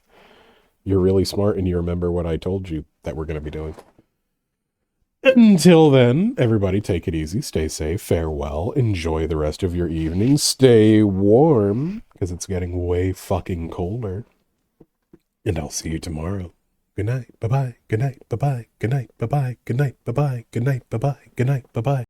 A: you're really smart and you remember what I told you that we're going to be doing. Until then, everybody take it easy, stay safe, farewell, enjoy the rest of your evening, stay warm, because it's getting way fucking colder. And I'll see you tomorrow. Good night, bye-bye, good night, bye-bye, good night, bye-bye, good night, bye-bye, good night, bye-bye, good night, bye-bye.